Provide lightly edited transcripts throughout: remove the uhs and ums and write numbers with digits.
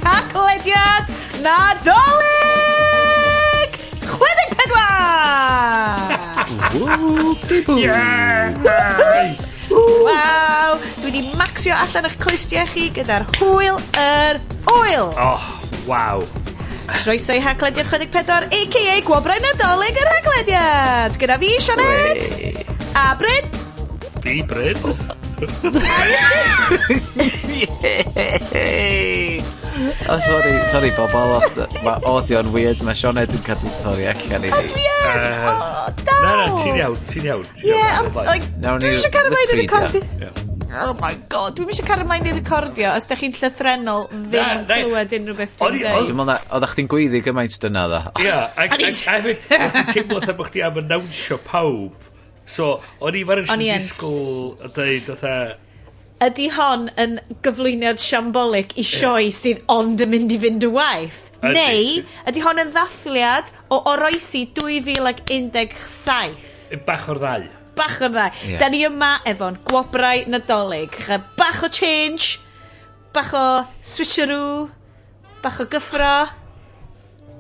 Haclediad Nadolig 64! Waw! Dwi wedi maxio allan eich clustiau chi gyda'r hwyl yr oil. Oh, waw. Croeso i Haclediad 64, a.k.a. Gwobrau Nadolig yr Haclediad. Gyda fi, Sioned. A Bryn. Fi, Bryn. A Iestyn. Oh, sorry bobl, mae audio'n weird, mae Sioned yn cadw torri allan i O, ni. dwi yn! O, dal! Na, ti'n iawn. Ie, ond, dwi'n eisiau cario mlaen i recordio. Oh my god, dwi'n eisiau cario mlaen i recordio os da chi'n llythrenol ddim yn clywed unrhyw beth dwi'n dweud. Dwi'n meddwl, oeddech chdi'n gweiddi gymaint dyna dda. Ie, ac hefyd, ti'n teimlo dda bod chdi am annawnsio pawb. So, o'n i fan yn disgwyl a dweud, ydy hon yn gyflwyniad siambolic i sioe sydd ond yn mynd i fynd y waith? Neu, ydy hon yn ddathliad o oroesi 2017? bach o'r ddau. Bach o'r ddau. Da ni yma efo'n gwobrau Nadolig. Bach o change, bach o switcheroo, bach o gyffro,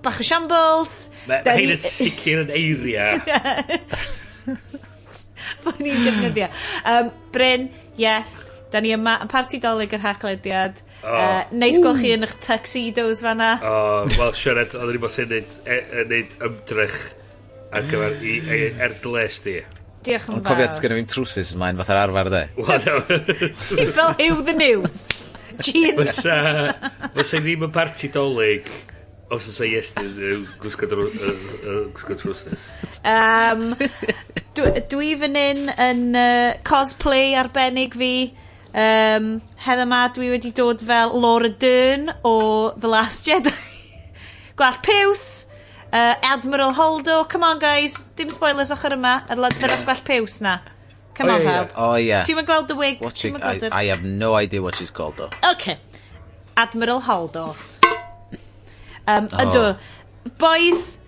bach o shambles. Mae hyn yn sicr yn eiria. Bod ni'n defnyddio. Bryn, yes, da ni yma yn parti dolyg yr Haclediad. Neis gweld chi yn eich tuxedos fanna. Wel, Sioned, oedden ni bod sy'n neud ymdrech ar gyfer erdles di. Diolch yn fawr. Ond cofiad gyda fi'n trwsus ymlaen fatha'r arfer de. Ti fel Hugh the News. Jeans. Fysa ddim yn parti dolyg os ysa Iestyn gwisgo trwsus. Dwi fan yn cosplay arbennig fi. Hedda ma dwi wedi dod fel Laura Dern o The Last Jedi. Gwallt piws. Admiral Holdo. Come on guys, dim spoilers ochr yma. Dyna's gwallt piws na. Come on pawb. Oh yeah. Ti'n gweld the wig? I have no idea what she's called though. Okay. Admiral Holdo. Ydw. Boys,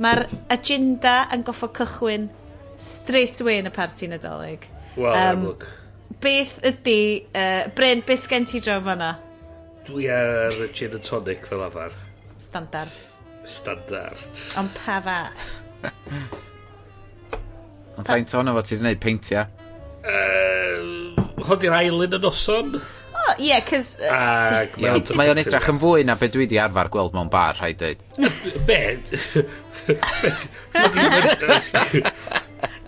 mae'r agenda yn goffo cychwyn straight away yn y parti Nadolig. Wel, look. Beth ydy, Bryn, beth sgen ti draw fanna? Dwi ar y gin and tonic fel afar. Standard. Ond pa fath? Ond faint o'n efo ti wedi gwneud peintia? Hwn i'r ail yn y noson? Ie, cys... Mae o'n edrach yn fwy na beth dwi wedi arfer gweld mewn bar, rhaid dweud. Be?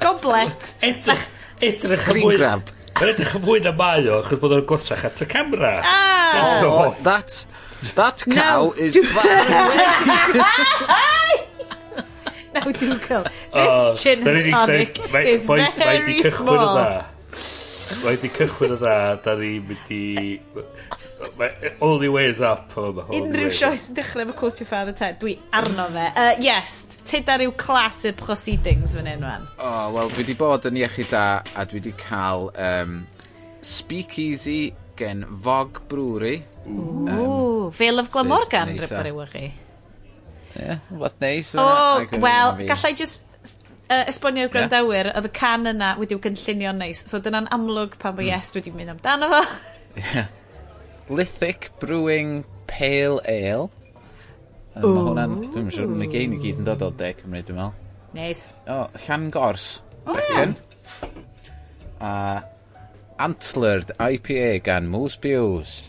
Goblet. Screen grab. Mae'n edrych yn fwy na mae o, chos bod o'n gwasach at y camera. That cow is far away. No, Dougal. This gin and tonic is very small. Mae di cychwyn o dda, da ni mynd i... Only way is up. Unrhyw sioes yn dechrau efo quote your father Ted, dwi arno fe. Yes, tyd ar yw clas y proceedings fan hyn rwan. Wel, dwi wedi bod yn iechyd da, a dwi wedi cael speakeasy gen Fog Brewery. Vale of Glamorgan, rydw yw chi. Ie, what neis. Wel, gallai just esbonio'r gwrandawyr, oedd y can yna wedi'w gynllunio'n neis. So dyna'n amlwg pan bod Yes wedi mynd amdano fo. Lithic Brewing Pale Ale. Mae hwnna'n, dwi'n siŵr, mae gein i gyd yn dod o De Cymru, dwi'n meddwl. Neis. Llan Gors, Brecon. Antlered IPA gan Moose Pews.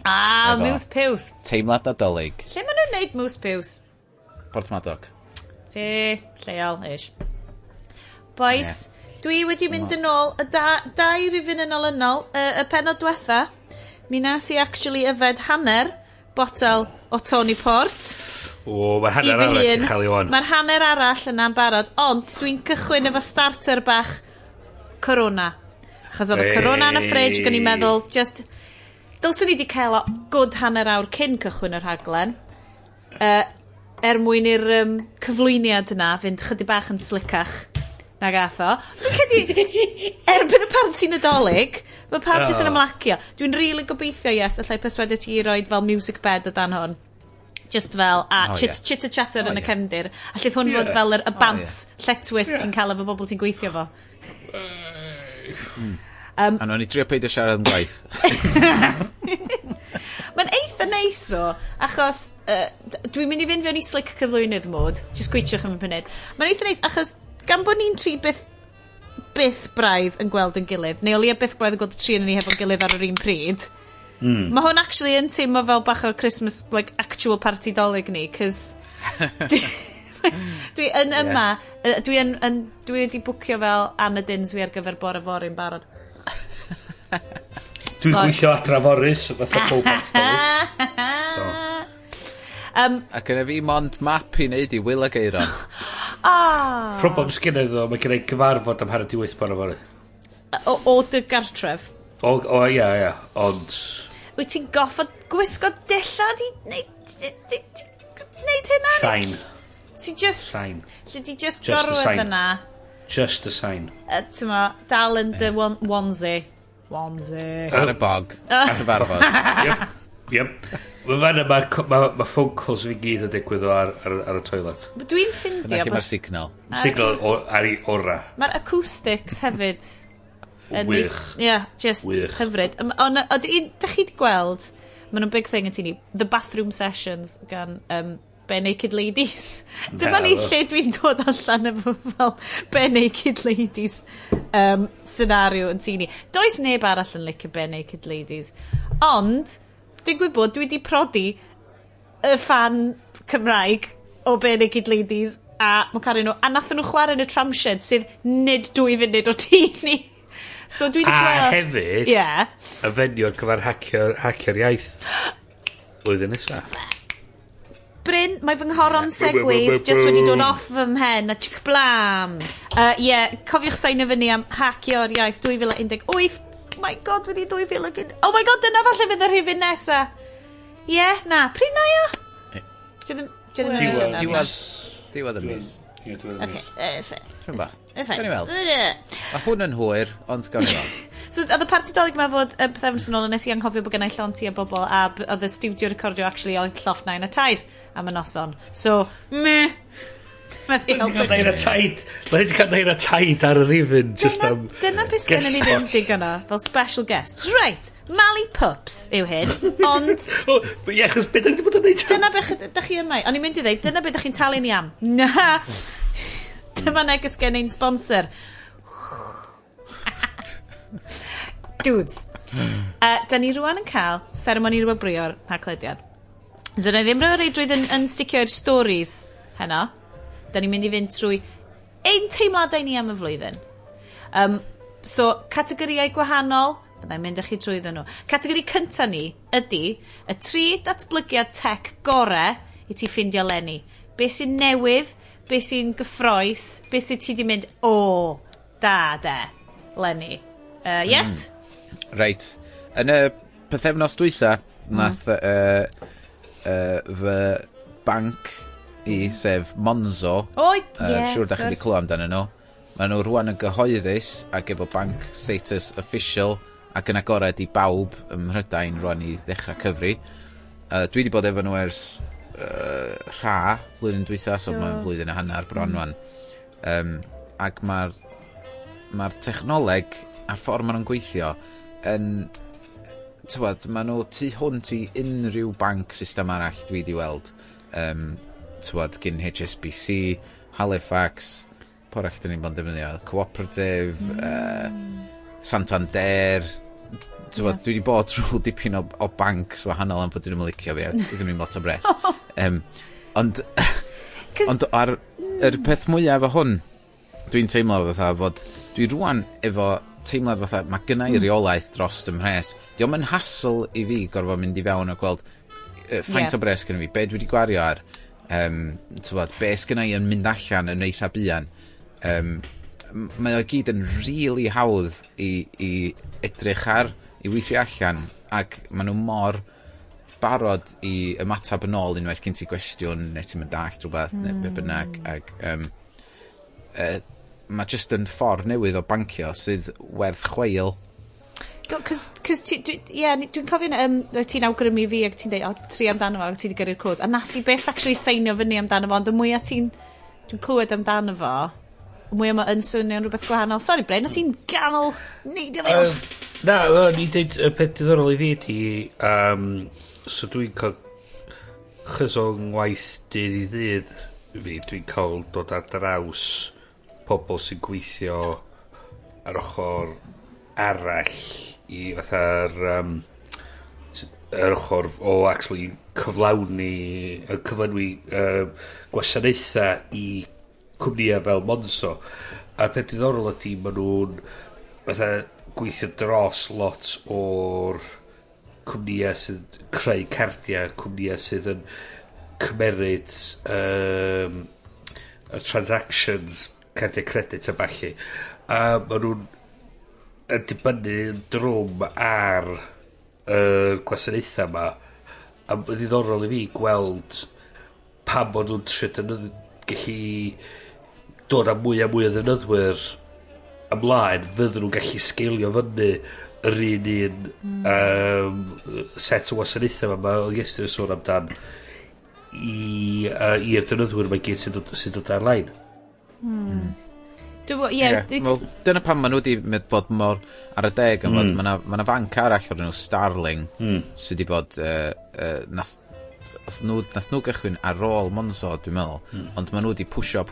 Moose Pews. Teimlad Nadolig. Lle maen nhw'n neud Moose Pews? Porthmadog. Lleol, ish. Boys, dwi wedi mynd yn ôl y dau rifin yn ôl, y penod diwetha. Mi nas i actually yfed hanner botel o Tony Port. Mae'r hanner arall yn cael ei on. Mae'r hanner arall yna'n barod, ond dwi'n cychwyn efo starter bach Corona. Chos oedd y Corona yn y fridge, gan i'n meddwl, just... Dylswn i wedi cael o good hanner awr cyn cychwyn yr rhaglen. Mwyn i'r cyflwyniad yna fynd chydig bach yn slicach na gath o. Dwi'n cedi, erbyn y parti Nadolig, mae pawb jyst yn ymlacio. Dwi'n rili gobeithio, Yes, allai perswadio ti i roed fel music bed o dan hwn. Just fel, chitter-chatter yn y cefndir. Allai hwn fod fel y bant lletwyth ti'n cael efo bobl ti'n gweithio fo. A nhw'n i trio peidio siarad yn gwaith. Mae'n eitha eitha neis ddo, achos dwi'n mynd i fynd fewn i slick cyflwynydd mod, just gweitioch am y munud. Mae'n eitha neis, achos gan bod ni'n tri byth braidd yn gweld yn gilydd, neu o leia byth braidd yn gweld y tri yn ni hefo'n gilydd ar yr un pryd, mae hwn actually yn teimlo fel bach o Christmas, like, actual party dolyg ni, cos dwi yn yma, dwi wedi bwcio fel anadins fi ar gyfer bore fory'n barod. Dwi'n gweithio adra forus, fatha pob ystod. Ac yna fi mond map i wneud i Will ag Eiron. Problem sgynny ddo, mae gen i gyfarfod am hanner 8 bore fory. O dy gartref? Ia, ond... Wyt ti'n goffod gwisgo dillad i wneud hynna? Sain. Ti just... Sain. Lle ti just gorwedd yna? Just a sign. Tyma, dal yn dy onesie. Ar y bog. Ar y farfod. Yep. Mae phone calls fi gyd yn digwydd ar y toilet. Dwi'n ffindio... Dyna lle mae'r signal. Signal ar ei ora. Mae'r acoustics hefyd. Wych. Ie, just hyfryd. Ond, da chi wedi gweld, maen nhw'n big thing yn tini, the bathroom sessions gan Bare Naked Ladies. Dyma ni lle dwi'n dod allan efo fel Bare Naked Ladies scenario yn tini. Does neb arall yn licio Bare Naked Ladies. Ond, digwydd bod dwi wedi prodi y fan Cymraeg o Bare Naked Ladies a mae'n cario nhw, a nath nhw chwarae yn y tramshed sydd nid 2 funud o tŷ ni. So dwi wedi gweld... A hefyd, y fenio'r gyfer hacio'r iaith blwyddyn nesaf. Bryn, mae fy nghoron segways just wedi dod off fy mhen a chic blam. Cofiwch sain y fyny am hacio'r iaith 2018. Oh my god, fyddi 2018. Oh my god, dyna falle fydd yr rhifin nesa. Na, pryd na ia? Diwedd y mis. Gawn ni weld. Mae hwn yn hwyr, ond gawn ni weld. So, oedd y parti dolyg yma fod pethefnos yn ôl, nes i anghofio bod gennau llonti a bobl, a oedd y studio recordio actually oedd lloff 9 a 2 am y noson. So, meh. Methu helpu. Mae'n cael 9 a 2 ar y rifin. Dyna beth gen ni ddim digon o, fel special guests. Right, Mali Pups yw hyn, ond... Ie, chos beth ydych bod yn neud? Dyna beth ydych chi yma. O'n i'n mynd i ddeud, dyna beth ydych chi'n talu ni am. Na. Dyma neges gen i'n sponsor. Dudes. Da ni rwan yn cael seremoni rwybrio'r Haclediad. So, na ddim rhaid reidrwydd yn sticio i'r stories heno. Da ni'n mynd i fynd trwy ein teimladau ni am y flwyddyn. So, categoriau gwahanol, byddai'n mynd â chi trwyddo nhw. Categori cynta ni ydy y 3 datblygiad tech gorau i ti ffindio lenni. Be sy'n newydd, be sy'n gyffroes, be sy'n ti di mynd, lenni. Yes? Reit. Yn y pethefnos dwytha, nath fy banc i, sef Monzo, siwr da chi wedi clywed amdano nhw. Maen nhw rwan yn gyhoeddus ac efo bank status official ac yn agored i bawb ym Mhrydain rwan i ddechrau cyfri. Dwi wedi bod efo nhw ers flwyddyn dwytha, so mae'n flwyddyn a hanner bron rwan. Ac mae'r technoleg a'r ffordd maen nhw'n gweithio yn... Tywed, maen nhw tu hwnt i unrhyw banc system arall dwi wedi weld. Tywed, gyn HSBC, Halifax, porach dyn ni'n bod yn defnyddio, Cooperative, Santander. Tywed, dwi wedi bod trwy dipyn o bancs wahanol am fod dyn nhw'n licio fi, dwi ddim yn lot o bres. Ond ar yr peth mwyaf efo hwn, dwi'n teimlo fatha fod dwi rwan efo teimlad fatha mae gynnau reolaeth dros ym mhres. Diolch yn hassle i fi gorfod mynd i fewn a gweld faint o bres gyda fi, be dwi wedi gwario ar, be sgynnau yn mynd allan yn eitha buan. Mae o gyd yn really hawdd i edrych ar, i weithio allan, ac maen nhw mor barod i ymatab yn ôl unwaith gen ti gwestiwn, neu ti'n mynd dallt rhywbeth, neu be bynnag, ac mae jyst yn ffordd newydd o bancio sydd werth chweil. Dwi'n cofio ti'n awgrymu fi ac ti'n dweud, tri amdano fo ac ti wedi gyrru'r cwrs, a nas i beth actually seinio fyny amdano fo, ond y mwyaf dwi'n clywed amdano fo, y mwyaf mae yn swnio'n rhywbeth gwahanol. Sorry Bryn, o ti'n ganol neidio fe? Na, ni dweud y peth diddorol i fi ydi, so dwi'n cael chys o ngwaith dydd i ddydd fi, dwi'n cael dod ar draws pobl sy'n gweithio ar ochr arall i fatha'r yr ochr o actually cyflawni gwasanaethau i cwmnïau fel Monzo. A beth diddorol ydy, maen nhw'n fatha gweithio dros lot o'r cwmnïau sy'n creu cardiau, cwmnïau sydd yn cymeryd y transactions, cardiau credit a balli. A maen nhw'n dibynnu yn drwm ar gwasanaethau yma. A mae'n ddiddorol i fi gweld pam bod nhw'n gallu dod â mwy a mwy o ddefnyddwyr ymlaen, fydden nhw'n gallu sgeilio fyny yr un set o wasanaethau yma o Iestyn yn sôn amdan i'r dynnyddwyr mae gyd sy'n dod ar-lein. Dyna pam maen nhw wedi bod mor ar y deg yn fod, mae yna fanc arall o'r nhw Starling sydd wedi bod nath nhw gychwyn ar ôl Monzo, dwi'n meddwl, ond maen nhw wedi pwysio a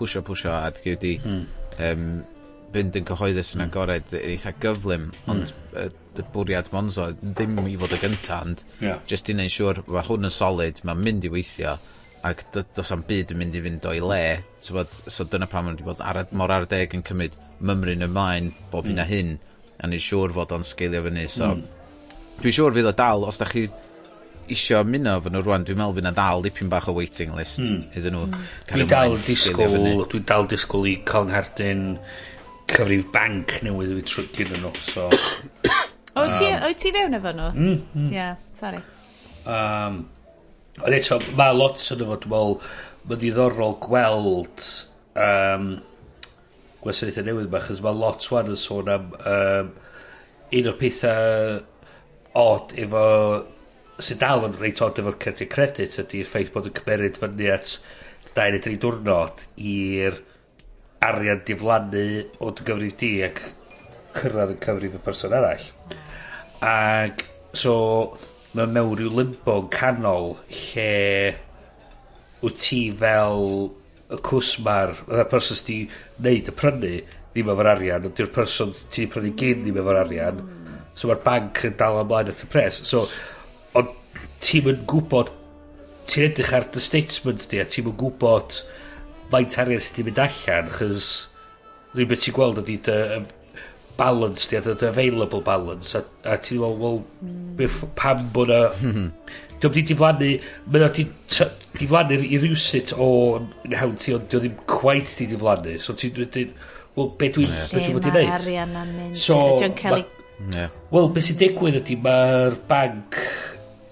wedi fynd yn cyhoeddus yn agored eitha gyflym, ond y bwriad Monzo ddim i fod y gynta, ond just i wneud siŵr mae hwn yn solid, mae'n mynd i weithio ac does am byd yn mynd i fynd o'i le, so dyna pam wedi bod mor ar y deg yn cymryd mymryn ymlaen bob hyn a hyn a neud siŵr fod o'n sgeilio fyny, so dwi'n siŵr fydd o dal, os da chi isio muno fy nhw rwan, dwi'n meddwl fydd na dal dipyn bach o waiting list iddyn nhw. Dwi'n dal disgwyl i cael nghardyn cyfrif banc newydd fi trwgyn nhw, so... Oed ti fewn efo nhw? Ie, sorry. Ond eto, mae lot yn efo, dwi'n meddwl, mae'n ddiddorol gweld gwasanaethau newydd yma, chos mae lot wan yn sôn am un o'r pethau od efo sy'n dal yn reit od efo'r cardiau credit ydy'r ffaith bod yn cymeryd fyny at 2 neu 3 diwrnod i'r arian diflannu o dy gyfrif di ac cyrraedd yn cyfrif y person arall. Ac so mae mewn rhyw limbo yn canol lle wyt ti fel y cwsmar, y person sydd wedi neud y prynu ddim efo'r arian, ond yw'r person ti wedi prynu gyn ddim efo'r arian, so mae'r banc yn dal ymlaen at y pres. So, ond ti'n yn gwybod, ti'n edrych ar dy statements di, a ti'n yn gwybod faint arian sydd wedi mynd allan, chys rhywun beth ti'n gweld ydy dy balance di, a dy available balance, a ti'n meddwl, wel, pam bod na... Diolch wedi diflannu, mae o diflannu i rhywsut o nghawn ti, ond diolch ddim quite di diflannu. So ti'n dweud, wel, beth dwi'n fod i wneud? Arian am mynd. So, wel, beth sy'n digwydd ydy, mae'r banc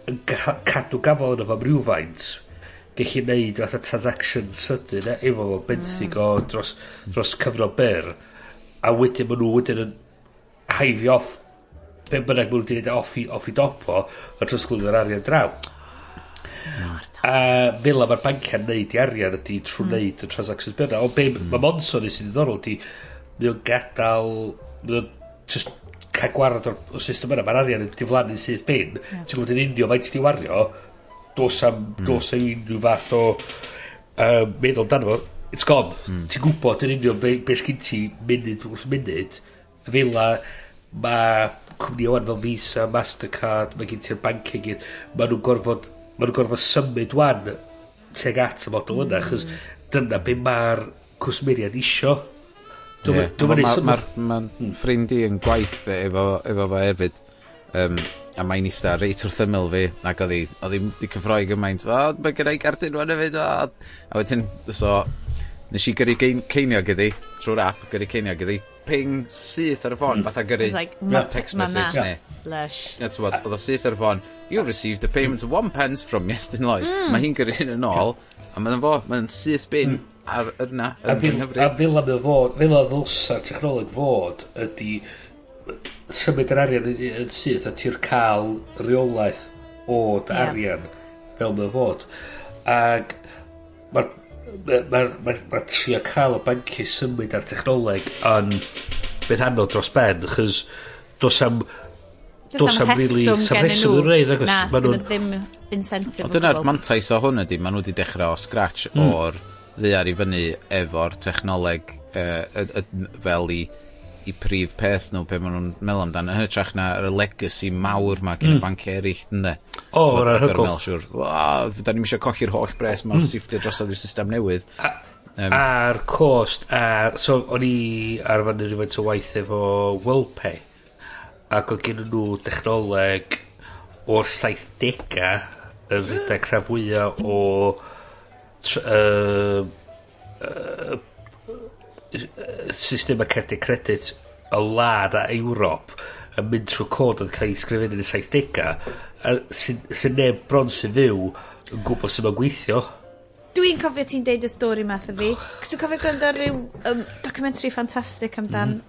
yn cadw gafel yna am rhywfaint, gallu neud fatha transactions sydyn, efo benthyg o dros cyfnod byr, a wedyn maen nhw wedyn yn haifio off be bynnag maen nhw wedi gwneud off i dopo a trosglwyd yr arian draw. A fel mae'r bancia'n neud i arian ydy trwy neud y transactions byrna. O be mae Monzo nes i'n ddiddorol ydy mae o'n gadael, mae o'n just cael gwarad o'r system yna. Mae'r arian yn diflannu sydd bin. Ti'n gwybod yn unio faint ti wario, dos am unrhyw fath o meddwl dan fo, it's gone. Ti'n gwybod yn unio beth sgyn ti munud wrth munud, fel mae cwmni owan fel Visa, Mastercard, mae gen ti'r banking gyd, maen nhw'n gorfod symud wan teg at y model yna, chos dyna be mae'r cwsmeriad isio. Mae'n ffrind i yn gwaith efo fo hefyd, a mae'n eista reit wrth ymyl fi, ac oedd hi di cyffroi gymaint, mae gen i gardyn wan hefyd, a wedyn, so, nes i gyrru ceinio gyddi, trwy'r app, gyrru ceinio gyddi, ping syth ar y ffôn, fatha gyrru text message ne. Oedd o syth ar y ffôn, you received a payment of £1 from Iestyn Lloyd. Mae hi'n gyrru hyn yn ôl, a mae'n syth bin ar yna yn Nghymru. A fel am y fod, fel o ddylsa'r technoleg fod, ydy symud yr arian yn syth a ti'r cael reolaeth o'r arian fel mae fod. Ac mae trio cael o bancu symud ar technoleg yn beth anodd dros ben, chys dos am really, sam reswm yn reid, na, sgyn ddim incentive. Ond dyna'r mantais o hwn ydi, maen nhw wedi dechrau o scratch o'r ddaear i fyny efo'r technoleg fel i prif peth nhw pe maen nhw'n meddwl amdano. Yn hytrach na y legacy mawr ma gen y banc eraill, ynddo. O'r arhygol. Da ni'n eisiau colli'r holl bres ma'n siffdio drosodd i'r system newydd. A'r cost, so o'n i ar fannu rhywfaint o waith efo WellPay, ac o gen nhw technoleg o'r 70au yn rhedeg rhan fwyaf o system y credit y wlad a Ewrop yn mynd trwy cod yn cael ei sgrifennu yn y 70au sy'n neb bron sy'n fyw yn gwybod sy'n ma'n gweithio. Dwi'n cofio ti'n deud y stori math o fi. Dwi'n cofio gwrando ar ryw documentary ffantastig amdan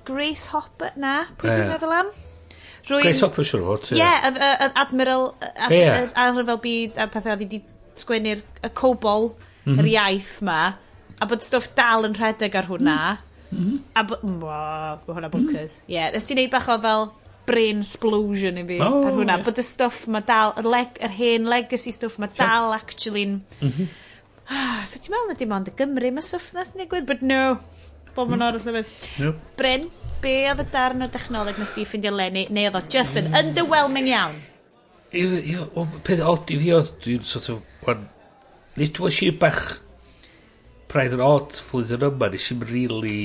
Grace Hopper, pwy dwi'n meddwl am? Grace Hopper, siwr fod. Ie, Admiral, ail rhyfel byd, a pethau oedd wedi sgwennu'r cobol, yr iaith ma, a bod stwff dal yn rhedeg ar hwnna, a bod hwnna bonkers. Ie, nes ti'n neud bach o fel brain explosion i fi ar hwnna, bod y stwff ma dal, yr hen legacy stwff ma dal actually'n... So ti'n meddwl na dim ond y Gymru mae stwff na's yn digwydd, but no, bod ma'n o'r llyfydd. Bryn, be oedd y darn o dechnoleg nes di ffindio lenni, neu oedd o just yn underwhelming iawn? Peth odd i fi oedd, dwi'n sort of, nid dwi'n siŵr bach braidd yn odd flwyddyn yma, nes i'n really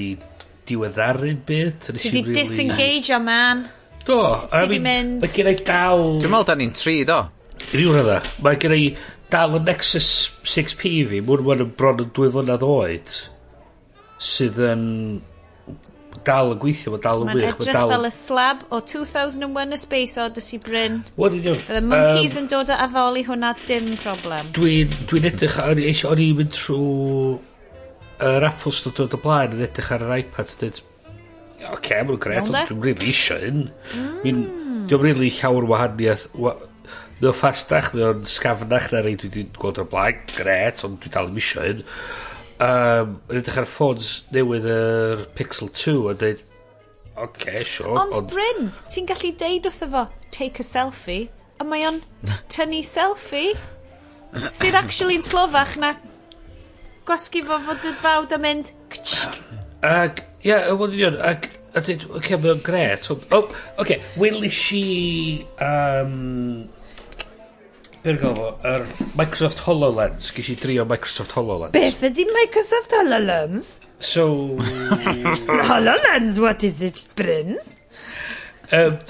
diweddaru'n bydd. Ti di disengage o man. Do, ti di mynd. Mae gen i dal... Dwi'n meddwl da ni'n tri, do. Rhyw rydda. Mae gen i dal y Nexus 6P fi, mwyn yn bron yn 2 flynedd oed, sydd yn dal yn gweithio, mae dal yn wych. Mae'n edrych fel y slab o 2001 A Space Odyssey, Bryn. What did you do? The monkeys yn dod o addoli hwnna, dim problem. Dwi'n edrych, o'n i'n mynd trwy yr Apple Store dod o blaen yn edrych ar yr iPad, dweud, oce, mae'n gret, ond dwi'n rili eisiau un. Dwi'n rili llawer wahaniaeth. Mae'n ffastach, mae'n sgafnach na rei dwi wedi gweld o'r blaen, gret, ond dwi'n dal yn eisiau un. Yn edrych ar ffôns newydd yr Pixel 2 a dweud, oce, sure. Ond Bryn, ti'n gallu deud wrtho fo, take a selfie, a mae o'n tynnu selfie, sydd actually'n slofach na gwasgu fo fod y fawd a mynd ag ie wel union ag a dweud oce mae'n gret oce welis i be'r gofo yr Microsoft HoloLens ges i drio Microsoft HoloLens beth ydi Microsoft HoloLens? So HoloLens, what is it, Bryn?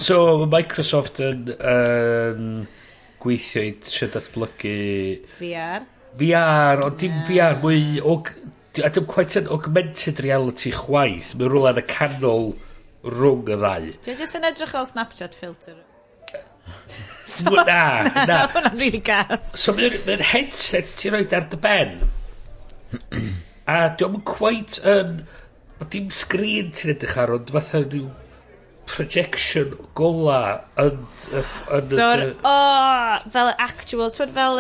So Microsoft yn gweithio i trio datblygu VR, ond dim VR mwy a dim quite an augmented reality chwaith mae'n rhywle yn y canol rhwng y ddau Dwi'n jyst yn edrych fel Snapchat filter na hwnna'n really gas so mae'n headset ti'n rhoi ar dy ben a dwi'n quite yn dim screen ti'n edrych ar ond fatha rhyw projection gola yn fel actual twyd fel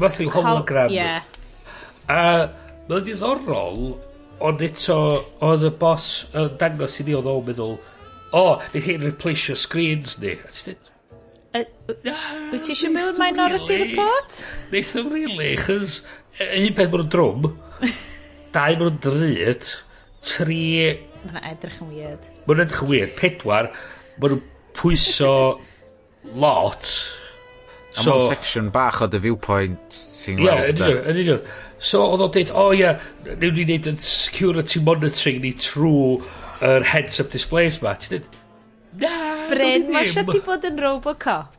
fath yw hologram a mae'n ddiddorol ond eto oedd y boss yn dangos i ni oedd o'n meddwl neith hi'n replace your screens ni a ti'n dweud wyt ti eisiau mewn Minority Report? Neith o'n really chys un peth maen nhw'n drwm 2 maen nhw'n drud 3 Mae'n edrych yn weird. Mae'n edrych yn weird. 4, maen nhw'n pwyso lot. A mae'n section bach o dy viewpoint sy'n weld. Yn union. So, oedd o'n dweud, newn ni wneud yn security monitoring ni trwy yr heads-up displays ma. Ti'n dweud, na, Bryn, mae eisiau ti bod yn Robocop?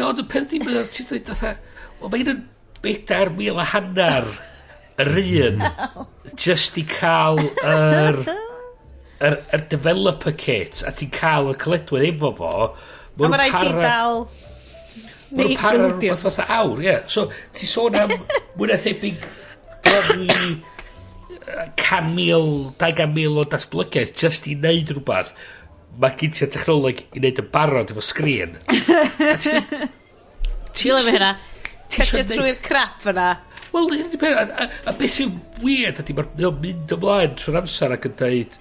Ond y peth ti'n dweud, mae'n yn 4,500 yr un. Just i cael yr developer kit a ti'n cael y coledwedd efo fo a mae rhaid ti dal mae'n para rhywbeth fatha awr so ti sôn am mwyn a thebyg bron i 200,000 o datblygiaeth just i neud rhywbeth mae gen ti'r technoleg i neud yn barod efo sgrin ti'n lyfo hynna catio trwy'r crap yna wel a beth sy'n weird ydy mae'n mynd ymlaen trwy'r amser ac yn dweud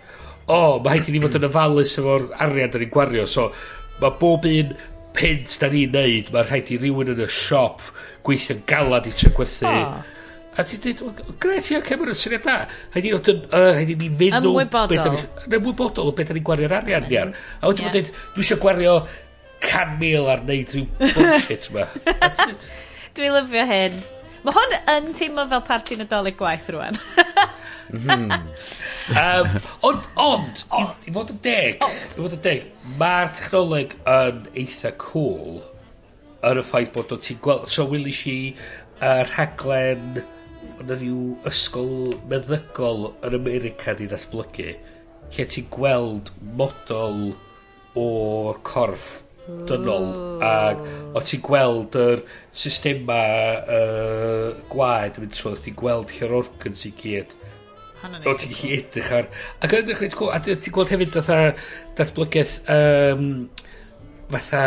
mae haid i ni fod yn ofalus efo'r arian da ni'n gwario so mae bob un pint da ni'n neud, mae'n rhaid i rhywun yn y siop gweithio'n galad i trygwerthu. A ti'n dweud, gret i, oce, mae'n syniad da. Rhaid i ni fynd ymwybodol. Ymwybodol o beth da ni'n gwario'r arian ni ar. A wedyn mae'n dweud, dwi eisiau gwario 100,000 ar wneud rhyw bullshit yma. Dwi'n lyfio hyn. Mae hwn yn teimlo fel parti Nadolig gwaith rwan. Ond, i fod yn deg, mae'r technoleg yn eitha cool yn y ffaith bod o'n ti'n gweld, so wylis i rhaglen yn rhyw ysgol meddygol yn America di ddatblygu, lle ti'n gweld model o'r corff dynol ac o ti'n gweld yr systema gwaed yn mynd trwy, ti'n gweld lle organs i gyd o ti'n gallu edrych ar ac yn ddechrau cool, a ti'n gweld hefyd fatha datblygiad fatha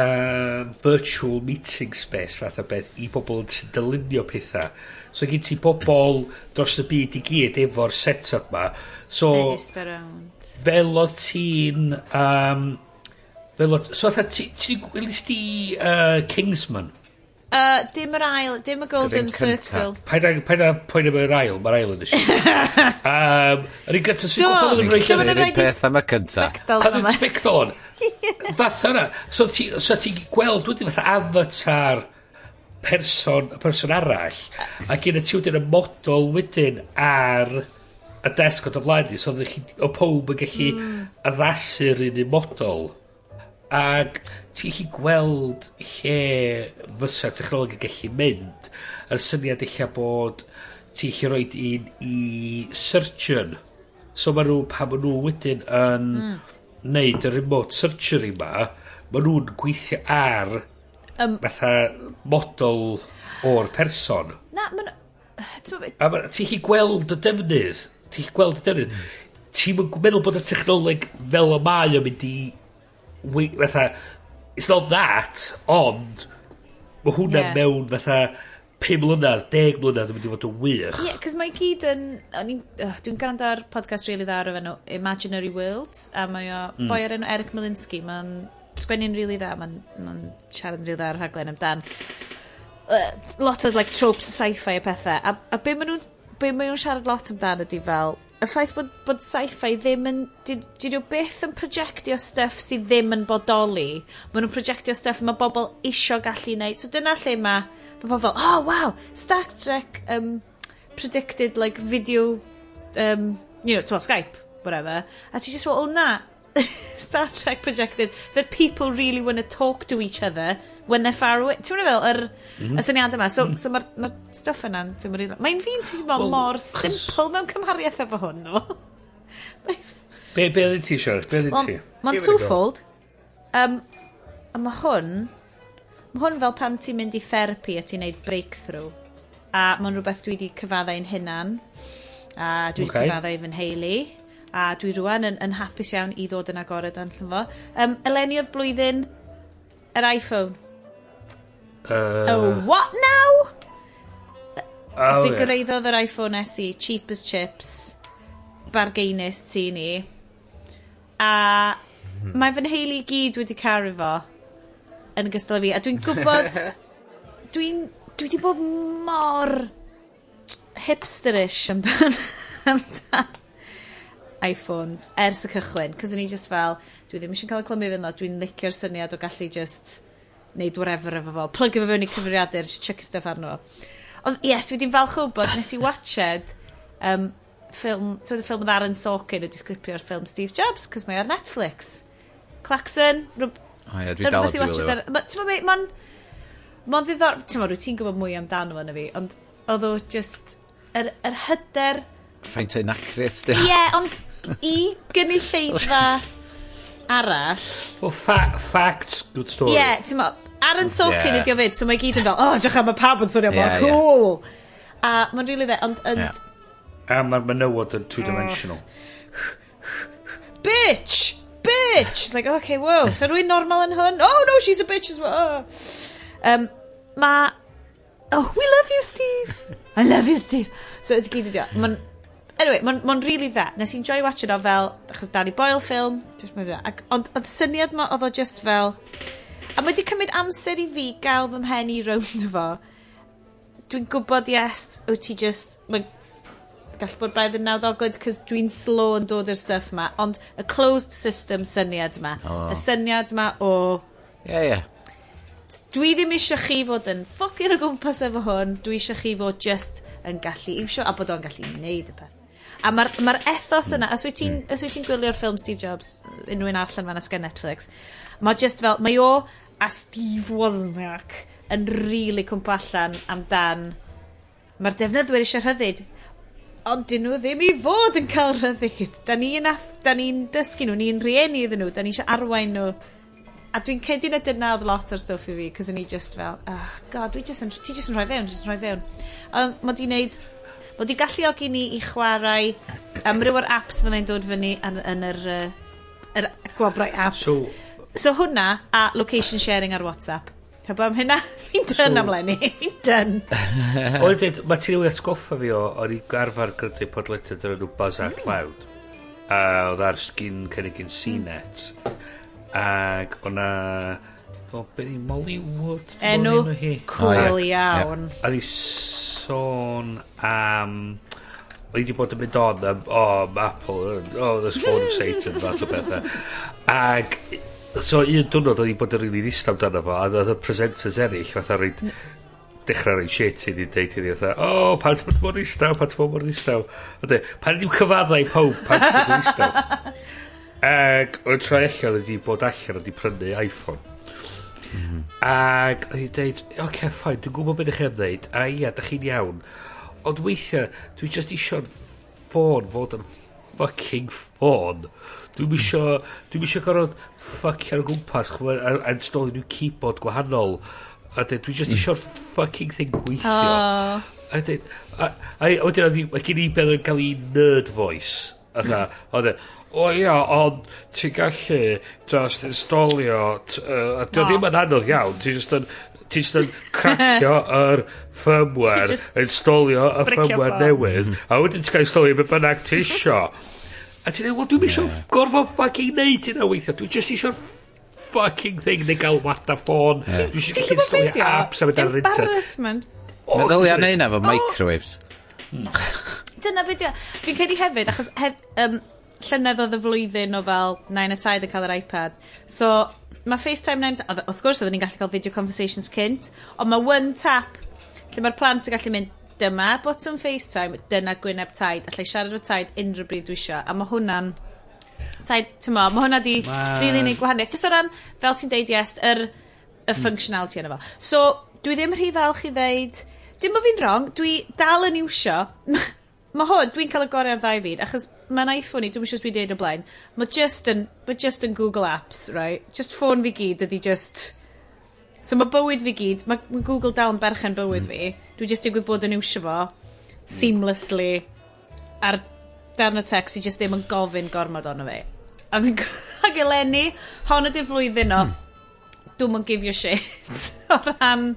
virtual meeting space fatha beth i bobl sy'n dylunio pethau, so gyd ti bobl dros y byd i gyd efo'r set-up ma, so fel o ti'n so ti'n gwylus di Kingsman? Dim yr ail, dim y Golden Circle. Paid a poen am yr ail, mae'r ail yn ysio. Yr un gyntaf sy'n gwybod yn rhoi Yr un peth am y cyntaf. Pan yn spectol. Fatha yna. So ti'n gweld wedi fatha avatar person arall, ac yn y ti wedyn y model wedyn ar y desg o dyflaen ni, so o pawb yn gallu addasu'r un model. Ac ti'n gallu gweld lle fysa technolog yn gallu mynd, yr syniad eich bod ti'n gallu rhoi un i surgeon, so pan maen nhw wedyn yn neud y remote surgery ma, maen nhw'n gweithio ar fatha model o'r person. Na, a ti'n gallu gweld y defnydd, ti'n meddwl bod y technoleg fel y mae o'n mynd i fatha, it's not that, ond mae hwnna mewn fatha 5 mlynedd, 10 mlynedd yn mynd i fod yn wych. Ie, cos mae gyd yn... Dwi'n gwrando ar podcast rili dda ar efo Imaginary Worlds, a mae o boi ar enw Eric Malinsky, mae'n sgwennu'n rili dda, mae'n siarad yn rili dda ar rhaglen amdan lot o like, tropes sci-fi a pethau, a be maen nhw'n siarad lot amdan ydy fel y ffaith bod sci-fi ddim yn... Dyn nhw byth yn projectio stuff sydd ddim yn bodoli. Maen nhw'n projectio stuff mae bobl isio gallu neud. So dyna lle mae bobl, oh wow, Star Trek predicted like video, Skype, whatever. A ti just oh na, Star Trek projected that people really want to talk to each other when they're far away. Ti'n mynd fel, y syniad yma. So mae'r stuff yna, mae'n fi'n teimlo mor simple mewn cymhariaeth efo hwn, no? Be ydyn ti, Siarad? Be ydyn ti? Mae'n twofold. A mae hwn fel pan ti'n mynd i therapy a ti'n neud breakthrough. A mae'n rhywbeth dwi wedi cyfaddau'n hunan. A dwi wedi cyfaddau fy nheulu. A dwi rwan yn hapus iawn i ddod yn agored yn llyfo. Eleni oedd blwyddyn yr iPhone. What now? Fi gyreiddodd yr iPhone SE, cheap as chips, bargainus ti ni. A mae fy nheulu gyd wedi caru fo yn gystal â fi. A dwi'n gwybod, dwi wedi bod mor hipsterish amdan iPhones ers y cychwyn, cos o'n i just fel, dwi ddim eisiau cael y clymu fynd o, dwi'n licio'r syniad o gallu just neud whatever efo fo, plug efo fewn i cyfriadur, just chuck stuff arno. Ond yes, dwi wedi'n falch o bod nes i watched ffilm oedd Aaron Sorkin wedi sgripio'r ffilm Steve Jobs, cos mae ar Netflix. Claxon, dwi dal o dwi'n wylio. Mae'n ddiddor, ti'n gwybod mwy amdano fo na fi, ond oedd o just, yr hyder... Faint ein accurate, sti. Ie, ond i gynulleidfa arall... Well, facts, good story. Ie, ti'n mo, Aaron Sorkin ydi o fyd, so mae gyd yn fel, diolch am y pawb yn swnio mor cool. A mae'n rili dde, ond... A mae'r menywod yn two-dimensional. Bitch! Like, okay, whoa, so rwy'n normal yn hwn? Oh, no, she's a bitch as well. We love you, Steve. I love you, Steve. So, ydy gyd ydi o. Anyway, mae'n really dda. Nes i'n enjoy watch it o fel, achos Danny Boyle film, ond oedd y syniad ma, oedd o just fel, A mae wedi cymryd amser i fi gael fy mhen i rownd fo. Dwi'n gwybod, yes, wyt ti just... Mae'n gall bod braidd yn nawddoglyd, cos dwi'n slow yn dod i'r stuff ma, ond y closed system syniad ma. Y syniad ma o... Ie. Dwi ddim eisiau chi fod yn ffocin o gwmpas efo hwn, dwi eisiau chi fod just yn gallu iwsio, a bod o'n gallu wneud y peth. A mae'r ethos yna, os wyt ti'n gwylio'r ffilm Steve Jobs, unrhyw un allan fan asgen Netflix, mae just fel, mae o a Steve Wozniak yn rili cwmpa allan amdan, mae'r defnyddwyr eisiau rhyddid, ond dyn nhw ddim i fod yn cael rhyddid. Da ni'n dysgu nhw, ni'n rieni iddyn nhw, da ni eisiau arwain nhw. A dwi'n cedi na dyna oedd lot o'r stwff i fi, cos o'n i just fel, god, ti just yn rhoi fewn. Ond mae di wneud, mae di galluogi ni i chwarae ryw o'r apps fyddai'n dod fyny yn yr gwobrau apps. So hwnna, a location sharing ar WhatsApp. Chyba am hynna, fi'n dyn am Lenny, fi'n dyn. Oedd dweud, mae ti'n ei atgoffa fi o'n i garfar grydu podlediad yr enw Buzz Out Loud. Oedd ar sgin cynnig yn CNET. Ac o'na... O, beth i Mollywood? Enw cool iawn. A di sôn am... Oedd wedi bod yn mynd on am... Apple. The Spawn of Satan, fath o bethau. Ac... So, un diwrnod oedd wedi bod yn rili ddistaw amdano fo, a oedd y presenters eraill, fatha rhaid dechrau rhaid shit i ni deud i ni, fatha, pan ti'n bod mor ddistaw. Pan ni'n cyfaddau pawb, pan ti'n bod mor ddistaw. Ac o'n troi allan wedi bod allan wedi prynu iPhone. Ac o'n i'n deud, oce, ffain, dwi'n gwybod beth ych chi'n dweud, a ia, da chi'n iawn. Ond weithiau, dwi'n just eisiau'r ffôn fod yn fucking ffôn. Dwi'n eisiau gorfod ffucking ar gwmpas, a installio nhw keyboard gwahanol. A dwi'n just eisiau'r fucking thing gweithio. A wedyn, mae gen i beth yn cael ei nerd voice. O ia, ond ti'n gallu just installio, a dwi'n ddim yn anodd iawn, ti'n just yn cracio yr firmware, installio y firmware newydd, a wedyn ti'n cael installio beth bynnag ti isio. A ti'n dweud, wel, dwi'n eisiau gorfod fucking neud hynna weithio, dwi'n just eisiau'r fucking thing neu gael wata ffôn, dwi'n eisiau gallu installio apps a mynd ar yr internet. Embarrassment. Meddylia neu na fo microwaves. Dyna beth yw. Fi'n credu hefyd, achos llynedd oedd y flwyddyn o fel 9 a 10 yn cael yr iPad. So, mae FaceTime 9... Wrth gwrs, oedden ni'n gallu cael video conversations cynt, ond mae one tap, lle mae'r plant yn gallu mynd, dyma bottom FaceTime, dyna gwyneb taid, allai siarad o taid unrhyw bryd dwi isio. A mae hwnna'n... mae hwnna di rili neud gwahaniaeth. Just o ran, fel ti'n deud, yes, y functionality yna fo. So, dwi ddim rhy falch i ddeud... Dim o fi'n wrong, dwi dal yn iwsio... Mae hwn, dwi'n cael y gorau ar ddau fyd, achos mae'n iPhone i, dwi'n siŵr dwi'n deud o blaen. Mae just yn Google Apps, right? Just ffôn fi gyd ydi just... So mae bywyd fi gyd, mae Google dal yn berchen bywyd fi. Dwi just digwydd bod yn iwsio fo seamlessly ar darn o text i just ddim yn gofyn gormod ono fi. A fi'n ag eleni, hon ydy'r flwyddyn o, dwi'n yn give you shit. O ran,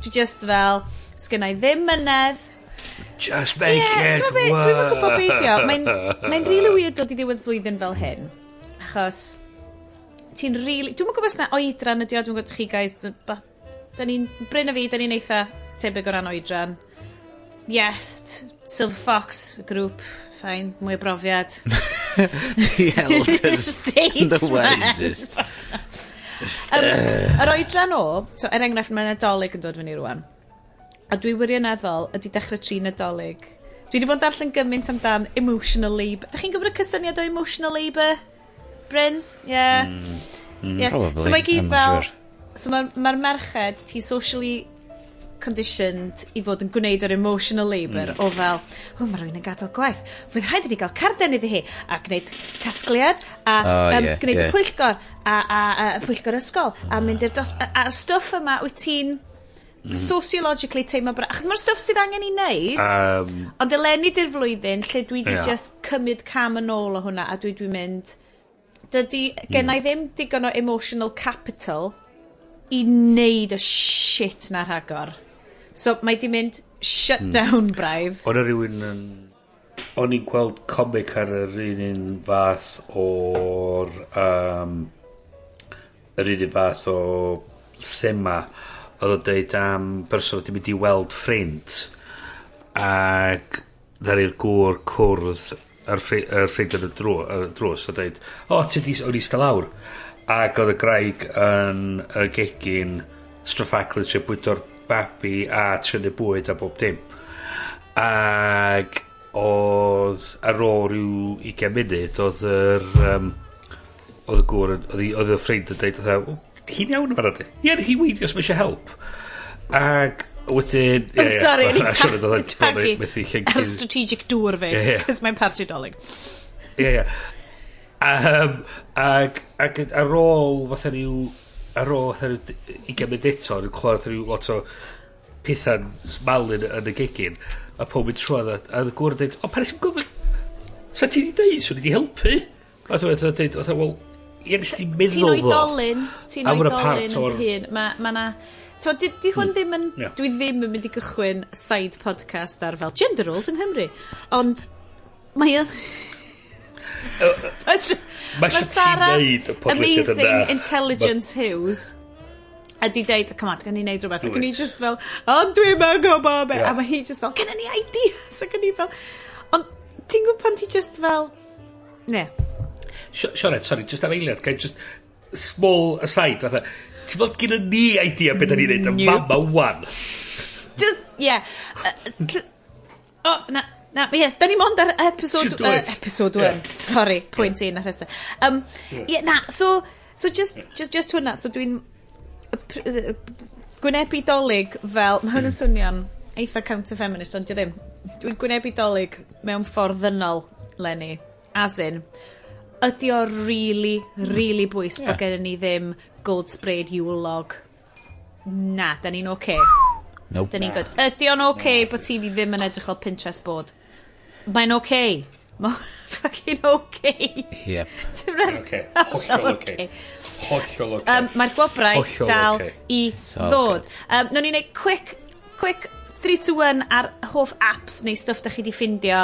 dwi just fel, sgynnau ddim mynedd, just make it work. Dwi'n gwybod beidio. Mae'n really weird dod i ddiwedd flwyddyn fel hyn. Achos, ti'n really... Dwi'n gwybod os na oedran ydi o, dwi'n gwybod chi guys, Bryn a fi, da ni'n eitha tebyg o ran oedran. Yes, Silver Fox, y grŵp, fine, mwy o brofiad. The elders, the wisest. Yr oedran o, so enghraifft mae Nadolig yn dod fyny rwan. A dwi wirioneddol ydi dechrau tri Nadolig. Dwi wedi bod yn darllen gymaint amdan emotional labour. Da chi'n gwybod y cysyniad o emotional labour? Bryns? Yeah. Yes. Probably. So mae gyd fel... So mae'r merched ti socially conditioned i fod yn gwneud yr emotional labour o fel, mae rhywun yn gadael gwaith. Fydd rhaid i ni gael carden iddi hi a gwneud casgliad a gwneud y pwyllgor a pwyllgor ysgol a mynd i'r dos... A'r stwff yma wyt ti'n sociologically teimlo achos mae'r stwff sydd angen i wneud ond eleni di'r flwyddyn lle dwi wedi just cymryd cam yn ôl o hwnna a dwi mynd gennau ddim digon o emotional capital i wneud y shit na rhagor so mae di mynd shut down braidd. O'n rhywun yn o'n i'n gweld comic ar yr un fath o'r yr un fath o thema oedd o'n dweud am berson wedi mynd i weld ffrind ac ddari'r gŵr cwrdd ar ffrind yn y drws a dweud o'n eista lawr ac oedd y graig yn y gegin straffaclyd sy'n bwydo'r babi a trynu bwyd a bob dim ac oedd ar ôl rhyw 20 munud oedd y gŵr oedd y ffrind yn dweud hi'n iawn yma rydw hi hi weidio os mae eisiau help ac wedyn sorry, tagi ar strategic dŵr fi cos mae'n parti dolyg ac ar ôl fatha rhyw 20 munud eto yn clywed rhyw lot o pethau'n smalin yn y gegin a pob yn trwad a y gwr yn dweud pan ysyn gwybod sa ti wedi dweud swn i wedi helpu a dwi'n dweud wel ie nes ti'n meddwl ti'n oedolyn yn hyn mae di hwn ddim yn dwi ddim yn mynd i gychwyn side podcast ar fel gender roles yng Nghymru ond mae Sarah amazing intelligence Hughes ydi deud come on gan i neud rhywbeth ac yn i just fel ond dwi'n mynd gwybod a mae hi just fel gen ni ideas ac yn i fel ond ti'n gwybod pan ti just fel ne Sioned, sorry, just am eiliad gael just small aside fatha ti'n bod gyda ni idea beth ni'n neud y mama wan yes da ni mond ar episode 1 sorry pwynt 1 ar hynny so just hwnna so dwi'n gwynebu dolyg fel mae hwn yn swnio'n eitha counter-feminist ond dwi'n dwi'n gwynebu dolyg mewn ffordd ddynol Lenny as in ydy o really bwys bod gen ni ddim gold sprayed Yule log na, da ni'n oce nope. Da ni'n good ydy o'n oce bod ti ddim yn edrych o Pinterest board mae'n oce mae'n fucking oce yep. hollol oce mae'r gwobrau dal i ddod no ni'n neud quick 3-2-1 ar hoff apps neu stuff da chi di ffindio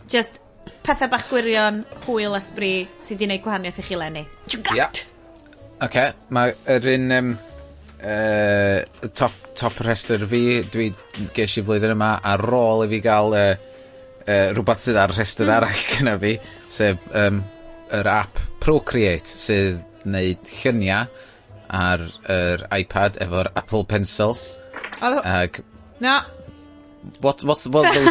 just pethau bach gwirion hwyl a sbri sydd wedi gwneud gwahaniaeth i chi Lenny mae yr un top rhestr fi dwi ges i flwyddyn yma ar ôl i fi gael rhywbeth sydd ar rhestr arall gyda fi sef yr app Procreate sydd wneud lluniau ar yr iPad efo'r Apple Pencil ag no What are those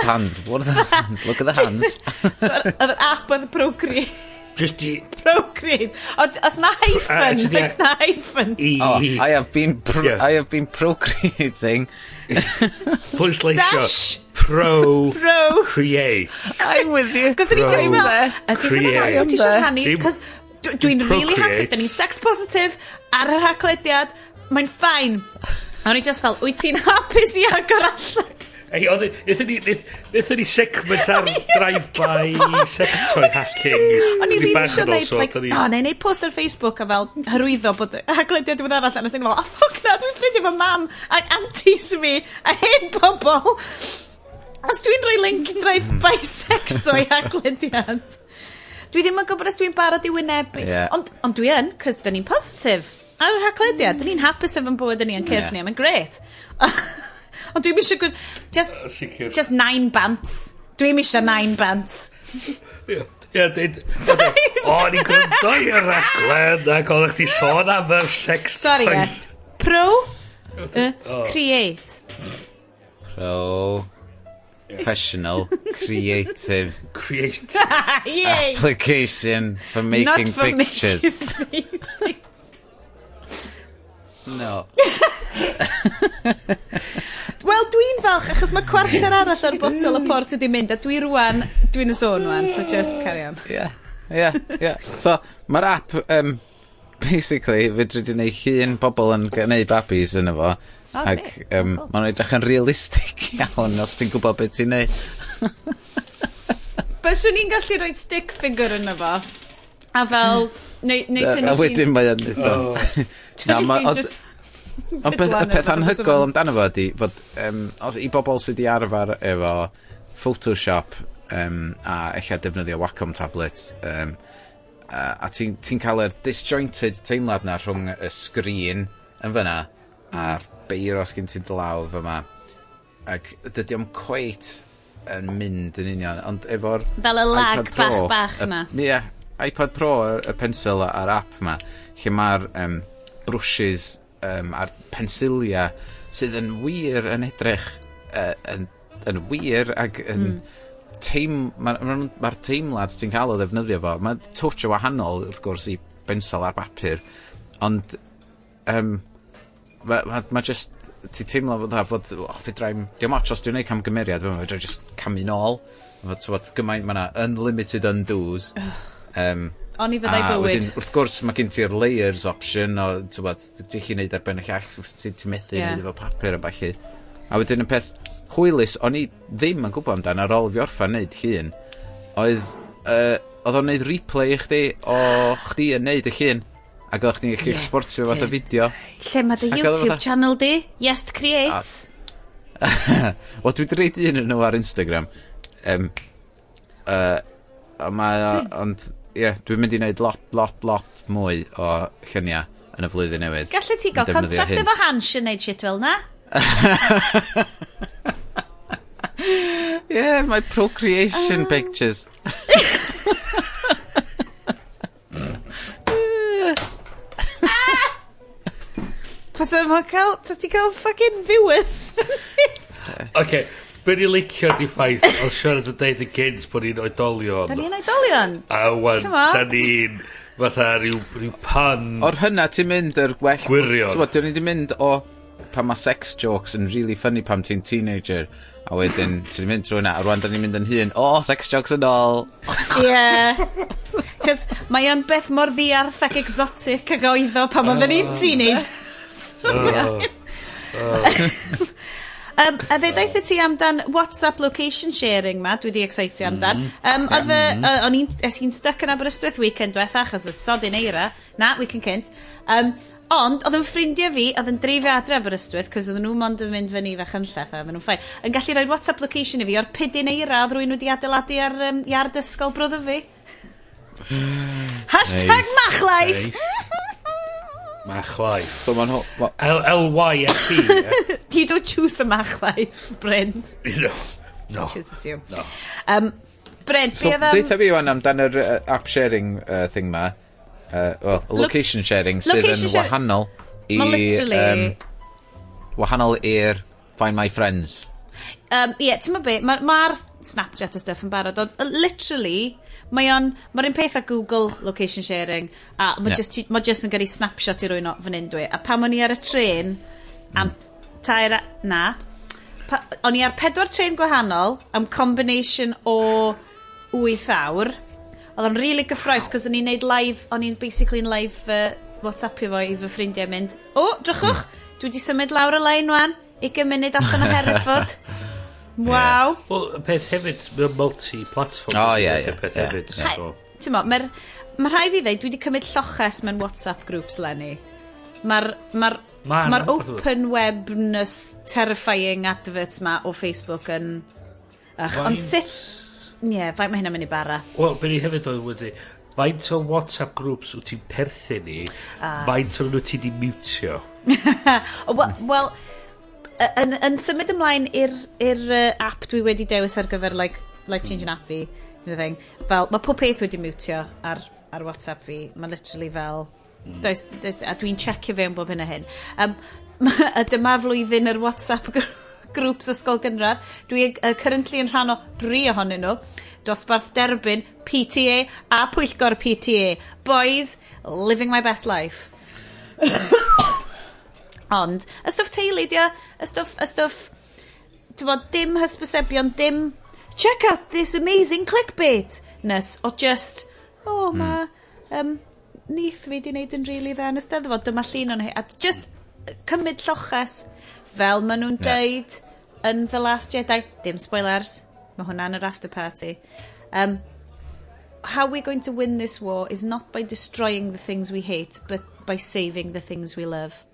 hands? What are those hands? Look at the hands. So, yr app oedd Procreate. Just Procreate. Os na hyphen, it's na hyphen. I have been procreating. Please like Dash. Procreate. I'm with you. Cos yn i just fel, create. Ti siarad hannu, cos dwi'n really happy. Da ni'n sex positive ar yr Haclediad. Mae'n ffain. A o'n i just fel, wyt ti'n hapus i agor allan? Nethon ni segment ar drive-by sex toy hacking o'n i really eisiau neud neu neud post ar Facebook a fel hyrwyddo bod Haclediad diwedd arall a nath fel ffuck na dwi'n ffrindio fy mam ac aunties fi a hen bobl os dwi'n rhoi link i drive-by sex toy Haclediad dwi ddim yn gwybod os dwi'n barod i wynebu ond dwi yn cos da ni'n positif ar yr Haclediad da ni'n hapus efo'n bywyd da ni yn cyrff ni mae'n gret ond dwi'n eisiau gwyd just 9 bants dwi'n eisiau 9 bants o'n i'n gwrando i'r raglen ac oeddech ti sôn am yr sex sorry yes create professional creative Yay. application for making pictures no wel dwi'n falch achos mae cwarter arall ar botel o port wedi mynd a dwi'n y zone wan so just carry on so mae'r app basically fydri di neud llun bobl yn gwneud babis yn efo ac mae'n edrych yn realistig iawn os ti'n gwybod beth ti'n neud byswn ni'n gallu rhoi stick figure yn efo a fel a wedyn mae yn ond peth anhygol amdano fo ydi fod i bobl sydd i arfer efo Photoshop a eich defnyddio Wacom tablets a ti'n cael yr disjointed teimlad na rhwng y sgrin yn fyna a'r beiro sgyn ti'n dylaw fyma. Ac dydy o'm cweit yn mynd yn union, ond efo'r fel y lag bach na. Ie, iPad Pro, y pencil a'r app ma, lle mae'r brwsys a'r pensilia sydd yn wir yn edrych yn wir ac yn mae'r teimlad ti'n cael o ddefnyddio fo. Mae twtch o wahanol, wrth gwrs, i bensel ar bapur, ond mae just ti'n teimlo fod fedrai'm diom ots os dwi'n neud camgymeriad fedrai'm just camu nôl fod gymaint mae yna unlimited undos O'n i fyddai bywyd. Wrth gwrs mae gen ti'r layers option o ti'n gallu neud arbennig ti'n methu neud efo papur a balli a wedyn y peth hwylus o'n i ddim yn gwybod amdan ar ôl fi orffan neud llun oedd o'n neud replay i chdi o chdi yn neud y llun ac oedd chdi'n gallu exportio fod o fideo. Lle mae dy YouTube channel di? Iest Creates. Wel, dwi wedi reid un yn nhw ar Instagram. Ond, ie, dwi'n mynd i wneud lot mwy o lluniau yn y flwyddyn newydd. Gallu ti gael contract efo Hans yn neud shit fel na? Yeah, my procreation pictures. Pas yma ti cael fucking viewers. Oce, be'n i licio di ffaith, oedd Sioned yn dweud yn gynt bod ni'n oedolion. Da ni'n oedolion? A wan, da ni'n fatha rhyw pan... O'r hynna ti'n mynd yr gwell... Gwirion. Ti'n mynd i mynd o pan mae sex jokes yn really funny pan ti'n teenager, a wedyn ti'n mynd trwy hynna, a rwan da ni'n mynd yn hun, sex jokes yn ôl. Ie. Cos mae o'n beth mor ddiarth ac exotic ag oeddo pan oedd ni'n teenage. A fe daeth ti amdan WhatsApp location sharing ma, dwi di excitio amdan. Es i'n stuck yn Aberystwyth weekend diwetha, achos y sodyn eira, weekend cynt. Ond, oedd yn ffrindiau fi, oedd yn dreifio adre Aberystwyth, cos oedd nhw mond yn mynd fyny fach yn lleth, oedd nhw'n ffai. Yn gallu rhoi WhatsApp location i fi o'r pidyn eira, oedd rwy'n wedi adeiladu ar iard ysgol brother fi. Hashtag Machlaeth! Machlaeth. L-Y-F-E. You don't choose the Machlaeth, Bryn. No. Choose assume. No. Bryn, so, deitha fi wan amdan yr app sharing thing ma. Location sharing sydd yn wahanol i... wahanol i'r Find My Friends. Ti'n ma be, mae'r Snapchat o stuff yn barod, literally, mae'r un peth a Google location sharing, a mae just yn gyrru snapshot i rwy'n fan hyn dwi, a pam o'n i ar y tren, am tair, o'n i ar 4 tren gwahanol, am combination o 8 awr, oedd o'n really gyffroes, cos o'n i'n neud live, o'n i'n basically in live WhatsAppio fo i fy ffrindiau mynd, drychwch, dwi wedi symud lawr y lein wan, 20 munud allan o Hereford. Waw. Wel, y peth hefyd, mae'n multi-platform. Ti'n mo, mae rhai fi ddeud, dwi wedi cymryd lloches mewn WhatsApp groups lenni. Mae'r open webness terrifying adverts ma o Facebook yn... Ond sut... Ie, faint mae hynna'n mynd i bara. Wel, be ni hefyd oedd wedi... Faint o WhatsApp groups wyt ti'n perthyn i, faint o nhw ti di mutio. Wel... Yn symud ymlaen i'r app dwi wedi dewis ar gyfer life-changing app fi, fel, mae pob peth wedi mutio ar WhatsApp fi, mae literally fel, a dwi'n checio fe yn bob hyn a hyn. Dyma flwyddyn yr WhatsApp groups ysgol gynradd, dwi currently yn rhan o 3 ohonyn nhw, dosbarth derbyn, PTA a pwyllgor PTA. Boys, living my best life. Ond, y stwff teulu dia, y stwff, dim hysbysebion, dim, check out this amazing clickbait, nes, o just, mae nith fi di wneud yn rili dda yn ysteddfod, dyma llun o'n hi, a just cymryd lloches, fel maen nhw'n deud yn The Last Jedi, dim spoilers, mae hwnna'n yr afterparty. How we're going to win this war is not by destroying the things we hate, but by saving the things we love.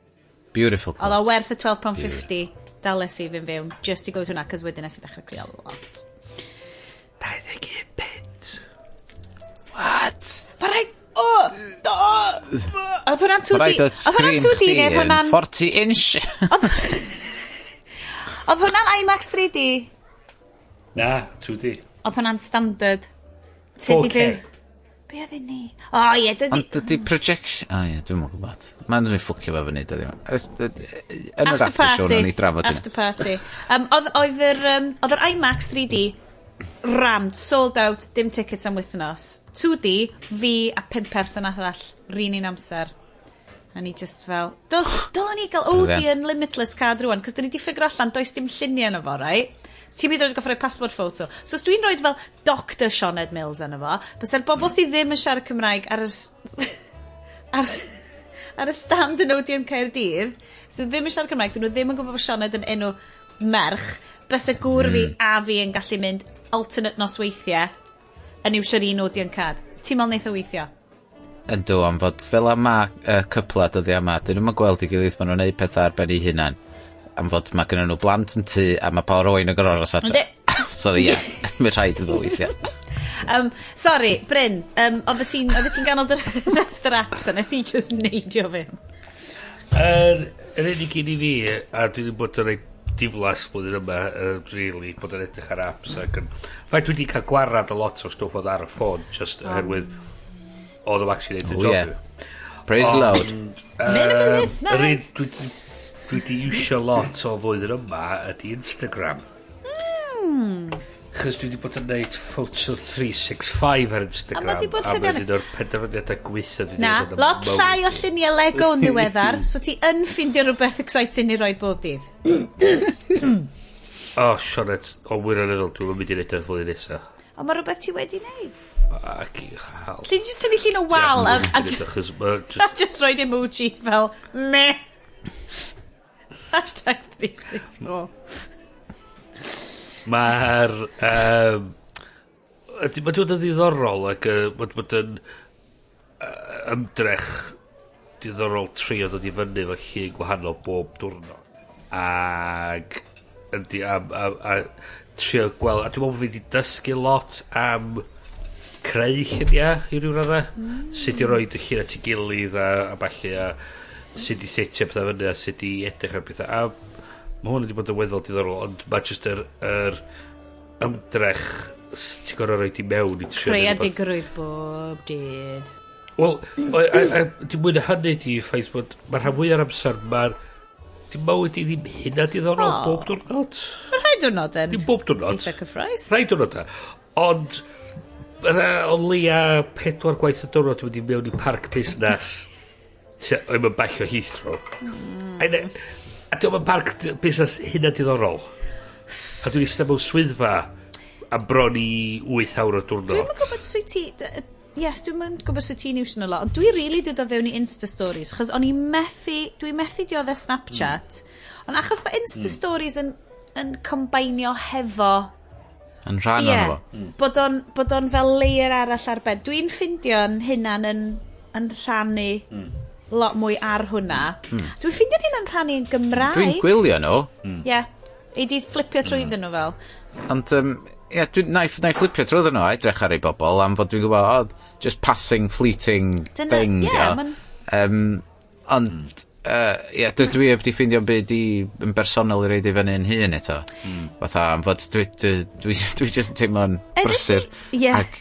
Beautiful quote. Oedd o werth y £12.50 dales i fi'n fewn, just i go to hwnna, cos wedyn nes i ddechrau creu lot. 21 pence. What? But Oedd hwnna'n 2D? Rhaid oedd screen chdi yn 40 inch. Oedd hwnna'n IMAX 3D? Na, 2D. Oedd hwnna'n standard? 4K. Be oedd ni? O ie, dydy... Ond dydy projection... O ie, dwi'n mwyn gwybod. Mae'n dwi'n ffwcio fe fyny, dydy. Yn yr after show na ni drafod hyn. Afterparty. Oedd yr IMAX 3D rammed, sold out, dim tickets am wythnos. 2D, fi a 5 person arall, rhan un amser. A ni just fel... Dylen ni gael Odeon Limitless card rwan, cos dyn ni di ffigur allan, does dim lluniau yno fo, right? Ti'n mynd oed goffi roi passport photo. So os dwi'n rhoi fel Dr Sioned Mills yno fo, bys e'r bobl sydd ddim yn siarad Cymraeg ar y stand yn Odeon Caerdydd, sydd ddim yn siarad Cymraeg, dyn nhw ddim yn gwybod bod Sioned yn enw merch, bys y gŵr fi a fi yn gallu mynd alternate nosweithiau yn iwsio'r un Odeon card. Ti'n meddwl wneith o weithio? Yndw, am fod fel yma cypla dyddi yma, dyn nhw'n gweld i gilydd maen nhw'n neud pethau ar ben ei hunan. Am fod mae gen nhw blant yn tŷ a mae Paul Rowan y gorau'r adre. Sorry, ie. Mae'n rhaid yn fwy weithiau. Sorry, Bryn, oedd ti'n ganol y rest yr apps a nes i just neidio fi. Yr unig un i fi, a dwi wedi bod yn rhaid diflas blwyddyn yma, really, bod yn edrych ar apps. Faint dwi wedi cael gwarad a lot o stwff oedd ar y ffôn, just oherwydd oedd o'n actually neud y job. Praise the Lord. Dwi wedi iwsio lot o flwyddyn yma ydy Instagram. Chos dwi wedi bod yn neud photo 365 ar Instagram. A mae'n un o'r penderfyniadau gweithio. Na, lot llai o lluniau Lego yn ddiweddar, so ti yn ffindio rhywbeth exciting i roi bob dydd. Sioned, o wirioneddol, dwi'n mynd i neud y flwyddyn nesaf. O, mae rhywbeth ti wedi neud? Ac i chael. Lle di just tynnu llun o wal a just roi emoji fel meh. Hashtag 364. Mae dod yn ddiddorol ac mae dod yn ymdrech diddorol trio dod i fyny fo llun gwahanol bob diwrnod ac yndi a trio gweld a dwi'n meddwl bod fi wedi dysgu lot am creu lluniau i ryw raddau sut i roed y llun at ei gilydd a falle a sut i setio pethau fyny a sut i edrych ar pethau a mae hwn wedi bod yn weddol diddorol ond mae jyst yr ymdrech ti'n gorau roed i mewn i trio creadigrwydd bob dydd. Wel dwi'n mwyn hynny di ffaith bod mae'r rhan fwy ar amser dim mywyd i ddim hynna diddorol bob diwrnod. Mae'n rhaid diwrnod yn dim bob diwrnod eitha cyffroes rhaid diwrnod ond o leia 4 gwaith y diwrnod dwi'n mynd i mewn i parc busnes oedd mae'n bach o Heathrow a dwi'n mynd parc busnes hynna diddorol a dwi'n eistedd mewn swyddfa am bron i 8 awr o diwrnod. Dwi'n mynd gwybod sy'n ti dwi'n mynd gwybod sy'n ti'n iwsio yn y lot ond dwi'n really dod o fewn i Insta Stories chos o'n i'n methu dioddau Snapchat ond achos mae Insta Stories yn combinio hefo yn rhan o'n fo bod o'n fel layer arall ar ben dwi'n ffindio'n hynna'n yn rhannu lot mwy ar hwnna dwi'n ffindio'n hynna'n rhannu yn Gymraeg dwi'n gwylio nhw ei di flipio trwyddyn nhw fel ond na i flipio trwyddyn nhw edrych ar ei bobl am fod dwi'n gwybod just passing fleeting thing ond dwi wedi ffindio'n byd yn bersonol i reid i fyny yn hun eto fatha am fod dwi just teimlo'n brysur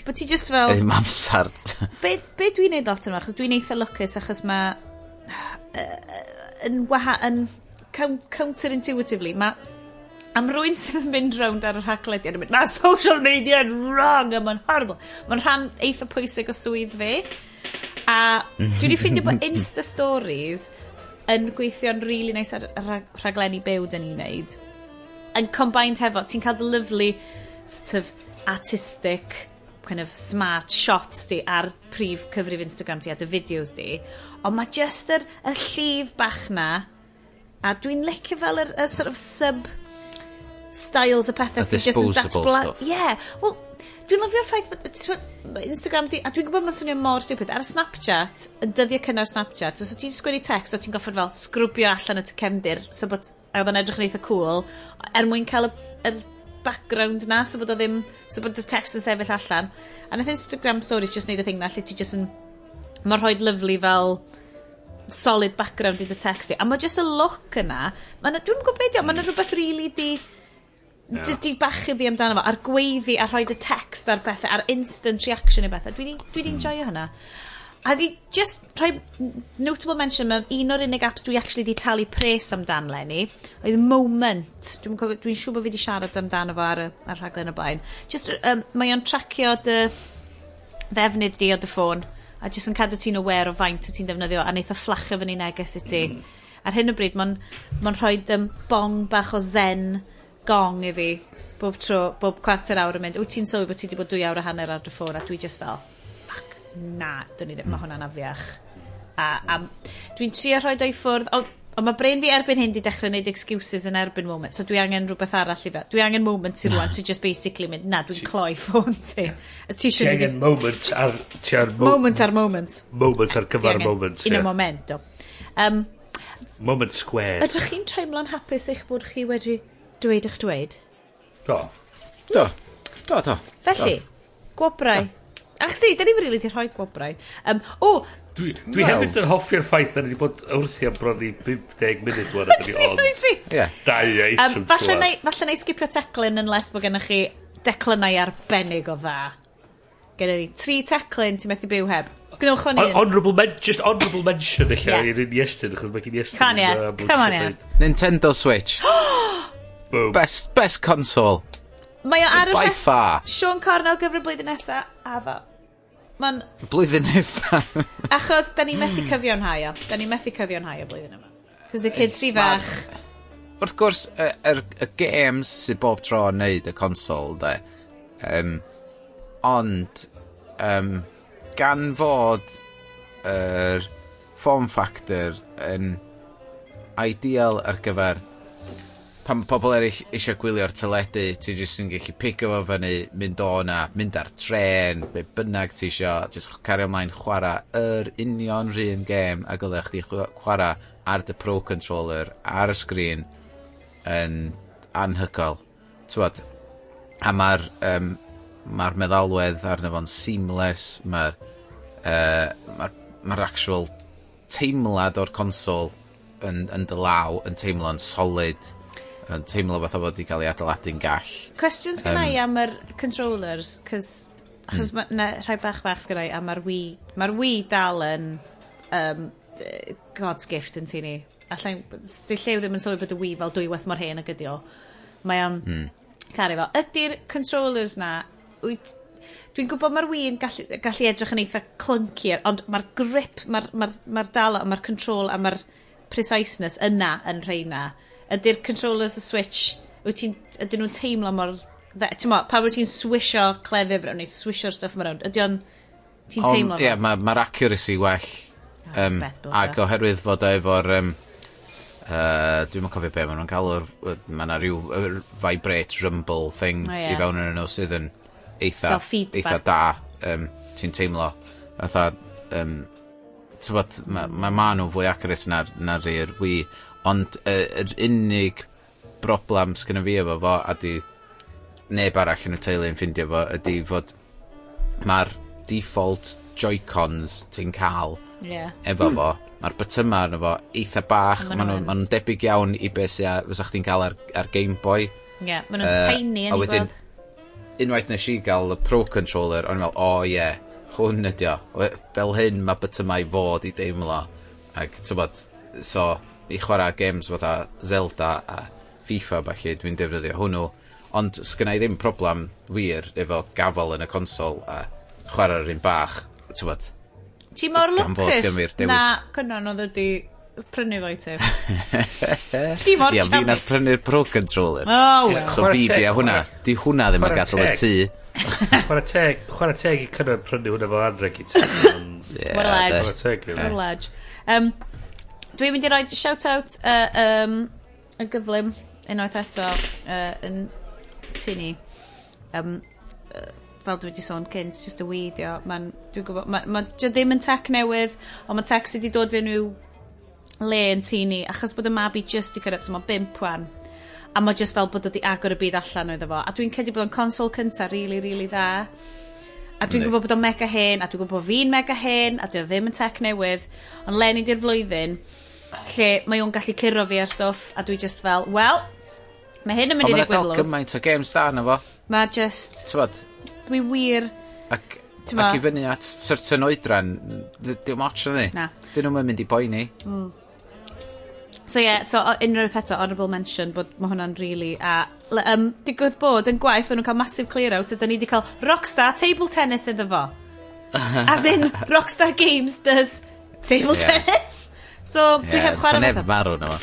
but ti just fel ddim amsar be dwi'n neud lot yma achos dwi'n eitha lwcus achos mae yn counterintuitively am rwy'n sydd yn mynd rownd ar yr Haclediad yn mynd mae social media yn wrong a mae'n horrible mae'n rhan eitha pwysig o swydd fi a dwi wedi ffindio bod Insta Stories yn gweithio'n really nice ar rhaglenni byw dyn ni'n neud yn combined hefo ti'n cael the lovely sort of artistic kind of smart shots di ar prif cyfrif Instagram ti a dy fideos di ond mae just yr llif bach na a dwi'n licio fel yr sort of sub styles y pethau sy'n just yn datblygiad well dwi'n lyfio'r ffaith bod Instagram di a dwi'n gwybod mae'n swnio mor stupid ar y Snapchat yn dyddiau cynnar Snapchat so ti'n sgwennu text o ti'n goffod fel sgrwbio allan y cefndir so bod a oedd yn edrych yn eitha cool mwyn cael y background na so bod y text yn sefyll allan a nath Instagram Stories just neud y thing na lle ti just yn mae'n rhoi'n lyflu fel solid background i dy text i. A mae just y look yna, dwi'n gwybod beth yw, mae'n rhywbeth really di bachu fi amdano fo, ar gweiddi, a rhoi y text ar bethau, ar instant reaction i bethau. Dwi'n enjoyo hynna. A fi just rhoi notable mention, mae un o'r unig apps dwi actually di talu pres amdan Lenny, oedd Moment. Dwi'n siŵr bod fi di siarad amdano fo ar rhaglen y blaen. Just, mae o'n tracio dy ddefnydd di o dy ffôn, a just yn cadw ti'n aware o faint o ti'n defnyddio, a neith o fflachio fyny neges i ti. Ar hyn o bryd, mae'n rhoi bong bach o zen gong i fi, bob tro, bob quarter awr yn mynd. Wyt ti'n sylwi bod ti wedi bod 2 awr a hanner ar dy ffôn, a dwi just fel, na, dyn ni ddim, mae hwnna'n afiach. A dwi'n trio rhoi do i ffwrdd, ond mae Bryn fi erbyn hyn di dechrau wneud excuses yn erbyn Moment, so dwi angen rhywbeth arall i fe. Dwi angen Moment i rwan, so just basically mynd, na, dwi'n cloi ffôn ti. Ti angen Moment ar... Moment ar Moment. Moment ar gyfer Moment, Un o momento. Moment squared. Ydych chi'n teimlo'n hapus eich bod chi wedi dweud eich dweud? Do. Felly, gwobrau. Ach si, da ni'n rili di rhoi gwobrau. Dwi hefyd yn hoffi'r ffaith da ni wedi bod wrthi am bron i 50 munud wan ydyn ni on 2 item falle na i skipio teclyn yn les bod gennych chi declynau arbennig o dda. Gennych ni 3 teclyn ti'n methu byw heb. Gnewch o'n un. Honourable mention eich i'r Iestyn, achos mae gen Iestyn. Come on, Iest. Nintendo Switch. Best console. Mae o ar y by far. Sean Cornell gyfer y blwyddyn nesa, addo. Blwyddyn nesa. Achos, da ni methu cyfio'n haio. Da ni methu cyfio'n haio blwyddyn yma. Cos the kids rhy fach. Wrth gwrs, y games sydd bob tro yn neud y console, de. Ond, gan fod yr form factor yn ideal ar gyfer pan pobl eraill eisiau gwylio'r teledu, ti jyst yn gallu pigo fo fyny, mynd o na, mynd ar tren, be bynnag ti eisiau, jyst cario ymlaen chwarae yr union rhywun gêm, a gylech chdi chwarae ar dy Pro Controller, ar y sgrin, yn anhygol. Tywod, a mae'r meddalwedd arno fo'n seamless, mae'r actual teimlad o'r console yn dy law, yn teimlo'n solid, yn teimlo fath o fod i cael ei adeiladu'n gall. Questions gyda i am yr controllers, achos rhai bach sgyda i, a mae'r Wii dal yn God's gift yn ti ni. Di llew ddim yn sylwi bod y Wii fel 2 waith mor hen ag ydi o. Mae o'n caru fel. Ydy'r controllers na, dwi'n gwybod mae'r Wii yn gallu edrych yn eitha clunky, ond mae'r grip, mae'r dal, mae'r control a mae'r preciseness yna yn rheina. Ydy'r controllers y Switch, ydyn nhw'n teimlo mor... Pa wyt ti'n swisho cleddyf neu swisho'r stuff yma rownd, ydy o'n... Ti'n teimlo? Ie, mae'r accuracy well. Ac oherwydd fod efo'r... dwi'n cofio be, maen nhw'n cael mae yna rhyw vibrate rumble thing i fewn yn nhw sydd yn eitha da. Ti'n teimlo. Mae nhw fwy accurate na'r i'r Wii. Ond yr unig broblem sgynna fi efo fo, a di neb arall yn y teulu yn ffindio fo, ydy fod mae'r default Joy-Cons ti'n cael efo fo, mae'r bytyma arno fo eitha bach, maen nhw'n debyg iawn i beth sy'n fysa chdi'n cael ar Game Boy. Ie, maen nhw'n tiny yn ei bod. Unwaith nes i gael y Pro Controller, o'n i'n meddwl, hwn ydi o. Fel hyn mae bytyma i fod i deimlo. Ac, so... i chwarae games fatha Zelda a FIFA falle dwi'n defnyddio hwnnw, ond sgynna i ddim problem wir efo gafel yn y console a chwarae'r un bach, tywod. Ti mor lwcus na cynnon oedd wedi prynu fo i ti? Ti mor chami. Ia, fi nath prynu'r Pro Controller. So fi bia hwnna, di hwnna ddim yn gadael y tŷ. Chwarae teg i cynnon prynu hwnna fel anreg i ti. What a ledge. Dwi'n mynd i roi shout-out y gyflym unwaith eto yn tini. Fel dwi wedi sôn cynt, just y weidio. Dwi'n gwybod, mae ddim yn tech newydd, ond mae tech sydd wedi dod fe nhw le yn tini, achos bod y mabi just i cyrraedd, so mae 5 wan. A mae just fel bod wedi agor y byd allan oedd efo. A dwi'n credu bod yn console cyntaf really dda. A dwi'n gwybod bod o'n mega hen, a dwi'n gwybod bod fi'n mega hen, a dwi'n ddim yn tech newydd, ond lenni di'r flwyddyn, lle mae o'n gallu curo fi ar stwff, a dwi just fel, wel, mae hyn yn mynd i ddigwydd loads. Ond mae'n gymaint o games da na fo. Mae just... Dwi wir... Ac i fyny at certain oedran, diwm ots o'n ni. Na. Dyn nhw'n mynd i boeni. So unrhyw eto, honourable mention, bod mae hwnna'n really... digwydd bod yn gwaith, o'n nhw'n cael massive clear-out, ydyn ni wedi cael Rockstar table tennis iddo fo. As in, Rockstar Games does table tennis. So, dwi heb chwarae neb marw na fo.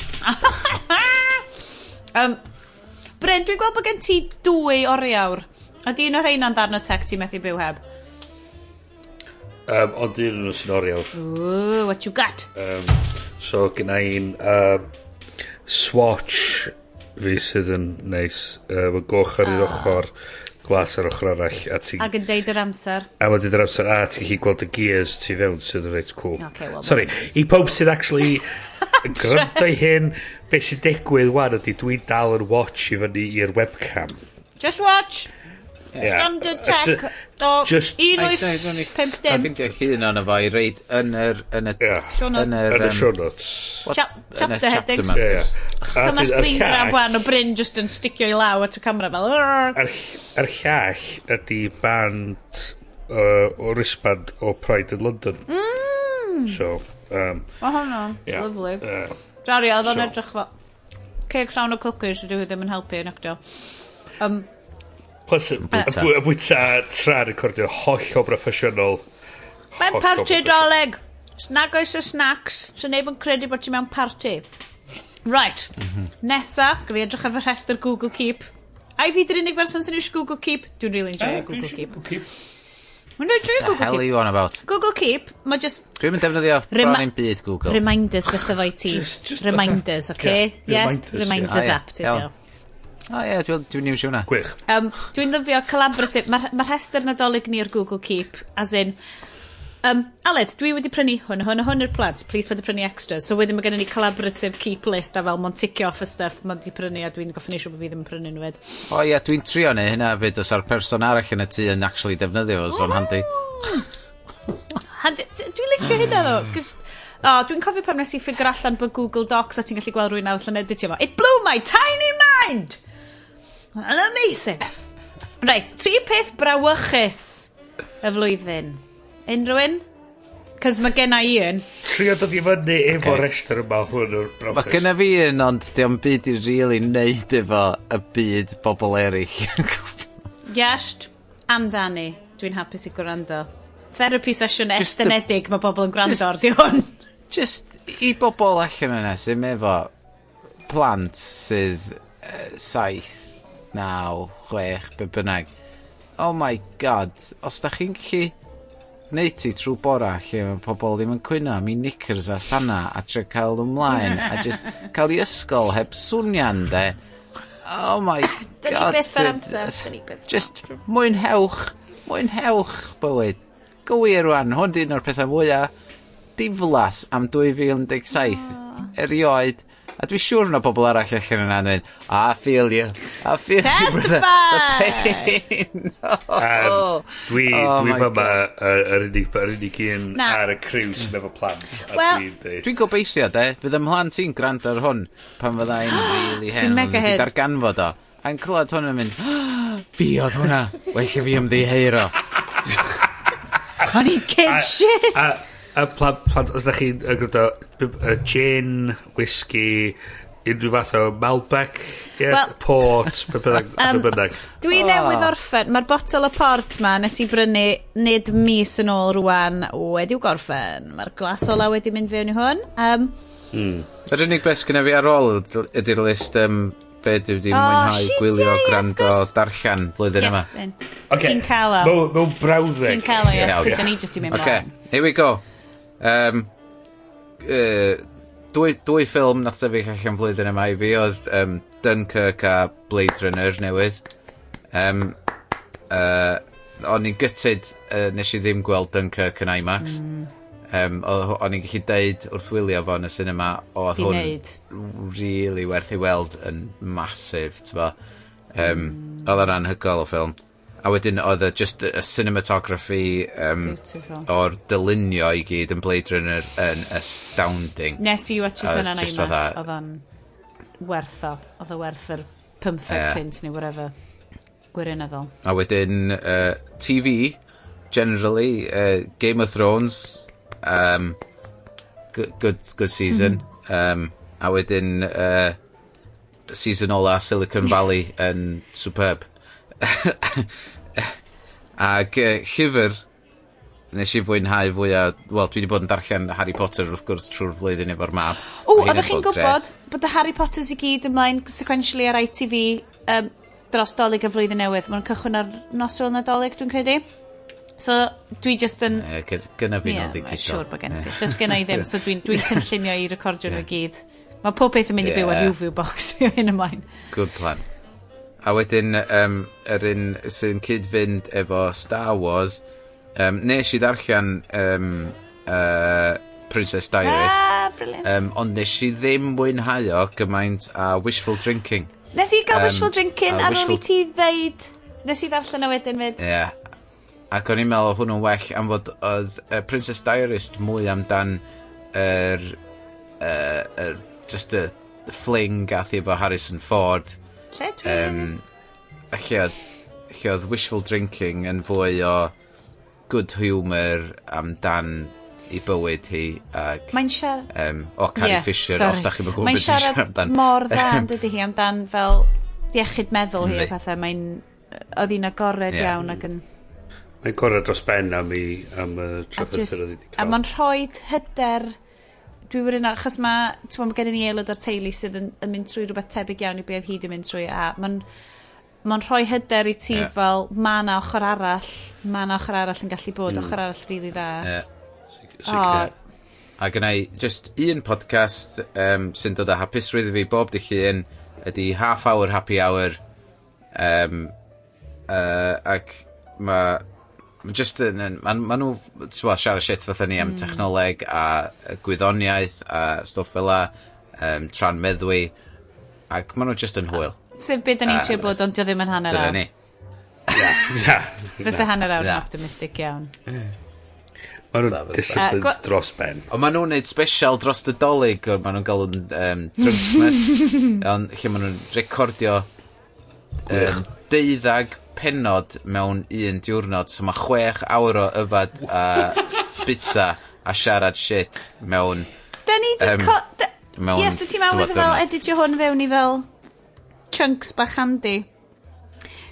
Bryn, dwi'n gweld bod gen ti 2 oriawr. A di un o'r rhain ddarn o tech ti methu byw heb? Ond un nhw sy'n oriawr. Ooh, what you got? So, gyda un Swatch fi sydd yn neis. Mae goch ar un ochr, glas ar ochr arall. Ac yn deud yr amser. A mae'n deud yr amser, a ti'n gallu gweld y gears tu fewn sydd yn reit cool. Okay, well, sorry, i pob sydd actually yn gwrando i hyn, beth sy'n digwydd wan ydy dwi'n dal yn watch i fyny i'r webcam. Just watch! Standard tech o 1.50. Da fynd i'ch hun o'n efo i reid yn yr show notes. Chapter headings. Dyma screen grab wan o Bryn just yn sticio i law at y camera fel. Yr llall ydy band o wristband o Pride in London. So, o hwnna, lovely. Sorry, oedd o'n edrych fel ceg llawn o cookies, dwi ddim yn helpu yn actio. Plus, y bwyta tra recordio hollol broffesiynol. Mae'n party doleg. Snag oes y snacks. So neb yn credu bod ti mewn party. Right. Nesa, gyda edrych ar fy rhestr Google Keep. A i fi dy'r unig person sy'n eisiau Google Keep. Dwi'n really enjoy Google Keep. Mae'n rhaid drwy Google Keep. The hell are you on about? Google Keep, mae just... Dwi'n mynd defnyddio bron i'n byd Google. Reminders bys efo i ti. Reminders, okay? Yes, reminders app ti dio. O ie, dwi'n iwsio hwnna. Gwych. Dwi'n ddefio collaborative. Mae rhestr Nadolig ni'r Google Keep, as in... Aled, dwi wedi prynu hwn yw'r plant. Please pwyd prynu extras. So wedyn mae gen i ni collaborative keep list a fel mo'n ticio off y stuff mae wedi prynu a dwi'n goffi neisio bod fi ddim yn prynu nhw fyd. O ie, dwi'n trio neu hynna fyd os ar person arall yn y tŷ yn actually defnyddio fo, so'n handi. Dwi'n licio hynna ddo. Dwi'n cofio pam nes i ffigur allan bod Google Docs a ti'n gallu gweld rwy'n arall yn editio fo. It blew my tiny mind! Yn amazing. Right, 3 peth brawychus y flwyddyn. Unrhyw un? Cos mae gen i un. Trio dod i fyny efo restr yma hwn o'r brofus. Mae gen i fi un, ond diolch byd i really neud efo y byd bobl eraill. Iest, amdani. Dwi'n hapus i gwrando. Therapy session estynedig mae bobl yn gwrando ar di hwn. Just i bobl allan yna sy'n efo plant sydd 7, 9, 6, be bynnag. Oh my god, os da chi'n gallu neud ti trwy bora lle mae pobl ddim yn cwyno am i knickers a sana a tre cael ymlaen a just cael i ysgol heb swnio'n de. Oh my god. Dyn ni beth ar amser. Just mwynhewch bywyd. Gywir rwan, hwn di un o'r pethau mwyaf diflas am 2017 erioed. A dwi'n siŵr na pobl arall allan yna yn dweud, I feel you. Testify! Dwi'n fyma yr unig un ar y criw sy'n efo plant. Dwi'n gobeithio, de. Fydd ymhlant ti'n gwrando ar hwn pan fydda i'n really hen. Dwi'n mega hen. Darganfod o. A'n clywed hwn yn mynd, fi oedd hwnna. Weich fi ymddiheiro. O'n i'n kid shit! A plant, os da chi'n gwrando, gin, whisky, unrhyw fath o Malbec, port, be bynnag. Dwi newydd orffen, mae'r botol o port ma nes i brynu nid mis yn ôl rwan wedi'w gorffen. Mae'r glas ola wedi mynd fewn i hwn. Yr unig beth gyda fi ar ôl ydy'r list be dwi wedi mwynhau, gwylio, gwrando, darllen flwyddyn yma. Ti'n cael o. Mewn brawddeg. Ti'n cael o, yes. Dwi ni just i mynd mlaen. Here we go. Dwy ffilm nath sefyll allan flwyddyn yma i fi oedd Dunkirk a Blade Runner newydd. O'n i'n gytid nes i ddim gweld Dunkirk yn IMAX. O'n i'n gallu deud wrth wylio fo yn y cinema oedd hwn really werth i weld yn massive. Oedd yn anhygoel o ffilm. A wedyn oedd just y cinematography o'r dylunio i gyd yn Blade Runner yn astounding. Nes i watch it yn IMAX, oedd o'n werth o. Oedd o werth yr 15 pint neu whatever. Gwirioneddol. A wedyn TV, generally, Game of Thrones, good season. A wedyn season ola Silicon Valley yn superb. Ac llyfr nes i fwynhau fwyaf, wel, dwi wedi bod yn darllen Harry Potter wrth gwrs trwy'r flwyddyn efo'r map. Oeddech chi'n gwybod bod y Harry Potters i gyd ymlaen sequentially ar ITV dros Dolig y flwyddyn newydd? Mae'n cychwyn ar noswyl Nadolig, dwi'n credu. So, dwi just yn... Gynna fi nhw'n ddigidol. Siwr bod gen ti. Does gynna i ddim, so dwi'n cynllunio i recordio nhw gyd. Mae pob beth yn mynd i byw ar UV box i hyn ymlaen. Good plan. A wedyn, yr un sy'n cyd-fynd efo Star Wars, nes i ddarllen Princess Diarist, ond nes i ddim mwynhau o gymaint a wishful drinking. Nes i gael wishful drinking ar ôl i ti ddeud, nes i ddarllen o wedyn fyd. Ie. Ac o'n i'n meddwl hwnnw'n well am fod oedd Princess Diarist mwy amdan just y fling gath i efo Harrison Ford. Lle dwi'n? Lle oedd wishful drinking yn fwy o good humour amdan i bywyd hi. Mae'n siarad... O Carrie Fisher, os da chi'n gwybod beth dwi'n siarad amdan. Mae'n siarad mor dda yn dydy hi amdan fel diechyd meddwl hi o pethau. Oedd hi'n agored iawn ac yn... Mae'n gorau dros ben am y trafod oedd wedi cael. A mae'n rhoi hyder... Dwi wedi yna, achos mae gen i ni aelod o'r teulu sydd yn mynd trwy rhywbeth tebyg iawn i beth hi wedi mynd trwy, a mae'n rhoi hyder i ti fel, ma' na ochr arall yn gallu bod, ochr arall rili dda. Sicr. A gynnau just un podcast sy'n dod â hapusrwydd i fi bob dy llun, ydy half hour happy hour, ac mae nhw siarad shit fatha ni am technoleg a gwyddoniaeth a stwff fel la, tra'n meddwi, ac maen nhw just yn hwyl. Sef beth da ni'n trio bod, ond dio ddim yn hanner awr. Dyna ni. Fysa hanner awr yn optimistic iawn. Maen nhw'n disciplines dros ben. Ond maen nhw'n neud special dros y Dolig, o'r maen nhw'n gael Drunksmith, ond lle maen nhw'n recordio 12 penod mewn un diwrnod, so mae 6 awr o yfad a bita a siarad shit mewn... Da ni di... Yes, ti'n meddwl iddo fel editio hwn fewn i fel chunks bach handi.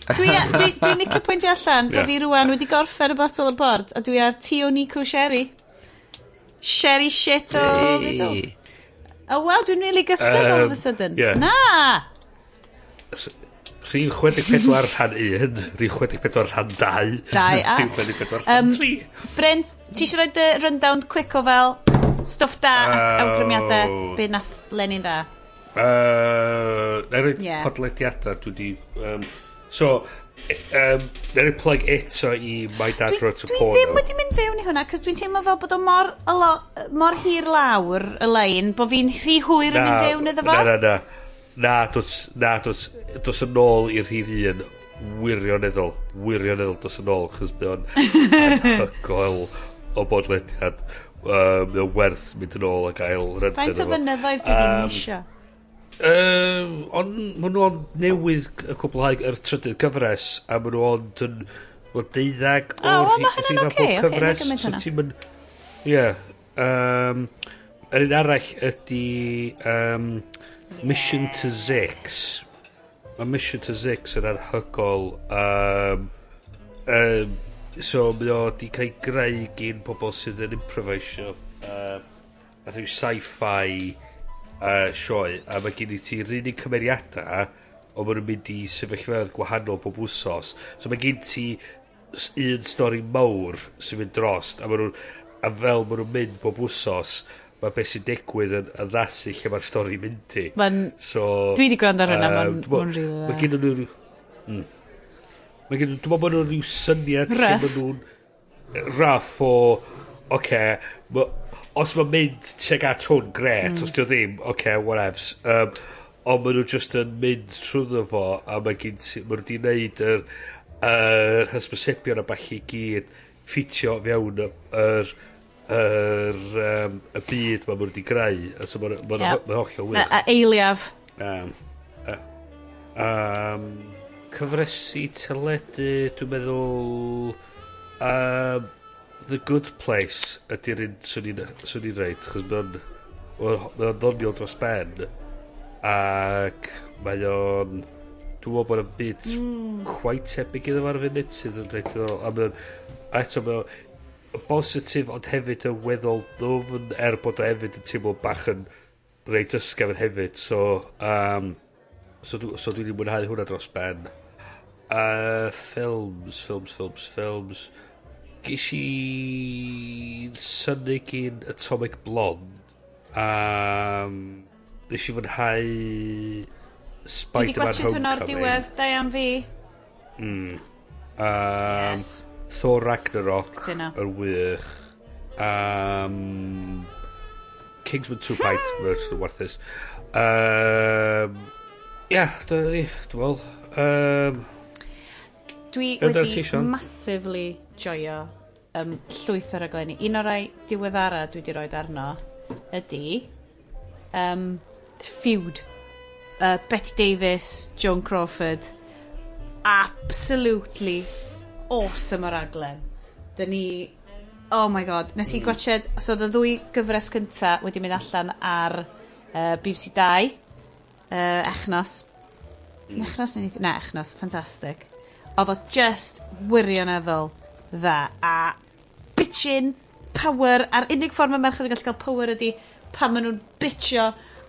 Dwi'n nicio pwyntio allan bod fi rwan wedi gorffen y bottle o bord a dwi ar Tio Nico Sherry. Sherry shit o Beatles. Oh wow, dwi'n really gysgod all of a sudden. Na! Rhyw 64 rhan 1, rhyw 64 rhan 2, rhyw 64 rhan 3. Bryn, ti eisiau rhoi dy rundown quick o fel stwff da ac awgrymiadau be nath Lenin dda? Na rhoi podlediadau dwi wedi... So, na rhoi plug eto i My Dad Wrote a Porno. Dwi ddim wedi mynd fewn i hwnna, cos dwi'n teimlo fel bod o mor hir lawr y lein, bod fi'n rhy hwyr yn mynd fewn iddo fo. Na, dos yn ôl i'r rhif un wirioneddol dos yn ôl, chos mae o'n anhygoel o bodlediad, mae o'n werth mynd yn ôl a gael rydyn. Faint o fynyddoedd dwi ddim isio? Ond maen nhw'n newydd y cwblhau yr trydydd gyfres, a maen nhw'n 12 o'r rhif a bob cyfres. So ti'n mynd... Ie. Yr un arall ydy... Mission to Zix. Mae Mission to Zix yn anhygol. So mae o di cael greu gyn pobl sydd yn improvisio a rhyw sci-fi sioe, a mae gen i ti'r unig cymeriadau o maen nhw'n mynd i sefyllfaoedd gwahanol bob wsos. So mae gen ti un stori mawr sy'n mynd drost, a fel maen nhw'n mynd bob wsos, mae beth sy'n digwydd yn addasu lle mae'r stori mynd i. So, dwi wedi gwrando ar hynna, mae'n rili dda. Mae gen nhw... Dwi'n meddwl bod nhw'n rhyw syniad lle mae nhw'n raff o... os mae'n mynd tuag at hwn, gret. Os di o ddim, whatevs. Ond mae nhw just yn mynd trwyddo fo, a mae nhw wedi gwneud hysbysebion a bach i gyd ffitio fewn y byd ma' wedi greu. So mae'n hollol wych. A eiliaf. Cyfresu teledu, dwi'n meddwl The Good Place ydy'r un swn i'n reid, chos mae'n ddoniol dros ben, ac mae o'n, dwi'n meddwl bod yn byd quite tebyg iddo ar y funud sydd yn reid iddo, a mae'n bositif ond hefyd yn weddol ddwfn bod o hefyd yn teimlo bach yn reit ysgafn hefyd, so dwi'n mwynhau hwnna dros ben. Ffilms. Ges i synnu gyn Atomic Blonde. Nes i fwynhau Spider-Man Homecoming. Dwi wedi gwachod hwnna o'r diwedd, da iawn fi. Yes. Thor Ragnarok yn wych. Kingsman 2 Bite versus the Warthus. Dwi'n meddwl. Dwi wedi massively joio llwyth o'r raglenni. Un o'r rai diweddara dwi wedi roed arno ydy Feud. Betty Davis, Joan Crawford. Absolutely awesome o'r raglen. Dyn ni... Oh my god. Nes i gwachod... So, the ddwy gyfres cynta wedi mynd allan ar BBC 2. Echnos. Echnos. Fantastic. Oedd o just wirioneddol dda. A bitchin' power. A'r unig ffordd mae merched yn gallu cael power ydy pan maen nhw'n bitcho.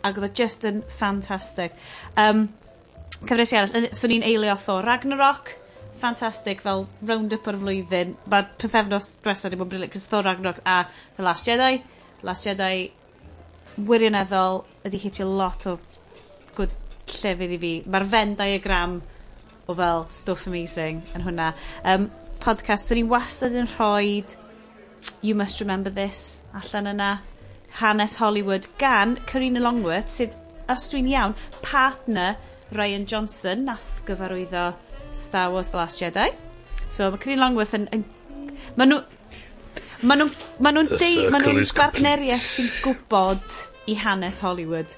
Ac oedd o just yn fantastic. Cyfres i arall. So ni'n eilio Thor Ragnarok. Fantastic fel round-up o'r flwyddyn. Mae'r pythefnos dwesa di bod yn briliant. Cos Thor Ragnarok a The Last Jedi. Last Jedi wirioneddol ydi hitio lot o good llefydd i fi. Mae'r Venn diagram o fel stuff amazing yn hwnna. Podcast, so ni wastad yn rhoi You Must Remember This allan yna. Hanes Hollywood gan Carina Longworth, sydd, os dwi'n iawn, partner Ryan Johnson, nath gyfarwyddo Star Wars The Last Jedi. So mae Carina Longworth yn ma' nhw'n bartneriaeth sy'n gwybod i hanes Hollywood.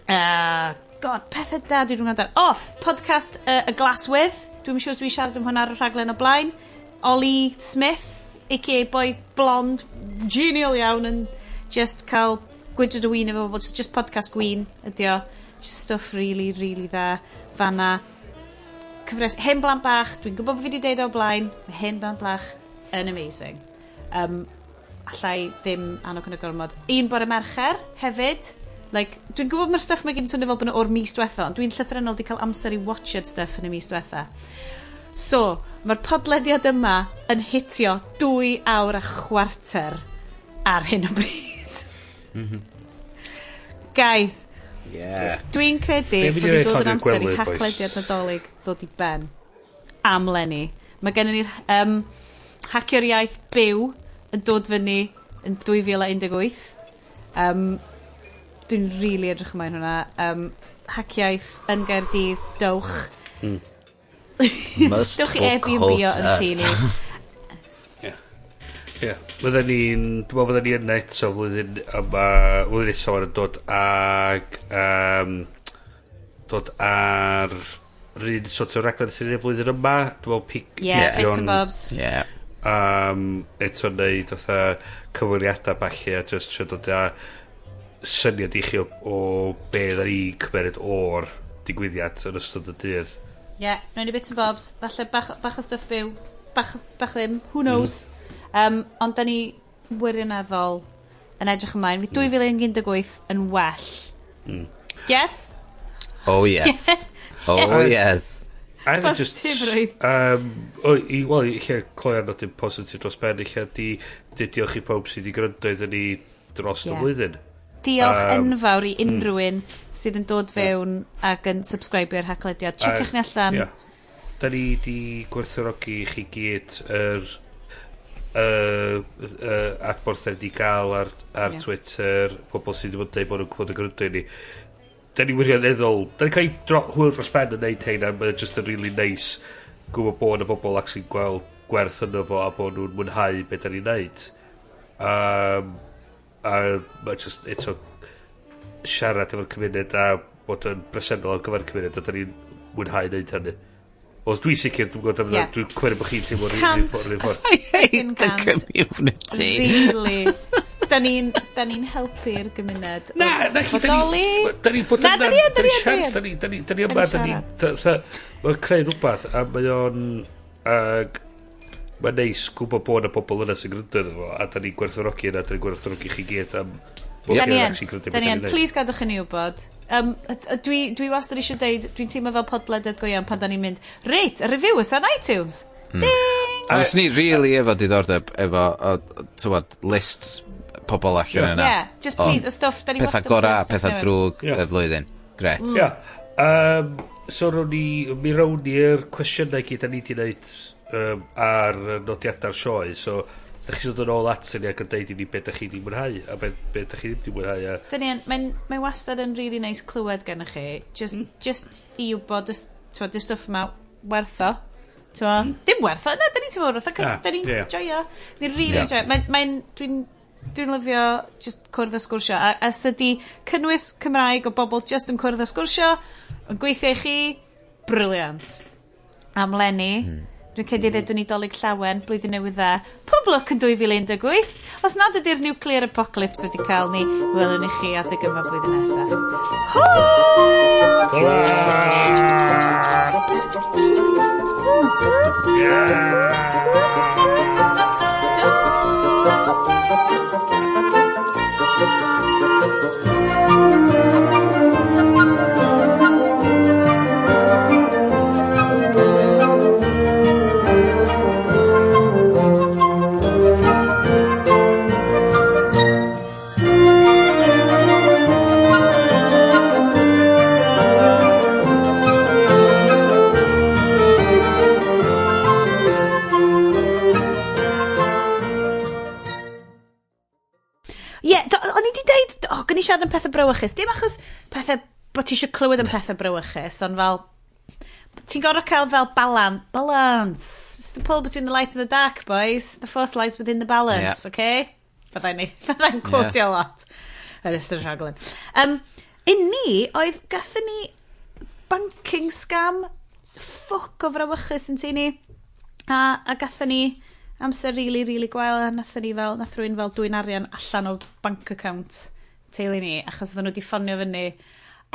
God, pethau da dwi'n rhywun da. Podcast A Glass With. Dwi'n siŵr os dwi'n siarad am hwnna ar y rhaglen o blaen. Ollie Smith, a.k.a. boi blond, genial iawn, yn just cael gwydred o wyn efo bod just podcast gwyn ydi o. Just stuff really, really dda. Fanna. Cyfres, hen blant bach, dwi'n gwybod bod fi wedi deud o blaen, mae hen blant bach yn amazing. Allai ddim annog yn y gormod. Un bore Mercher, hefyd. Like, dwi'n gwybod mae'r stuff mae gyd yn swnio fel bod nhw o'r mis diwetha, ond dwi'n llythrenol wedi cael amser i watched stuff yn y mis diwetha. So, mae'r podlediad yma yn hitio 2 awr a chwarter ar hyn o bryd. Guys, dwi'n credu bod wedi dod yn amser i Haclediad Nadolig ddod i ben am Lenny. Mae gennym ni'r hacio'r iaith byw yn dod fyny yn 2018. Dwi'n really edrych ymlaen hwnna. Hacioeth yn Gaerdydd, dowch. Dowch i Airbnb yn tîni. Dwi'n meddwl fydden ni yn eto flwyddyn nesa yn dod ag dod ar rhywun sort o raglen sy'n ei flwyddyn yma. Dwi'n meddwl Bits and Bobs. Eto neud cyfwiriadau bach a just siarad dod a syniad i chi o be dda ni cymeryd o'r digwyddiad yn ystod y dydd. Rhaid i Bits and Bobs. Falle bach o stuff byw. Bach ddim. Who knows? Ond da ni wirioneddol yn edrych ymlaen. Fi 2018 yn well. Yes? Oh yes. Oh yes. Positifrwydd. Wel, i lle cloi ar nodyn positif dros ben, i lle di diolch i pawb sydd i gryndo iddyn ni dros y flwyddyn. Diolch enfawr i unrhyw un sydd yn dod fewn ac yn subscribe i'r Haclediad. Tsieciwch ni allan. Da ni di gwerthorogi i chi gyd adborth da ni di gael ar Twitter, pobl sydd wedi dweud bod nhw'n gwybod y gryndo i ni. Da ni wirioneddol, da ni cael ei hwyl dros ben yn neud hyn, a mae'n just a really nice gwybod bod y bobl ac sy'n gweld gwerth yno fo a bod nhw'n mwynhau beth da ni'n neud. A mae just eto siarad efo'r cymuned a bod yn bresennol ar gyfer y cymuned a da ni'n mwynhau neud hynny. Os dwi'n sicr, dwi'n gwybod amdano, dwi'n cweru bod chi'n teimlo'r un ffordd. I hate the community. Really. Da ni'n helpu'r gymuned. Na, Bodoli. da ni'n bod yna. Da ni yma, mae'n creu rhywbeth a mae o'n mae'n neis gwybod bod yna bobl yna sy'n gryndo iddo fo a da ni'n gwerthfawrogi yna, da ni'n gwerthfawrogi chi gyd am Danian, please gadwch yn ei wybod. Dwi wastad eisiau deud, dwi'n teimlo fel podlediad go iawn pan da ni'n mynd, reit, y review is on iTunes. Ding! A os ni really efo diddordeb efo, lists pobol allan yna. Yeah, just please, y stuff, da ni wastad... Pethau gorau, pethau drwg y flwyddyn. Gret. So mi rown ni'r cwestiynau gyd da ni wedi gwneud ar nodiadau'r sioe, so da chi dod yn ôl at ni ac yn deud i ni beth da chi wedi mwynhau a beth da chi wedi mwynhau. Danian, mae'n wastad yn really nice clywed gennych chi. Just i wybod y stuff yma wertho. Dim wertho, na, da ni'n teimlo wertho, cos da ni'n joio. Ni'n really joio. Dwi'n lyfio just cwrdd o sgwrsio. A os ydi cynnwys Cymraeg o bobl just yn cwrdd o sgwrsio, yn gweithio i chi, briliant. Am Lenny, dwi'n cedi ddedwn Nadolig llawen, blwyddyn newydd dda. Pob lwc yn 2018. Os nad ydy'r nuclear apocalypse wedi cael ni, welwn i chi adeg yma blwyddyn nesaf. Gan i siarad am pethau brawychus. Dim achos pethau, bod ti eisiau clywed am pethau brawychus, ond fel, ti'n gorau cael fel balance. It's the pull between the light and the dark, boys. The force lies within the balance, okay? Fyddai'n quotio lot. Yr ystod rhaglen. Ni, oedd gathen ni banking scam ffoc o frawychus yn ti ni. A gathen ni amser really gwael a nath rwy'n fel dwy'n arian allan o bank account teulu ni, achos oedden nhw wedi ffonio fyny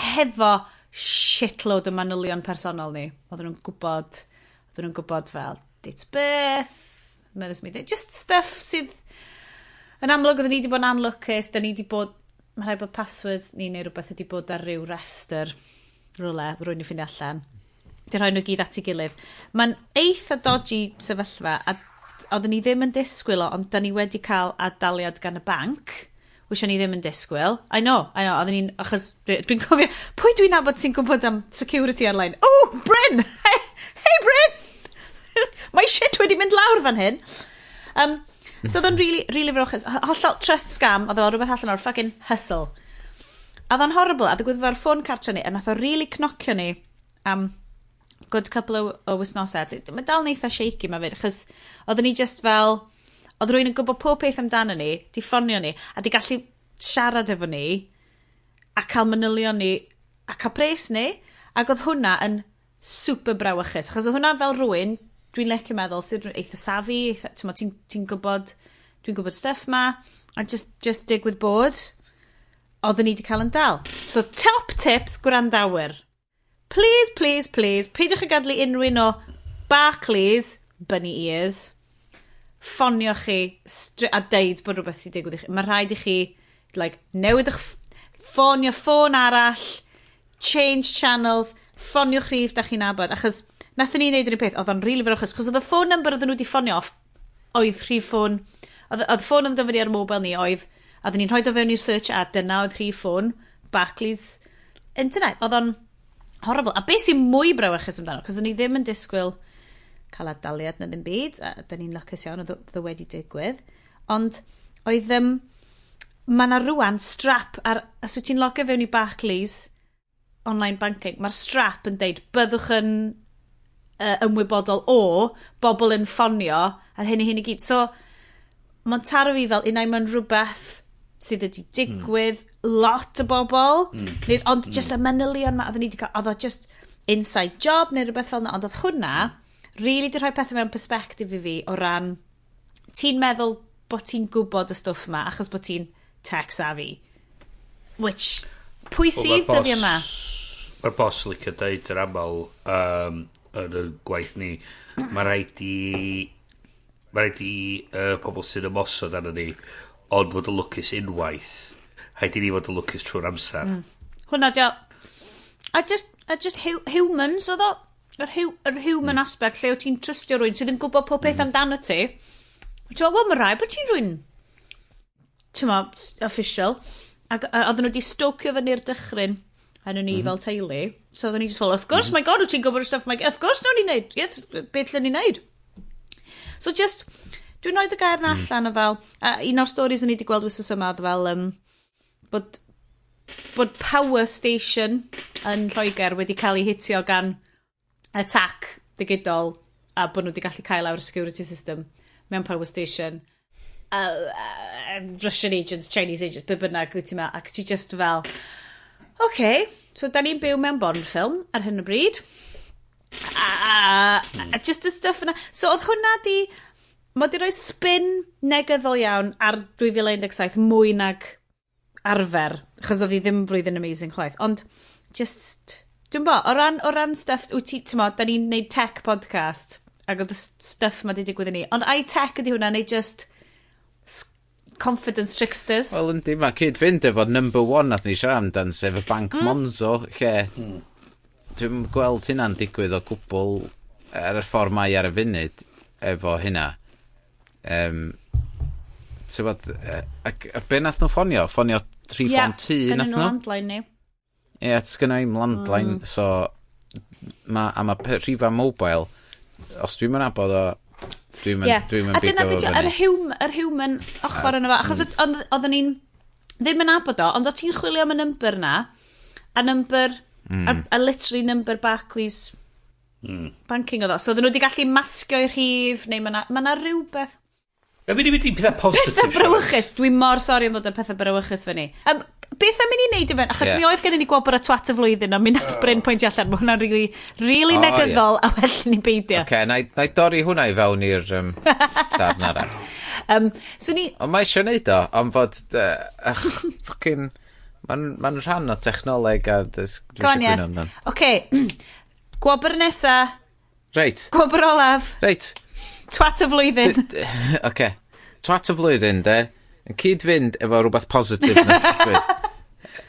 hefo shitload o manylion personol ni. Oedden nhw'n gwybod fel date birth, just stuff sydd yn amlwg oedden ni wedi bod yn anlwcus, da ni wedi bod, mae'n rhaid bod passwords ni neu rhywbeth wedi bod ar ryw rester rhywle, rwy'n i ffindi allan. Di rhoi nhw gyd at ei gilydd. Mae'n eitha dodgy sefyllfa, a oedden ni ddim yn disgwyl o, ond da ni wedi cael adaliad gan y banc, which o'n i ddim yn disgwyl. I know, oedden ni'n, achos dwi'n cofio, pwy dwi'n nabod sy'n gwybod am security online? Oh, Bryn! Hey, Bryn! Mae shit wedi mynd lawr fan hyn. So oedd o'n really frwchus. Hollol trust scam, oedd o'n rhywbeth allan o'r fucking hustle. A oedd o'n horrible, a ddigwyddodd o'r ffôn cartra ni, a nath o really cnocio ni am good couple o wisnosau. Mae dal yn eitha shaky ma fyd, achos oedden ni just fel... Oedd rwy'n yn gwybod pob peth amdano ni, di ffonio ni, a di gallu siarad efo ni, a cael manylion ni, a cael pres ni, ac oedd hwnna yn super brawychus. Achos oedd hwnna fel rwy'n, dwi'n lecio meddwl, sydd eitha safi, ti'n gwybod, dwi'n gwybod stuff ma, a just dig with board, oedden ni di cael yn dal. So top tips gwrandawyr. Please, peidiwch a gadlu unrhyw o Barclays, bunny ears, ffonio chi a deud bod rhywbeth sy'n digwydd i chi. Mae rhaid i chi newid eich ffonio ffôn arall, change channels, ffonio chrif da chi'n nabod, achos nathon ni wneud yr un peth, oedd o'n rili frwchus, achos oedd y ffôn number oedden nhw wedi ffonio off, oedd rhif ffôn, oedd ffôn yn dyfynu ar mobile ni, oedden ni'n rhoi o fewn i'r search a dyna oedd rhif ffôn, Barclays internet, oedd o'n horrible. A beth sy'n mwy brawychus amdano, achos o'n i ddim yn disgwyl cael adaliad na ddim byd, a da ni'n lwcus iawn oedd o wedi digwydd, ond oedd mae yna rwan strap os wyt ti'n logio fewn i Barclays online banking, mae'r strap yn deud byddwch yn ymwybodol o bobl yn ffonio a hyn i gyd. So, mae'n taro fi fel unai mae'n rhywbeth sydd wedi digwydd lot o bobl, ond just y manylion ma, oedd o just inside job neu rhywbeth fel yna, ond oedd hwnna really di rhoi pethau mewn perspektif i fi o ran ti'n meddwl bod ti'n gwybod y stwff yma achos bod ti'n tech savvy, which pwy sydd dy fi yma? Mae'r bos licio deud yr aml yn y gwaith ni, mae rhaid i pobl sy'n ymosod arno ni ond fod y lwcus unwaith rhaid i ni fod y lwcus trwy'r amser. Hwna dio a just humans oedd o yr human aspect lle o ti'n trystio rwy'n sydd yn gwybod pob peth amdano ti. Ti'n meddwl, wel, mae rai bod ti'n rwy'n official ac oedden nhw wedi stocio fyny'r dychryn a nhw'n ni fel teulu, so oedden ni just fel, of course, my god, wyt ti'n gwybod y stuff, of course, nawn ni'n neud, beth lle ni'n neud. So just, dwi'n rhoi y gair na allan o fel, un o'r stories o'n i wedi gweld wythnos yma, fel, bod power station yn Lloegr wedi cael ei hitio gan attack digidol a bod nhw wedi gallu cael awr security system mewn power station. Russian agents, Chinese agents, be bynnag, ac ti just fel, okay, so da ni'n byw mewn Bond film ar hyn o bryd. Just y stuff yna. So oedd hwnna mae di roi spin negyddol iawn ar 2017 mwy nag arfer, achos oedd hi ddim blwyddyn amazing chwaith. Ond just, dwi'n bo, o ran stuff, da ni'n neud tech podcast, ac oedd y stuff ma di digwydd i ni. Ond ai tech ydi hwnna, neu just confidence tricksters? Wel, yndi, mae cyd fynd efo number one nath ni siarad amdan, sef y Banc Monzo, lle dwi'n gweld hynna'n digwydd o gwbl ar y ffordd mai ar y funud efo hynna. A be nath nhw ffonio? Ffonio 3 ffon T nath nhw? Gynnu nhw landline ni. Ie, sgynna i'm landline, so mae rhifa mobile, os dwi'n mynd abod o, dwi'n mynd byd o fyny. Yr human ochr yna fa, achos oedden ni'n ddim yn abod o, ond o ti'n chwilio am y number na, a number, a literally number Barclays banking o ddo. So oedden nhw wedi gallu masgio i'r rhif, neu mae na rhywbeth. Na fi wedi pethau positif. Pethau brawychus, dwi'n mor sori am fod y pethau brawychus fyny. Beth am mynd i wneud i fynd? Achos mi oedd gen i ni gwybod bod y twat y flwyddyn, ond mi nath Bryn pwynt allan, mae hwnna'n really negyddol, a well ni beidio. Oce, na i dorri hwnna i fewn i'r darn arall. Ond mae eisiau neud o, ond fod, ffocin, mae'n rhan o technoleg a Gonias. Oce, gwobr nesa. Reit. Gwobr olaf. Reit. Twat y flwyddyn. Oce, twat y flwyddyn, de. Yn cyd fynd efo rhywbeth positif na digwydd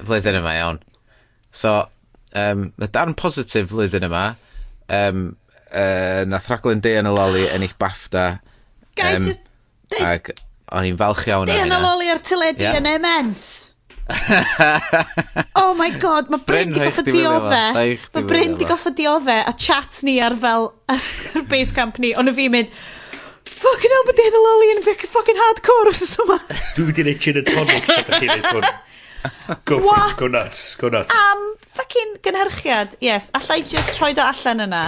flwyddyn yma, iawn. So, y darn positif flwyddyn yma, nath rhaglen Day and a Lolly yn eich BAFTA. Ac o'n i'n falch iawn ar hynna. Day and a Lolly ar tyledu yn imens. Oh my god, mae Bryn di goffa dioddau. Mae Bryn di goffa dioddau a chat ni ar fel ar base camp ni, ond y fi mynd, fucking hell, mae Day and a Lolly yn fucking hardcore os yma. Dwi wedi neud gin and tonic so da chi'n neud hwn. Go for it, go nuts. Fucking gynhyrchiad, yes, allai just rhoi do allan yna.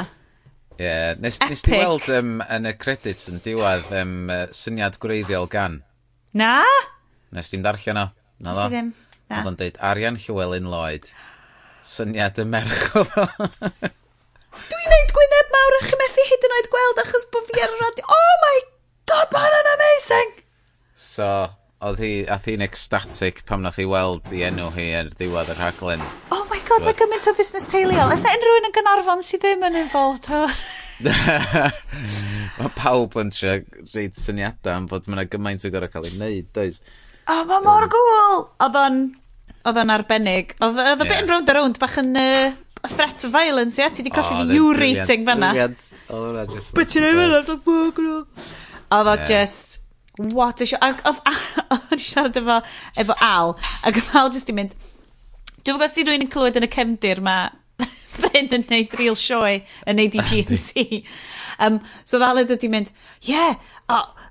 Ie, nes ti weld yn y credits yn diwedd syniad gwreiddiol gan? Na? Nes ti'n darllen o? Na ddo? Oedd o'n deud Arian Llywelyn Lloyd. Syniad y merch o ddo. Dwi'n neud gwyneb mawr a chi methu hyd yn oed gweld achos bod fi ar y radio. Oh my god, mae hwnna'n amazing! So, ath hi'n ecstatic pam nath hi weld i enw hi ar diwedd yr rhaglen. Oh my god, mae gymaint o busnes teuluol. Ys unrhyw un yn Gaernarfon sydd ddim yn involved, ho? Mae pawb yn trio reid syniadau am bod yna gymaint o gorau cael ei wneud, does? Oh, mae mor gwl! Oedd o'n arbennig. Oedd y bit yn round a round bach yn threat of violence, ia? Ti di colli di U-rating fanna. But ti'n ei fel, oedd o just... What a show. Oedd siarad efo Al, ac oedd Al just i mynd, dwi'n gwybod os di rwy'n clywed yn y cefndir, mae Bryn yn neud real sioe, yn neud i G&T. So ddaled ydi mynd,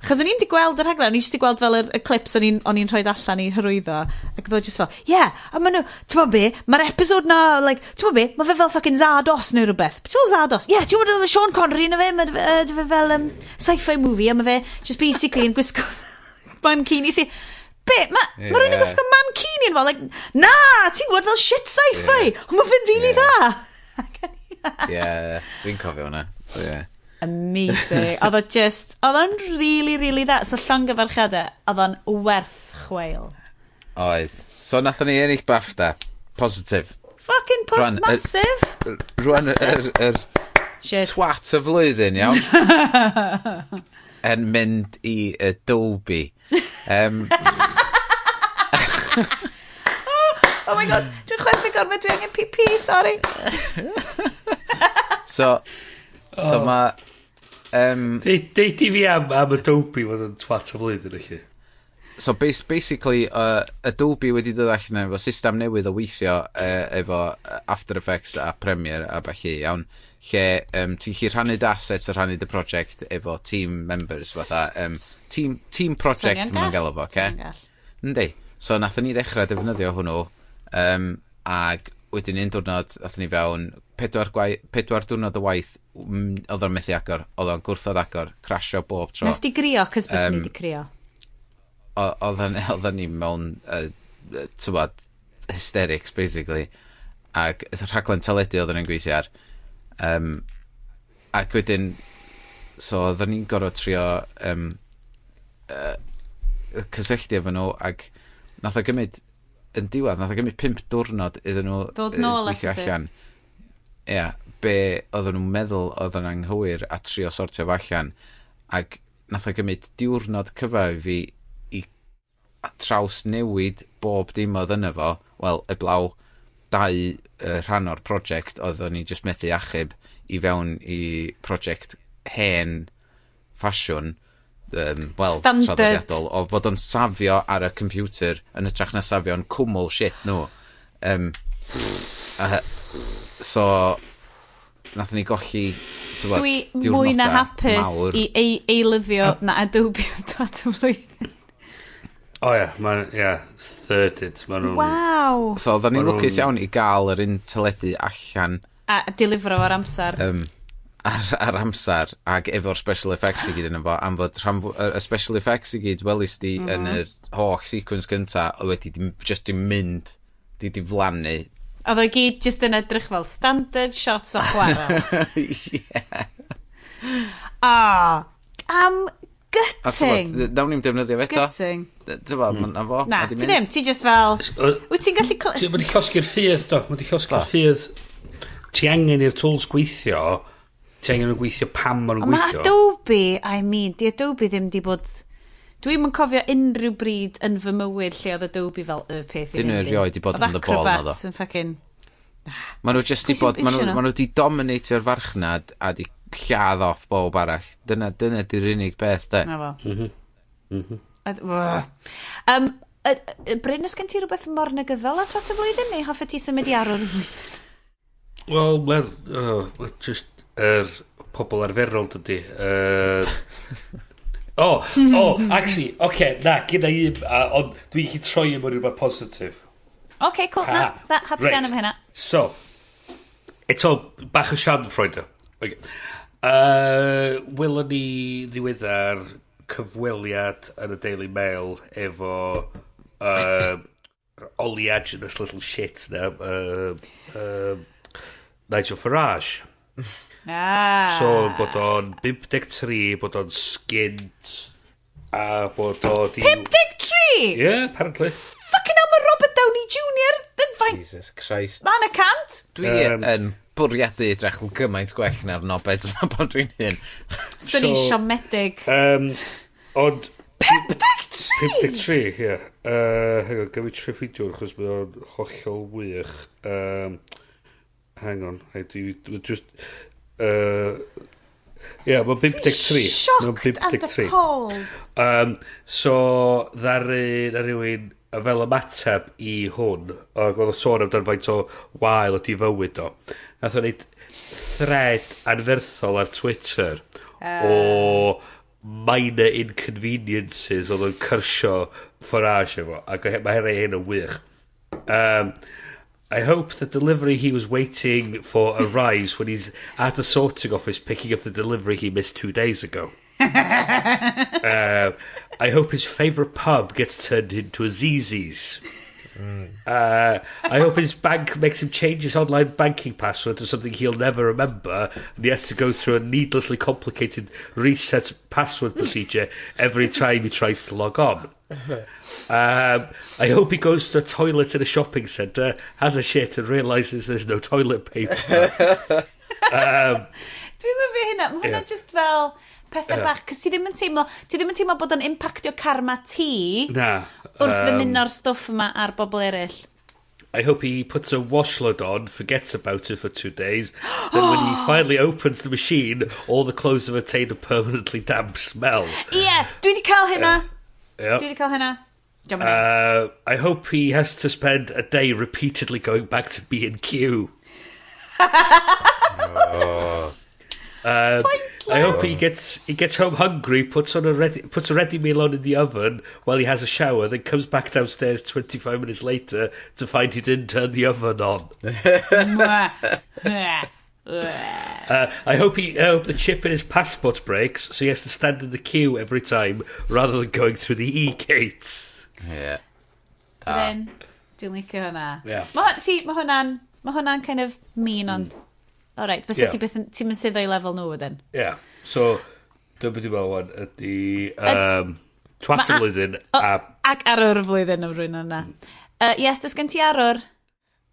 chos o'n i'n di gweld yr rhaglen, o'n i'n di gweld fel y clips o'n i'n rhoi allan i hyrwyddo, ac oedd o just fel, a maen nhw, ti'n ma be, mae'r episod na, like, ti'n ma be, mae fe fel fucking Zardos neu rhywbeth. Beth yw'n Zardos? Ti'n ma fe Sean Connery na fe, mae fe fel sci-fi movie, a mae fe just basically yn gwisgo mankini si. Be, mae rhywun yn gwisgo mankini yn fel, like, na, ti'n gwybod fel shit sci-fi, ond mae fe'n really dda. Fi'n cofio hwnna. Amazing. Oedd o'n really, really dda. So llongyfarchiadau, oedd o'n werth chweil. Oedd. So nathon ni ennill BAFTA. Positif. Fucking massive. Rwan yr twat y flwyddyn, iawn. Yn mynd i Adobe. Oh my god, dwi'n chwerthu gormod, dwi angen PP, sorry. So mae... Deud i fi am Adobe fod yn twat y flwyddyn, eich. So basically, Adobe wedi dod allan efo system newydd o weithio efo After Effects a Premiere a falle, iawn, lle ti'n chi rhannu assets a rhannu dy project efo team members, fatha, team project ma'n gael efo, oce? Yndi. So nathon ni ddechrau defnyddio hwnnw, ag wedyn un diwrnod, nathon ni fewn 4 diwrnod o waith, oedd o'n methu agor, oedd o'n gwrthod agor, crasio bob tro. Nes di grio, cys bys ni di crio. Oedd ni mewn, tywad, hysterics, basically, ag rhaglen teledu oedd yn gweithio ar, ac wedyn, so oedd ni'n gorfod trio cysylltu efo nhw, ag nath o gymryd, yn diwedd, nath o gymryd 5 diwrnod iddyn nhw gweithio allan. Be oedden nhw'n meddwl oedd yn anghywir a trio sortio fo allan, ac nath o gymryd diwrnod cyfa fi i traws newid bob dim oedd yna fo, wel, eblaw 2 rhan o'r project oedd ni just methu achub i fewn i project hen ffasiwn, traddodiadol, o fod o'n safio ar y computer yn ytrach na safio'n cwmwl shit nhw. So, nath ni golli, dwi mwy na hapus i eilyddio na Adobe o twat y flwyddyn. thirded. Wow. So, oedden ni'n lwcus iawn i gael yr un teledu allan. A dilifro ar amser. Ar amser, ag efo'r special effects i gyd yn efo, am fod y special effects i gyd, welis di yn yr holl sequence gynta, o wedi just di mynd, di flannu. Oedd o gyd just yn edrych fel standard shots o chwarae. Gutting. Nawn ni'n defnyddio fe eto. Gutting. Na, ti ddim, ti just fel... Wyt ti'n gallu... Mae di llosgu'r ffydd, do. Mae di llosgu'r ffydd. Ti angen i'r tools gweithio, ti angen nhw'n gweithio pam maen nhw'n gweithio. Mae Adobe, di Adobe ddim di bod... Dwi'n yn cofio unrhyw bryd yn fy mywyd lle oedd Adobe fel y peth i fynd. Dyn nhw erioed di bod yn the ball na ddo. Acrobats yn ffacin... Maen nhw just di bod... Maen nhw di dominatio'r farchnad a di lladd off bob arall. Dyna di'r unig beth, de. Na fo. Bryn, ys gen ti rhywbeth mor negyddol a twat y flwyddyn, neu hoffa ti symud i arwr y flwyddyn? Wel, mae'n just pobl arferol dydy. Actually, na, gyda un, ond dwi'n chi troi am rhywbeth positif. Okay, cool, hapus iawn am hynna. So, eto, bach o Schadenfreude. Okay. Welon ni ddiweddar cyfweliad yn y Daily Mail efo Ollie Agnes little shit na Nigel Farage. So bod o'n 53, bod o'n skint a bod o 53? Yeah, apparently. Fucking hell, mae Robert Downey Jr. yn fain. Jesus Christ. Man y cant. Dwi yn bwriadu edrych yn gymaint gwell na'r nobed yma bod dwi'n hyn. Swn i'n siomedig. Ond 53, ie. Hang on, gafi tre ffidiwr, achos bod o'n hollol wych. Hang on, just... mae'n 53. Shocked and appalled. So, dda rhywun fel ymateb i hwn, ac oedd o sôn amdano faint o wael o di fywyd o. nath o'n neud thread anferthol ar Twitter o minor inconveniences oedd o'n cyrsio fforage efo, ac mae hyn yn wych. I hope the delivery he was waiting for arrives when he's at a sorting office picking up the delivery he missed 2 days ago. I hope his favourite pub gets turned into a ZZ's. I hope his bank makes him change his online banking password to something he'll never remember, and he has to go through a needlessly complicated reset password procedure every time he tries to log on. I hope he goes to a toilet in a shopping centre, has a shit and realises there's no toilet paper. Dwi'n lyfio hynna. Mae hynna just fel pethau bach, cos ti ddim yn teimlo bod o'n impactio karma ti wrth ddymuno'r stwff yma ar bobl eraill. I hope he puts a wash load on, forgets about it for 2 days, then when he finally opens the machine, all the clothes have attained a permanently damp smell. Yeah, dwi wedi cael hynna. Dwi wedi cael hynna. I hope he has to spend a day repeatedly going back to B&Q. I hope he gets home hungry, puts a ready meal on in the oven while he has a shower, then comes back downstairs 25 minutes later to find he didn't turn the oven on. I hope the chip in his passport breaks, so he has to stand in the queue every time rather than going through the e-gates. Yeah. Bryn, dwi'n licio hwnna. Yeah. Mae hwnna'n kind of mean, ond... Alright, fysa ti'n mynd sydd o'i lefel nhw wedyn. Yeah, so, dyma di fel wan, ydy twat y flwyddyn ac arwr y flwyddyn am rwy'n hwnna. Yes, dys gen ti arwr?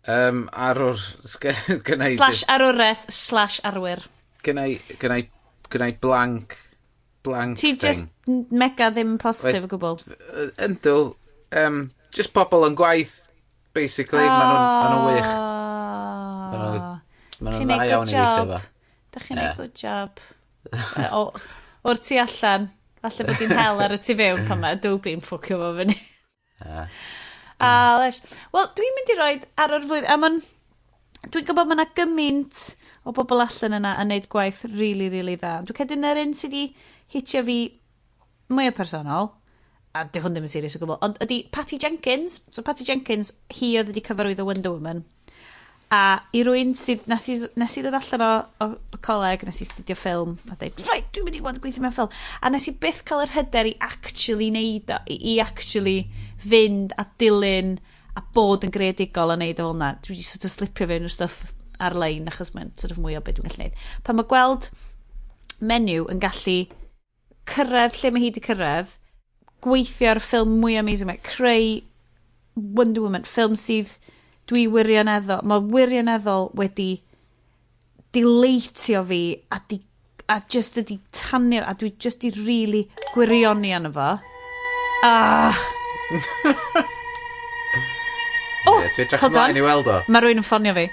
Arwr... Slash arwres, slash arwyr. Gynnau blank ti just mega ddim positif o gwbl. Yndw. Just pobl yn gwaith, basically. Maen nhw'n wych. Maen nhw'n dda iawn i weithio fa. Da chi'n neud good job. O'r tu allan, falle bod hi'n hel ar y tu fewn pan mae adobe'n ffwcio fo fyny. Wel, dwi'n mynd i roed ar o'r flwyddyn, dwi'n gwybod mae yna gymaint o bobl allan yna yn neud gwaith really, really dda. Dwi'n cedyn yr un sydd wedi hitio fi mwy o personol, a dy hwn ddim yn serious o gwbl, ond ydy Patty Jenkins. So Patty Jenkins, hi oedd wedi cyfarwyddo Wonder Woman. A i rwy'n sydd, nes i ddod allan o coleg, nes i studio ffilm, a dweud, right, dwi'n mynd i fod yn gweithio mewn ffilm. A nes i byth cael yr hyder i actually neud o, i actually fynd a dilyn a bod yn greadigol a neud o hwnna. Dwi wedi sort of slipio fewn o stuff ar-lein, achos mae'n sort of mwy o beth dwi'n gallu neud. Pan mae gweld menu yn gallu cyrraedd lle mae hi wedi cyrraedd, gweithio ar ffilm mwy amazing, creu Wonder Woman, ffilm sydd dwi wirioneddol, mae wirioneddol wedi dileitio fi a just ydi tanio, a dwi just i really gwirioni arno fo. Dwi edrych ymlaen i weld o. Mae rwy'n yn ffonio fi.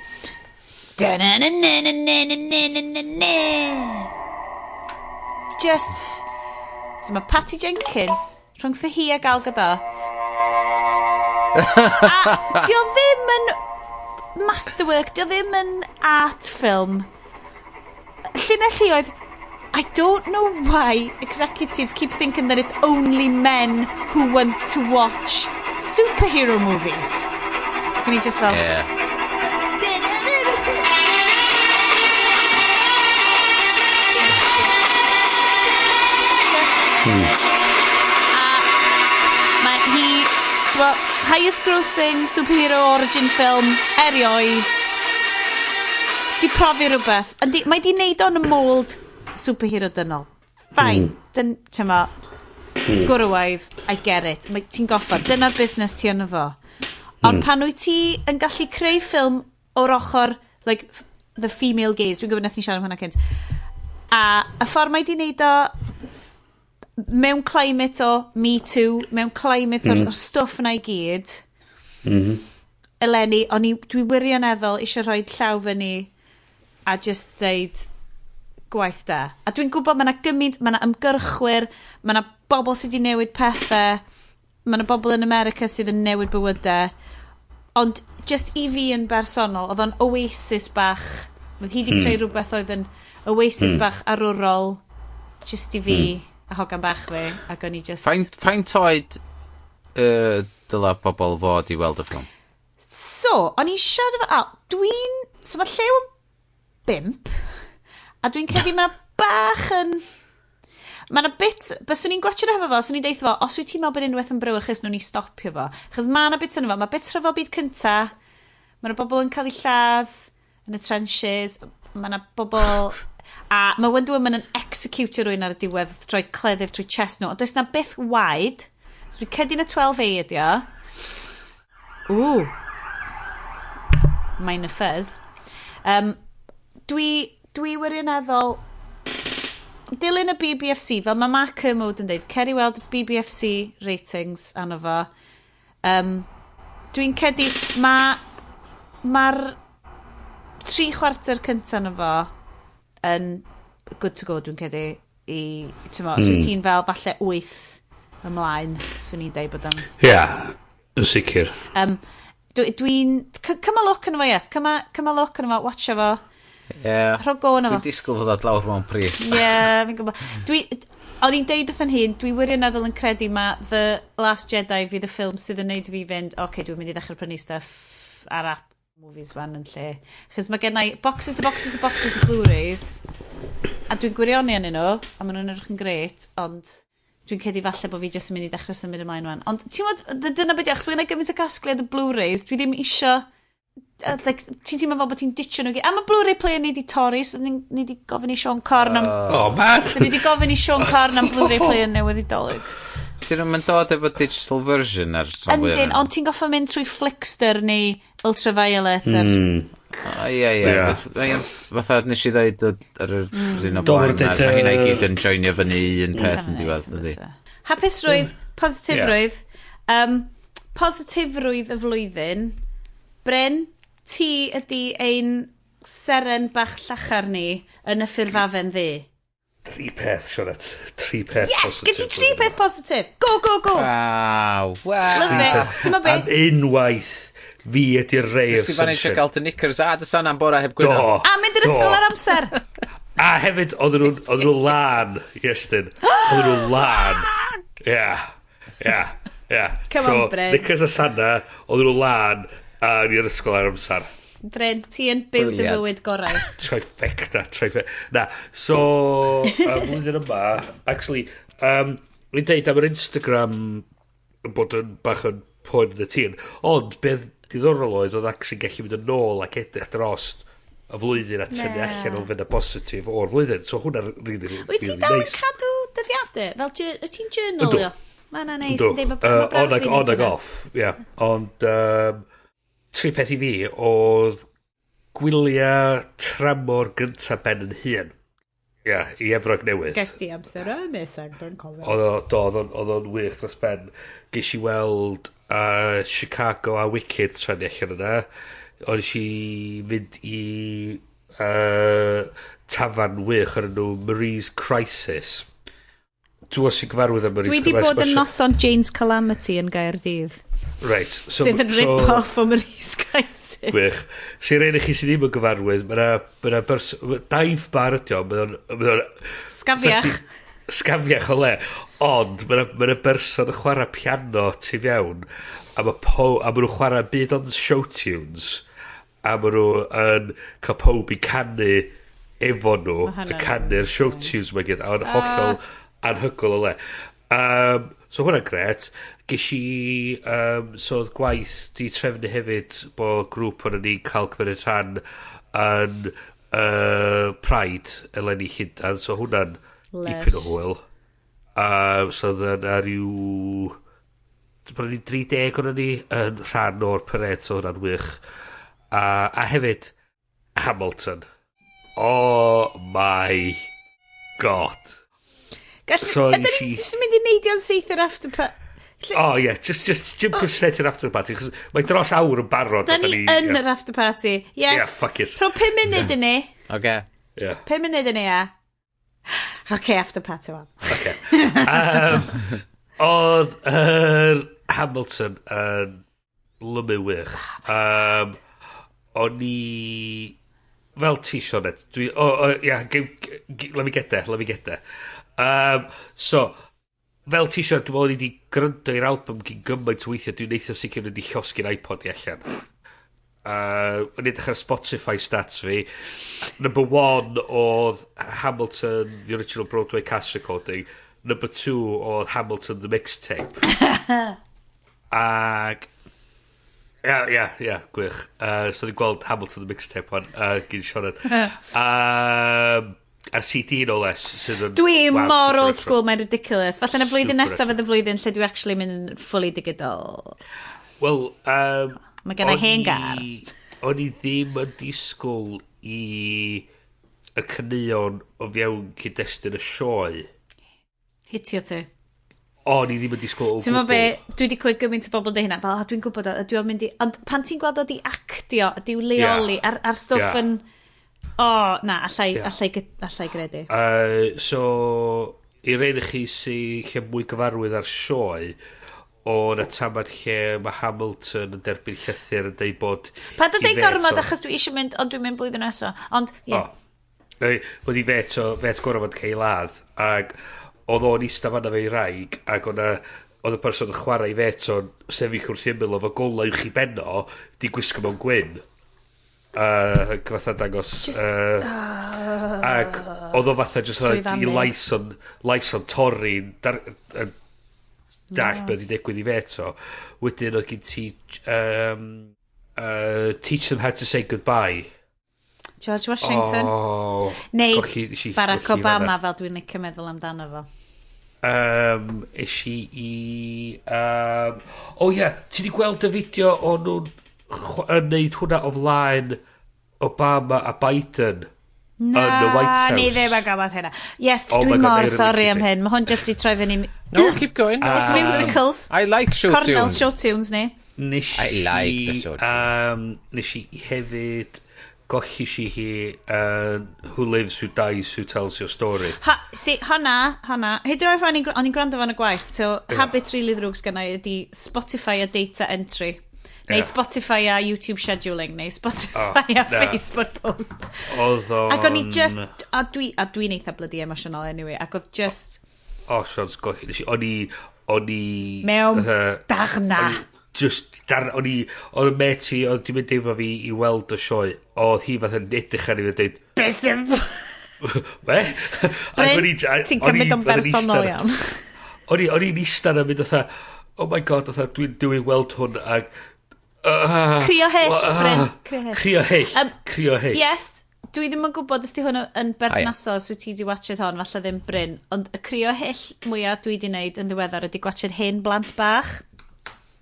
Just, so mae Patty Jenkins rhwngtho hi a Gal Gadot. A di o ddim yn masterwork, di o ddim yn art film. Llinell hi oedd, I don't know why executives keep thinking that it's only men who want to watch superhero movies. Can you just fel... Yeah. Mae hi, highest grossing superhero origin film erioed. Di profi rhywbeth. Mae di neud o'n y mold superhero dynol. Fine. Tyma, gwrwaidd, I get it. Ti'n goffa, dyna'r busnes ti yn efo. Ond pan wyt ti yn gallu creu ffilm o'r ochr, like, the female gaze, dwi'n gofyn ni siarad am hwnna cynt. A y ffordd mae di neud o mewn climate o Me Too, mewn climate o'r stwff yna i gyd, eleni, dwi wirioneddol eisiau rhoi llaw fyny a just deud gwaith da. A dwi'n gwybod mae yna gymaint, mae yna ymgyrchwyr, mae yna bobl sydd wedi newid pethau, mae yna bobl yn America sydd yn newid bywydau, ond just i fi yn bersonol, oedd o'n oasis bach Oedd hi wedi creu rhywbeth oedd yn oasis bach arwrol, just i fi, a hogan bach fi, ac o'n i just... Faint oed dyla bobl fod i weld y ffilm? So, o'n i'n siarad efo... So mae llew yn 5, a dwi'n credu mae'na bach yn... Mae'na bit... Bys o'n i'n gwachod efo fo, so o'n i'n deithio fo, os wyt ti'n meddwl bod unwaith yn brywachus, nhw'n i stopio fo. Chos mae'na bit yn efo, mae bit rhyfel byd cynta, mae'na bobl yn cael eu lladd yn y trenches, mae'na bobl... A mae Wonder Woman yn executio rwy'n ar y diwedd, trwy cleddyf, trwy chest nhw, ond does na byth waed. So dwi'n cedi na 12A ydi o. Minor fuzz. Dwi wirioneddol... Dilyn y BBFC, fel mae Mark Kermode yn dweud, cer i weld BBFC ratings anno fo. Dwi'n cedi, mae'r 3 chwarter cyntaf anno fo yn good to go, dwi'n cedi, so ti'n fel falle 8 ymlaen, so ni'n dweud bod am... yn sicr. Cyma look yn fo, yes, cyma look yn fo, watcha fo. Rhog go yna fo. Dwi'n disgwyl fod at lawr mewn pris. Fi'n gwybod. O'n i'n deud wrth yn hyn, dwi wirioneddol yn credu The Last Jedi fydd y ffilm sydd yn neud fi fynd, dwi'n mynd i ddechrau prynu stuff ar app movies fan yn lle. Chos mae gennau boxes o Blu-rays, a dwi'n gwirioni yn nhw, a maen nhw'n edrych yn greit, ond dwi'n credu falle bod fi jyst yn mynd i ddechrau symud ymlaen wan. Ond ti'n modd, dyna beth achos mae gennau gymaint o casgliad o Blu-rays, dwi ddim isio... ti'n meddwl bod ti'n ditcho nhw gyd. A mae Blu-ray player ni di torri, so ni di gofyn i Sean Corn am... So ni di gofyn i Sean Corn am Blu-ray player newydd i dolyg. Dyn nhw'n dod efo digital version ar trafod? Yndyn, ond ti'n goffa mynd trwy Flickster neu Ultraviolet Fatha nes i ddweud ar yr un o blaen, mae hynna i gyd yn joinio fyny un peth yn diwedd, ydy. Hapusrwydd, positifrwydd. Positifrwydd y flwyddyn. Bryn, ti ydy ein seren bach llachar ni yn y ffurfafen ddi. 3 peth, Sioned. 3 peth yes, positif. Yes, gyd ti 3 peth positif. Go. Wow. Love it. Ti'n ma be? Am unwaith, fi ydy'r rei o'r sunshine. Ysdi fan eisiau gael dy knickers a dy san am bora heb gwyno. A mynd i'r ysgol ar amser. A hefyd, oedd nhw lan, Iestyn. Oedd nhw lan. Come on, Bryn. Knickers a sanna, oedd nhw lan i'r ysgol ar amser. Bryn, ti yn byw dy fywyd gorau. Trifecta. Na, so, flwyddyn yma, actually, ni'n deud am yr Instagram bod yn bach yn poen yn y tîn, ond beth diddorol oedd actually gallu mynd yn ôl ac edrych dros y flwyddyn a tynnu allan o'n fynd y positif o'r flwyddyn. So hwnna'n really nice. Wyt ti dal yn cadw dyddiadau? Fel, wyt ti'n journalio? Mae'n neis yn deud on ag off, ie. Ond 3 peth i fi oedd gwyliau tramor gyntaf ben yn hun. Ia, i Efrog Newydd. Ges ti amser ymysag, dwi'n cofio. Oedd o'n wych dros ben. Ges i weld Chicago a Wicked tra'n allan yna. Oedd i mynd i tafarn wych ar enw Marie's Crisis. Dwi'n sy'n gyfarwydd am Marie's Crisis. Dwi wedi bod yn noson Jane's Calamity yn Gaerdydd. Right. Sydd yn rip-off o Marie's Crisis. Gwych. Sy'n rhaid i chi sydd ddim yn gyfarwydd, mae'na daif bar ydi o, mae'na... Sgafiach. Sgafiach o le. Ond, mae'na berson yn chwarae piano tu fewn, a ma' nhw'n chwarae byd ond show tunes, a ma' nhw yn cael pawb i canu efo nhw, yn canu'r show tunes mae gyd, a yn hollol anhygol o le. So hwnna'n gret. Ges i, so oedd gwaith di trefnu hefyd bod grŵp o'n ni'n cael cymryd rhan yn Pride eleni Llundain, so hwnna'n ipyn o hwyl. So oedd yna rhyw... Bod ni'n 30 o'n ni yn rhan o'r parade, so hwnna'n wych. A hefyd, Hamilton. Oh my god. Ydyn ni'n mynd i neidio yn syth yr afterparty? Oh yeah, just jump straight i'r afterparty, chos mae dros awr yn barod. Da ni yn yr afterparty. Yes. Yeah, fuck it. Rho 5 munud yn ni. Oce. 5 munud yn ni, ia. Oce, afterparty wan. Oce. Oedd Hamilton yn lymu wych. O'n i... fel ti, Sioned, let me get there. So, fel ti, Sioned, dwi'n meddwl ni wedi gryndo i'r album gyn gymaint o weithiau, dwi'n neithio sicr wedi llosgu'n iPod i allan. Yn edrych ar Spotify stats fi, number 1 oedd Hamilton, the original Broadway cast recording, number 2 oedd Hamilton, the mixtape. Ag... gwych. So ni'n gweld Hamilton the mixtape one, gyn Sioned. A'r CD no less. Dwi mor old school, mae'n ridiculous. Falle na flwyddyn nesaf fydd y flwyddyn lle dwi actually mynd fully digidol. Wel, mae gen i hen gar. O'n i ddim yn disgwyl i y cynnion o fewn cyd-destun y sioe. Hitio ti. O'n i ddim yn disgwyl o gwbl. Ti'n be, dwi wedi cwyd gymaint o bobl dweud hynna, fel, dwi'n gwybod o, dwi'n mynd i... Ond pan ti'n gweld o di actio, di'w leoli, ar stwff yn... na, allai gredu. So, i'r ein chi sy'n lle mwy gyfarwydd ar sioe, o'n atamad lle mae Hamilton yn derbyn llythyr yn deud bod... Pa dy dweud gormod achos dwi eisiau mynd, ond dwi'n mynd blwyddyn nesaf. Ond, ie. Bod i fet gormod cael ladd, ag oedd o'n eista fanna fe i raig, ag oedd y person yn chwarae i fet o'n sefyll wrth ymyl o fo golau uwch i benno, di gwisgo mewn gwyn. Fatha dangos... ag oedd o fatha just i laison torri'n dall beth i digwydd i fet o. Wedyn oedd gen ti teach them how to say goodbye. George Washington. Neu Barack Obama fel dwi'n licio meddwl amdano fo. Eisi i... ti di gweld y fideo o nhw'n neud hwnna o flaen Obama a Biden yn y White House? Ni ddim yn gafod hynna. Yes, dwi'n mor sorry am hyn. Mae hwn just i troi fyny... No, keep going. It's musicals. I like show tunes. Cornell show tunes ni. I like the show tunes. Nes i hefyd... Gochi si hi Who Lives, Who Dies, Who Tells Your Story. Honna. Hyd o'r o'n i'n gwrando fan y gwaith, so habit really ddrwg sgynna i ydi Spotify a data entry. Neu Spotify a YouTube scheduling, neu Spotify a Facebook posts. Ac o'n i just... A dwi'n eitha bloody emotional anyway, ac oedd just... Sions, gochi. O'n i... Mewn darna. Oedd y meti, oedd di mynd efo fi i weld y sioe, oedd hi fath yn edrych ar i fe dweud... Beth sy'n... Bryn, ti'n cymryd o'n bersonol iawn. O'n i'n eistedd yn mynd oedd oh my god, dwi'n weld hwn ag... Crio hyll, Bryn. Crio hyll. Yes, dwi ddim yn gwybod os di hwn yn berthnasol os wyt ti di watched hon, falle ddim Bryn, ond y crio hyll mwyaf dwi di wneud yn ddiweddar ydi gwachod hen blant bach.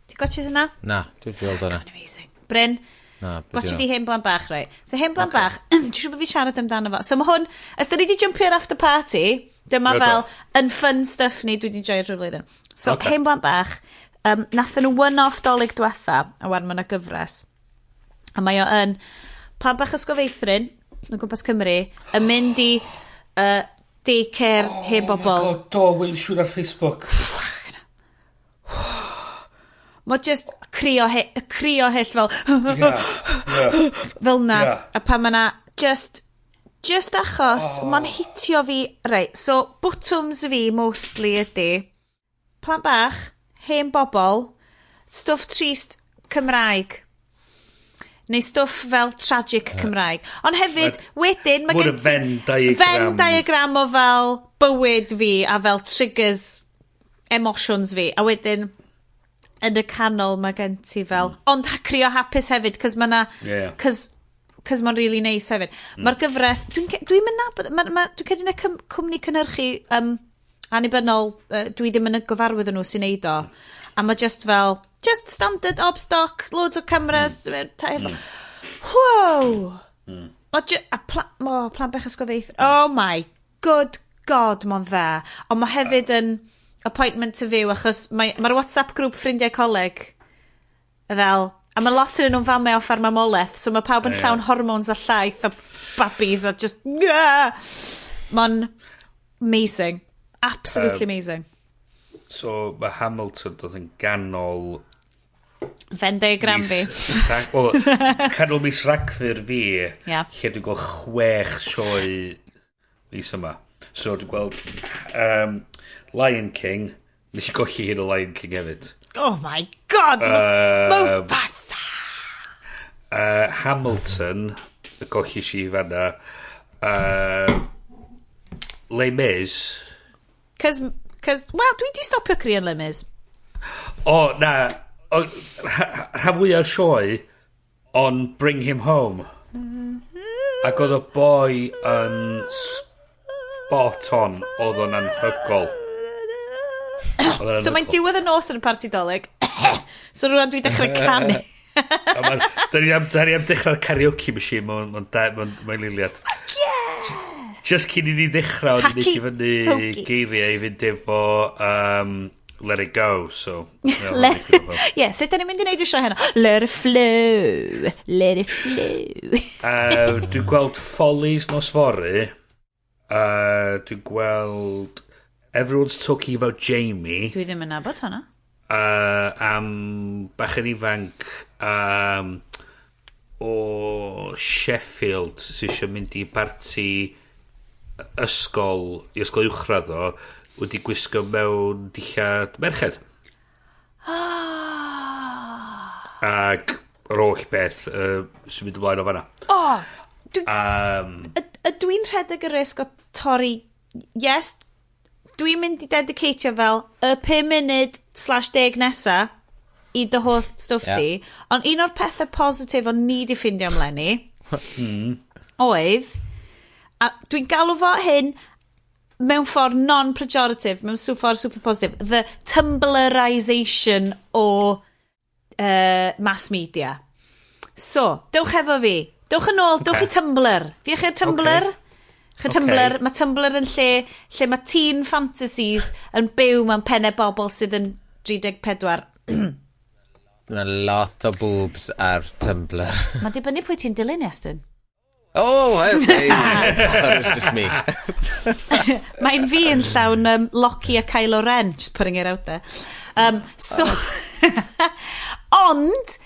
Ti gwachod hynna? Na, dwi'n ffiled hwnna. Amazing. Bryn, gwachod di hen blant bach, rai. So hen blant bach, dwi'n siŵr bod fi siarad amdano fo. So mae hwn, os da ni di jumpio ar afterparty, dyma fel yn fun stuff ni dwi di joio drwy'r flwyddyn. So hen blant bach, nath nhw one-off dolyg diwetha, a wan mae'na gyfres. A mae o yn plant bach ysgolfeithrin, yn gwmpas Cymru, yn mynd i daycare heb bobl. Oh my god, do, wyl siŵr ar Facebook. Mae just crio hyll fel... fel na. A pan mae na just achos, mae'n hitio fi... Right, so bottoms fi mostly ydy plant bach, hen bobl, stwff trist Cymraeg. Neu stwff fel tragic Cymraeg. Ond hefyd, wedyn... Mae Venn diagram o fel bywyd fi a fel triggers emotions fi. A wedyn... yn y canol mae gen ti fel... Ond crio hapus hefyd, cos mae na... Cos mae'n really nice hefyd. Mae'r gyfres... Dwi'n mynd nabod... Dwi'n credu na cwmni cynhyrchu annibynnol... Dwi ddim yn y gyfarwydd nhw sy'n neud o. A mae just fel... Just standard, obstock, loads o cameras... Wow! Plan bech ysgolfeith... Oh my good god, mae'n dda. Ond mae hefyd yn... appointment to view, achos mae'r WhatsApp grŵp ffrindiau coleg fel, a mae lot yn nhw'n famau off ar mamolaeth, so mae pawb yn llawn hormones a llaeth a babis a just mae'n amazing, absolutely amazing. So mae Hamilton doedd yn ganol Venn diagram fi. Canol mis Rhagfyr fi, Ia. lle dwi'n gweld 6 sioe mis yma. So dwi'n gweld Lion King, nes i golli hyn o Lion King hefyd. Oh my god! Mufasa! Hamilton, y golli si fanna. Les Mis. Cos, wel, dwi di stopio crian Les Mis. O, na, rhan fwyaf sioe, on Bring Him Home. Ac oedd y boi yn spot on, oedd o'n anhygol. So mae'n diwedd y nos yn y parti dolyg. So rwan dwi dechrau canu. Da ni am dechrau'r karaoke machine mae'n liliad. Just cyn i ni dechrau, o'n i'n fyny geiriau i fynd efo Let It Go, so... Yeah, sut da ni'n mynd i wneud i sio heno? Let it flow, let it flow. Dwi'n gweld Follies nos fory. Dwi'n gweld Everyone's Talking About Jamie. Dwi ddim yn nabod hwnna. Am bach yn ifanc o Sheffield sy'n eisiau mynd i barti i ysgol uwchradd o wedi gwisgo mewn dillad merched. Ac yr oll beth sy'n mynd ymlaen o fanna. Dwi'n rhedeg y risg o torri... Yes, dwi'n mynd i dedicatio fel y 5 munud / 10 nesa i dy holl stwff di. Ond un o'r pethau positif o'n ni di ffindio ymlenni oedd, a dwi'n galw fo hyn mewn ffordd non-pejorative, mewn ffordd super positive, the Tumblrisation o mass media. So, dewch efo fi. Dewch yn ôl, dewch i Tumblr. Fi eich Tumblr? Tumblr, mae Tumblr yn lle mae teen fantasies yn byw mewn pennau bobl sydd yn 34. Mae lot o boobs ar Tumblr. Mae dibynnu pwy ti'n dilyn, Iestyn. Oh, okay. That was just me. Mae'n fi yn llawn Loki a Kylo Ren, just putting it out there. So, ond,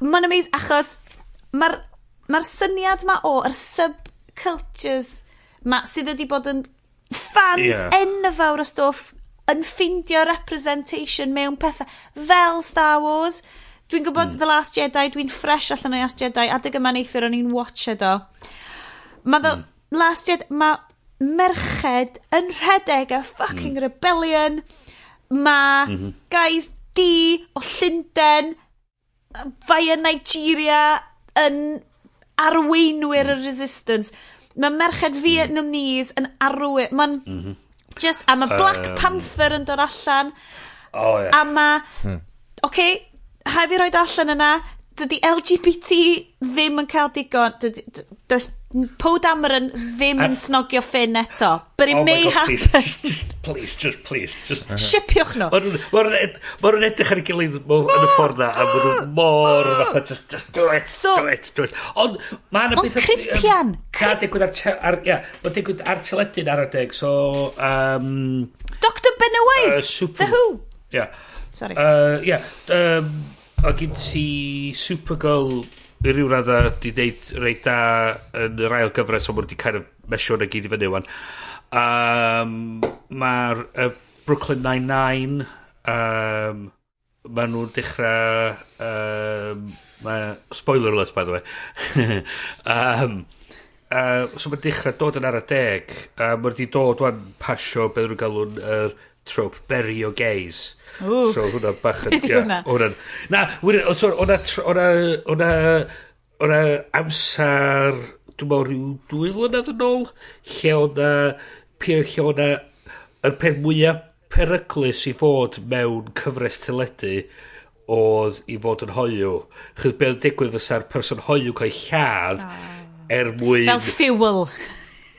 mae'n amazing, achos mae'r syniad ma yr subcultures ma sydd wedi bod yn fans enfawr o stwff yn ffindio representation mewn pethau fel Star Wars. Dwi'n gwybod The Last Jedi, dwi'n fresh allan o Last Jedi, adeg yma neithio o'n i'n watch edo. Mae The Last Jedi, mae merched yn rhedeg a fucking rebellion. Mae guys di o Llundain via Nigeria yn arweinwyr y resistance. Mae merched Vietnamese yn arwyr. Mae'n just... A mae Black Panther yn dod allan. A mae... Oce, rhaid fi roed allan yna, dydy LGBT ddim yn cael digon. Does Poe Dameron ddim yn snogio ffyn eto. But it may happen. Just please. Shipiwch nhw. Mae'n edrych ar ei gilydd yn y ffordd na, a maen nhw mor fatha, just do it. Ond mae'n cripian. Mae'n digwydd ar teledu'n ar adeg, so... Dr. Benywaidd, The Who. Sorry. O gyd si Supergirl i ryw radda di deud reit da yn yr ail gyfres o mwyn di kind of mesio na gyd i fyny wan. Mae'r Brooklyn Nine-Nine maen nhw'n dechrau spoiler alert by the way so mae'n dechrau dod yn ar y deg mae'n wedi dod wan pasio beth nhw'n galw'n trope bury your gays. So hwnna bach yn... Na, o'na amser, dwi'n meddwl rhyw 2 flynedd yn ôl, lle o'na yr peth mwyaf peryglus i fod mewn cyfres teledu oedd i fod yn hoiw. Chos beth yn digwydd fysa'r person hoiw cael lladd mwyn... Fel fuel.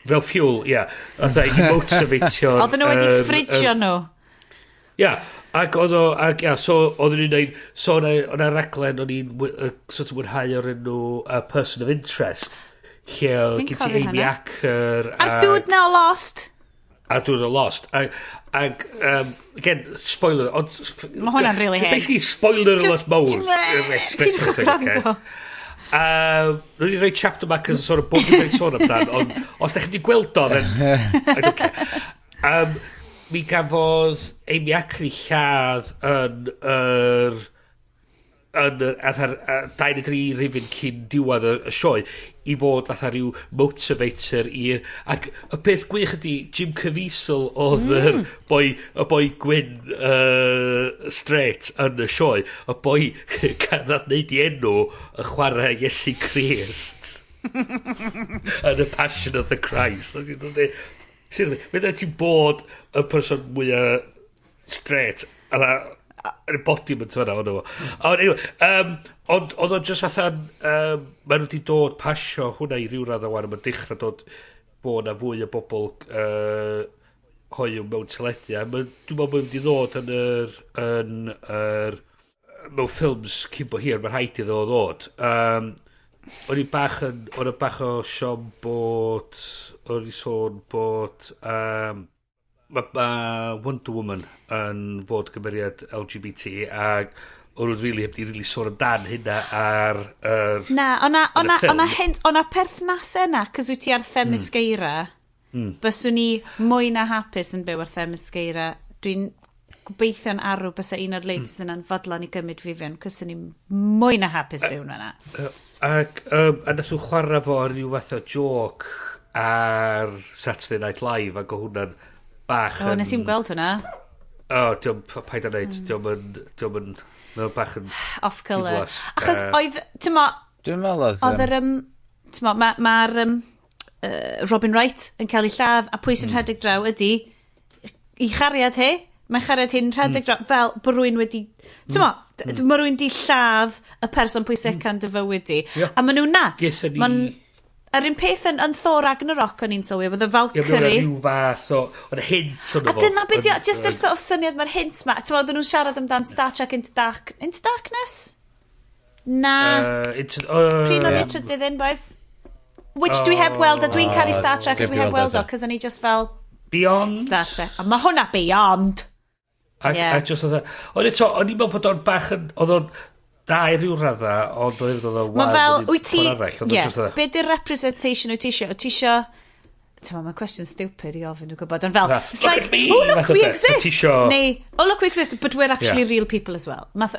Fel fuel, ia. Oedd i motivatio... Oedden nhw wedi ffridio nhw. Ia, ac so oedden nhw'n neud... So o'na raglen o'n i'n sort of mwynhau o'r enw Person of Interest, lle oedd gen ti Amy Acker... A'r dude now Lost. A dwi'n o Lost. Again, spoiler. Mae hwnna'n really hen. Basically, spoiler alert mowr. Pidwch gwrando. Rwy'n rhoi chapter yma cos sort of bob yn rhaid sôn amdan, ond os da chi wedi gweld o, then I don't care. Mi gafodd Amy Acri lladd yn yr 23 rifin cyn diwedd y sioe i fod fatha rhyw motivator i'r... Ac y peth gwych ydy, Jim Caviezel oedd y boi gwyn straight yn y sioe, y boi cafodd neud i enw y chwarae Iesu Christ yn y Passion of the Christ. Seriously, meddwl ti'n bod y person mwyaf straight yn y embodiment fyna o'n nhw. Ond oedd o'n just fatha maen nhw wedi dod pasio hwnna i ryw radd o wan mae'n dechrau dod bod na fwy o bobl hoiw mewn teledu dwi'n meddwl bod wedi dod yn mewn ffilms cyn bo hir mae'n rhaid iddo o ddod o'n i bach o siom bod o'n i sôn bod mae Wonder Woman yn fod gymeriad LGBT ac o'n nhw'n really sôn amdan hynna ar na, o'na perthnas yna cos wyt ti ar Themisgeira byswn ni mwy na hapus yn byw ar Themisgeira dwi'n gobeithio'n arw bys un o'r ladies yna'n fodlon i gymryd fi fewn cos o'n i mwy na hapus byw yna ac a nath nhw chwarae fo ar ryw fath o joke ar Saturday Night Live ac o hwnna'n bach yn... nes i'n gweld hwnna diolch paid a neud diolch yn bach yn off-colour achos oedd dwi'n meddwl oedd mae'r Robin Wright yn cael ei lladd a pwy sy'n rhedeg draw ydy i chariad hi mae chariad hi'n rhedeg draw fel bod rwy'n wedi mae rwy'n di lladd y person pwysig can dy fywyd di a maen nhw'n na Yr un peth yn Thor Ragnarok o'n i'n sylwi, oedd y Valkyrie. Ie, mae'n rhyw fath o'n hint o'n efo. A dyna beth yw, just yr sort of syniad mae'r hints ma. Ti'n meddwl, nhw'n siarad amdan Star Trek Into Darkness? Na. Pryn oedd ei trydydd boys? Which dwi heb weld, a dwi'n caru Star Trek, a dwi heb weld o, cos o'n i just fel... Beyond? Star Trek. A mae hwnna Beyond. A just oedd o'n i'n meddwl bod o'n bach yn... Oedd o'n da i ryw radda, ond oedd o'n mae fel, wyt ti... Be di'r representation wyt ti isio... Mae'n cwestiwn stupid i ofyn, dwi'n gwybod, ond fel... It's like, oh look, we exist! Neu, oh look, we exist, but we're actually real people as well. Mae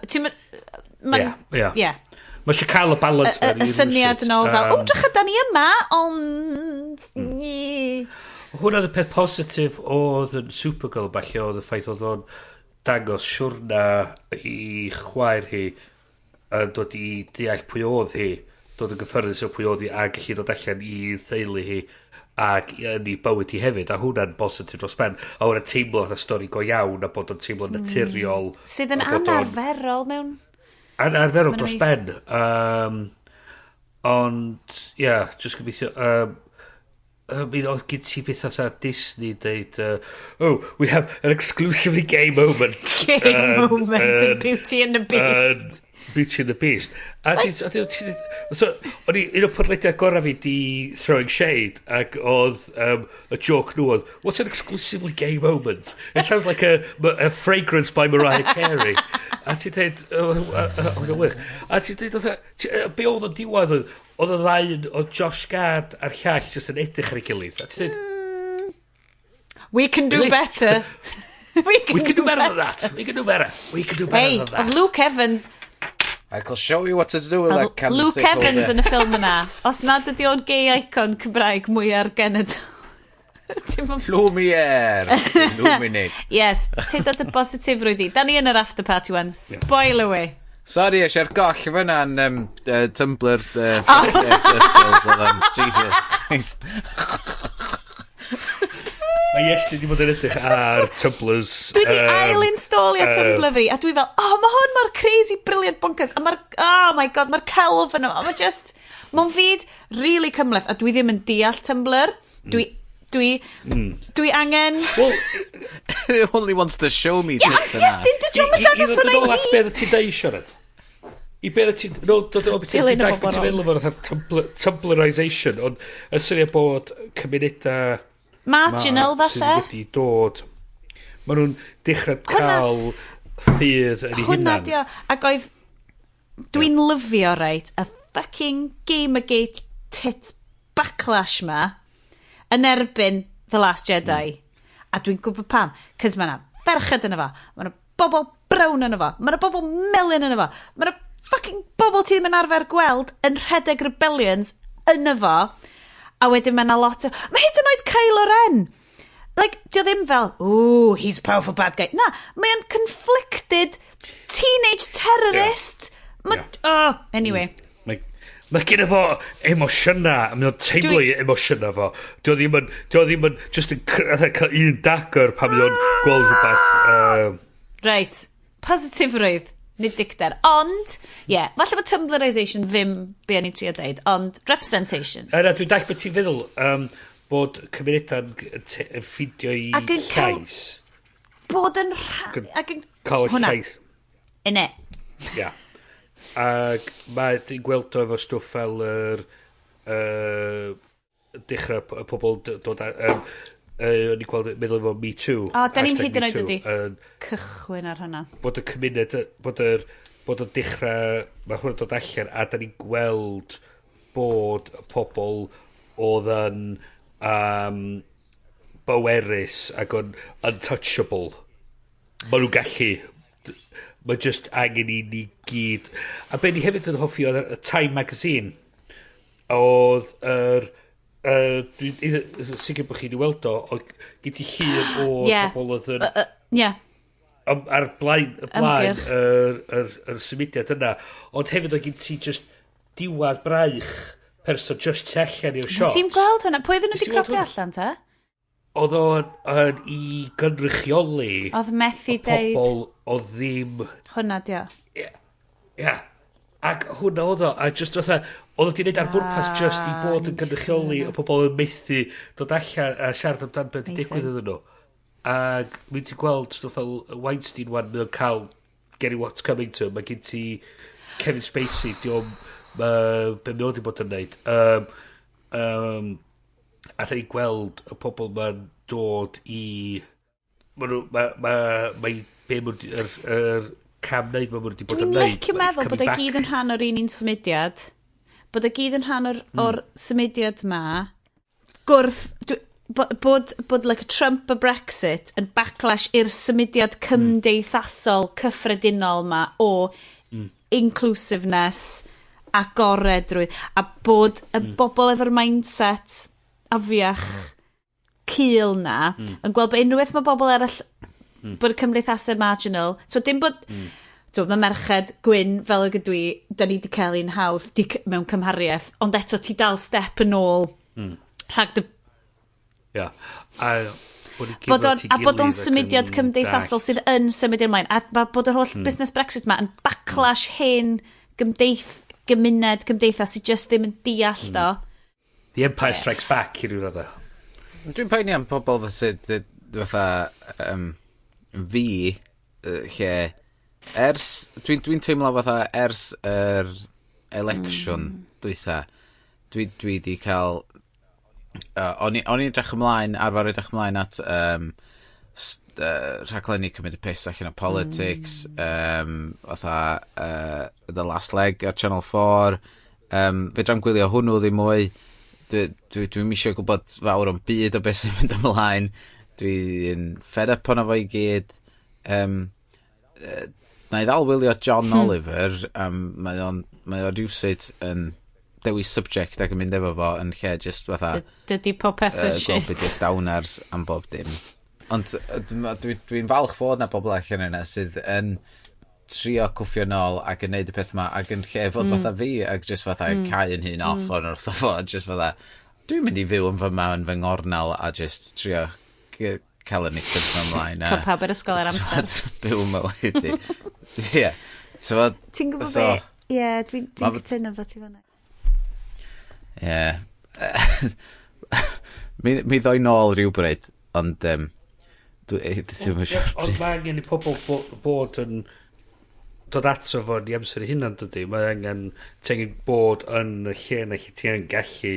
eisiau cael y balance y syniad yn o fel, o, drach da ni yma, ond... Hwna oedd y peth positif oedd yn Supergirl, falle oedd y ffaith oedd o'n dangos siwrna i chwaer hi yn dod i deall pwy oedd hi, dod yn gyffyrddus o pwy oedd hi a gallu dod allan i ddeulu hi ac yn ei bywyd hi hefyd, a hwnna'n positif dros ben. A hwnna'n teimlo oedd y stori go iawn a bod o'n teimlo naturiol. Sydd yn anarferol mewn... Anarferol dros ben. Ond, just gobeithio... oedd gyd ti beth atha Disney deud oh, we have an exclusively gay moment in Beauty and the Beast Beauty and the Beast a o'n i un o podlediad gorau fi di Throwing Shade ac oedd y joke nhw oedd what's an exclusively gay moment it sounds like a fragrance by Mariah Carey a ti dweud a ti dweud be oedd o'n diwedd oedd y ddau o Josh Gad a'r llall jyst yn edrych ar ei gilydd. We can do better. We can do better than that. We can do better. We can do better than that. Hey, Luke Evans. I can show you what to do with that candlestick. Luke Evans yn y ffilm yna. Os nad ydi o'n gay icon Cymraeg mwy ar genedl. Lumiere. Illuminate. Yes, tyd at y positifrwydd i. Da ni yn yr afterparty one. Spoil away. Sorry, eisiau'r goll fyna'n Tumblr circles oedd yn, Jesus. Mae Iestyn di bod yn edrych ar Tumblrs. Dwi di ail-installio Tumblr fi, a dwi fel, mae hwn mor crazy, brilliant, bonkers, a oh my god, mae'r celf yn o, a mae just, mae'n fyd really cymleth, a dwi ddim yn deall Tumblr, Dwi angen... Well, it only wants to show me tits and that. Yes, dy John Dangos hwnna i fi. Beth ti'n deud, Sioned? I beth ti'n... No, dod o beth ti'n meddwl o'r Tumblrisation, ond y syniad bod cymunedau marginal falle. Sydd wedi dod. Maen nhw'n dechrau cael ffydd yn ei hunan. Hwna dio. Ac oedd, dwi'n lyfio, right, y fucking Gamergate tit backlash ma yn erbyn The Last Jedi. A dwi'n gwybod pam. Cys mae yna ferched yn efo. Mae yna bobl brown yn efo. Mae yna bobl melyn yn efo. Mae yna fucking bobl ti ddim yn arfer gweld yn rhedeg rebellions yn efo. A wedyn mae yna lot o... Mae hyd yn oed Kylo Ren. Like, di o ddim fel, ooh, he's a powerful bad guy. Na, mae o'n conflicted teenage terrorist. Anyway. Mae gen fo emosiynau, mae o'n teimlo i emosiynau fo. Dio ddim yn just yn cael un dagor pan mae o'n gweld rhywbeth. Right, positifrwydd, nid dicter. Ond, falle bod Tumblrisation ddim be o'n i trio deud, ond representation. Dwi'n dall beth ti'n feddwl, bod cymunedau'n ffidio i llais. Bod yn... Cael y llais. Yne. Ia. Ac mae'n gweld o efo stwff fel dechrau pobl dod o'n i'n gweld meddwl efo Me Too. Da ni'n hyd yn oed ydi cychwyn ar hynna. Bod y cymuned, bod o'n dechrau, mae hwnna'n dod allan, a da ni'n gweld bod y pobl oedd yn bowerus ac yn untouchable. Mae nhw'n gallu... Mae just angen i ni gyd... A be ni hefyd yn hoffi oedd y Time Magazine. Oedd dwi'n sicr bod chi wedi weld o, oedd gyd i llun o pobl oedd yn... Ar blaen yr symudiad yna. Ond hefyd oedd gyd ti just diwad braich person just tu allan i'r siop. Nes i'n gweld hwnna. Pwy ddyn nhw wedi cropio allan ta? Oedd o'n i gynrychioli oedd methu deud pobl o ddim hwnna dio ac hwnna oedd o a just oedd oedd wedi gwneud ar bwrpas just i bod yn gynrychioli y pobl yn methu dod allan a siarad amdan beth i digwydd iddyn nhw ac mynd ti gweld stwff fel Weinstein wan mynd o'n cael Getting What's Coming to mae gen ti Kevin Spacey diolch be mi oedd i bod yn neud a da ni gweld y pobl ma'n dod i... Mae yr cam neud ma'n wedi bod yn neud. Dwi'n licio meddwl bod e gyd yn rhan o'r un symudiad. Bod e gyd yn rhan o'r symudiad ma. Gwrth... Bod like Trump a Brexit yn backlash i'r symudiad cymdeithasol cyffredinol ma o inclusiveness a goredrwydd. A bod y bobl efo'r mindset... afiach cil na yn gweld bod unrhyw beth mae bobl eraill bod y cymdeithasau marginal dim bod mae merched gwyn fel y gydwi da ni wedi cael un hawdd mewn cymhariaeth ond eto ti dal step yn ôl rhag dy a bod o'n symudiad cymdeithasol sydd yn symud ymlaen a bod yr holl busnes Brexit ma yn backlash hen gymuned cymdeithas sydd just ddim yn deall do. The Empire Strikes Back i ryw radda. Dwi'n poeni am pobl sydd fatha fi lle ers dwi'n teimlo fatha ers yr election dwytha dwi di cael o'n i'n edrych ymlaen arfer edrych ymlaen at rhaglenni cymryd y piss allan o politics fatha The Last Leg ar Channel 4 fedran gwylio hwnnw ddim mwy dwi'n misio gwybod fawr o'n byd o beth sy'n mynd ymlaen dwi'n fed up ono fo i gyd na i ddal wylio John Oliver mae o rhywsyd yn dewis subject ac yn mynd efo fo yn lle just fatha dydy popeth y shit gobydd dawnars am bob dim ond dwi'n falch fod na bobl allan yna sydd yn trio cwffio nôl ac yn neud y peth yma ac yn lle fod fatha fi ac just fatha cau yn hun off o'n wrth o fod just fatha dwi'n mynd i fyw yn fy mawn fy ngornel a just trio cael y nickers ymlaen cael pawb ar ysgol ar amser byw mywyd ti'n gwybod be dwi'n cytuno fo ti fanna mi ddoi nôl rhywbryd ond ond mae angen i pobl bod yn dod ato fo i amser ei hunan dydy mae angen bod yn y lle na lle ti yn gallu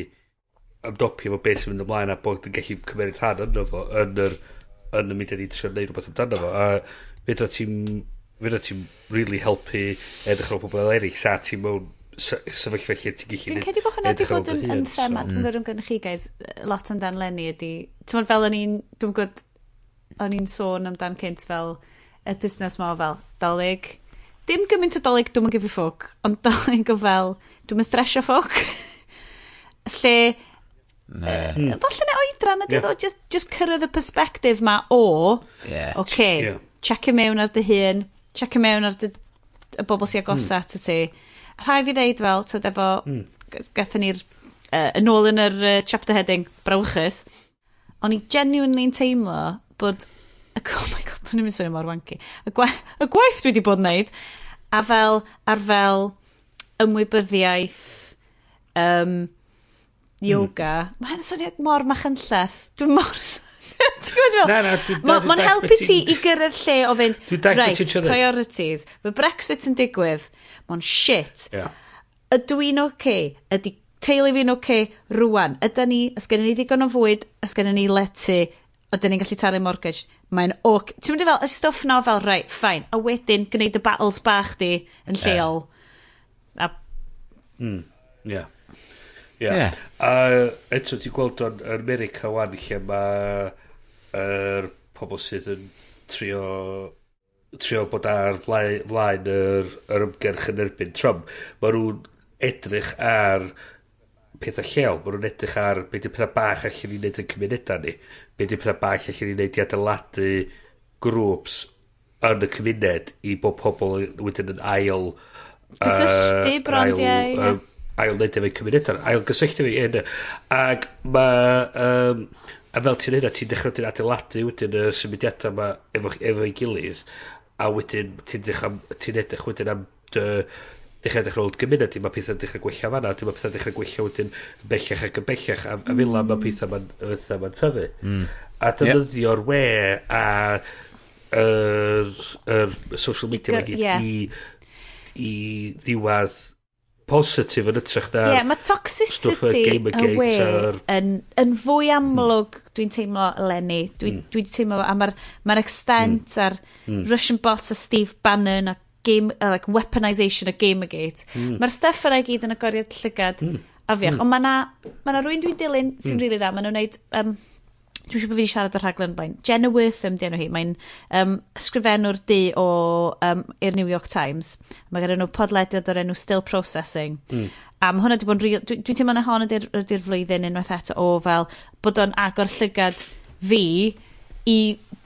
amdopi efo beth sy'n mynd ymlaen a bod yn gallu cymryd rhan yno fo yn y mudiad i trio neud rhywbeth amdano fo. A fydda ti'n really helpu edrych ar pobl eraill sa ti mewn sefyllfa lle ti'n gallu... Dwi'n credu bod hwnna wedi bod yn thema. Dwi'n gwybod gyda chi, guys, lot amdan Lenny ydi... Ti'n meddwl fel dwi'n gwybod, o'n i'n sôn amdan cynt fel y busnes ma fel dolyg. Dim gymaint o dolyg dwi'n gyfu ffwc, ond dolyg o fel dwi'n mynd stresio ffwc. Lle... Falle na oedran ydy ddo, just cyrraedd y perspective ma o... check mewn ar dy hun, check mewn ar y bobl sy'n agosat y ti. Rhai fi ddeud fel, tyd efo, gathon ni'r, yn ôl yn yr chapter heading, brawchus, o'n i genuinely'n teimlo bod, oh my god, mae'n mynd swnio mor wanky, y gwaith dwi wedi bod yn neud, a fel ymwybyddiaeth, yoga, mae'n swnio mor machynlleth, dwi'n mor... Mae'n helpu ti i gyrraedd lle o fynd, right, priorities, mae Brexit yn digwydd, mae'n shit. Ydw i'n oce? Ydy teulu fi'n oce rwan? Ydy ni, ys gen ni ddigon o fwyd, ys gen ni lety, ydyn ni'n gallu talu mortgage? Mae'n oce. Ti'n mynd i fel, y stwff na fel, right, fine. A wedyn, gwneud y battles bach di yn lleol. Eto, ti'n gweld o'n America wan lle mae pobl sydd yn trio bod ar flaen yr ymgyrch yn erbyn Trump. Mae nhw'n edrych ar pethau lleol. Mae nhw'n edrych ar beth yw pethau bach allan ni'n neud yn cymunedau ni. Beth yw pethau bach allan ni'n neud i adeiladu grŵps yn y cymuned i bod pobl wedyn yn ail... Gysylltu brondiau, ail neud efo'i cymunedau, ail gysylltu fi yna. Ac mae... a fel ti'n neud, ti'n dechrau wedyn adeiladu wedyn y symudiadau yma efo'i gilydd, a wedyn ti'n edrych wedyn am dechrau edrych rôl gymuned, mae pethau'n dechrau gwella fanna, mae pethau'n dechrau gwella wedyn bellach ac yn bellach, a fel am y pethau ma'n tyfu. A dynyddio'r we a social media i ddiwadd positif yn ytrach na mae toxicity y we yn fwy amlwg dwi'n teimlo eleni dwi'n teimlo a mae'r extent a'r Russian bots a Steve Bannon a like weaponisation a Gamergate mae'r stuff yna i gyd yn agoriad llygad afiach ond mae na rwy'n dwi'n dilyn sy'n rili dda mae nhw'n neud dwi'n siŵr bod fi wedi siarad o'r rhaglen blaen. Jenna Wortham, di enw hi. Mae'n ysgrifennwr di i'r New York Times. Mae gen nhw podlediad o'r enw Still Processing. A mae hwnna wedi bod yn dwi'n teimlo na hon ydy'r flwyddyn unwaith eto o fel bod o'n agor llygad fi i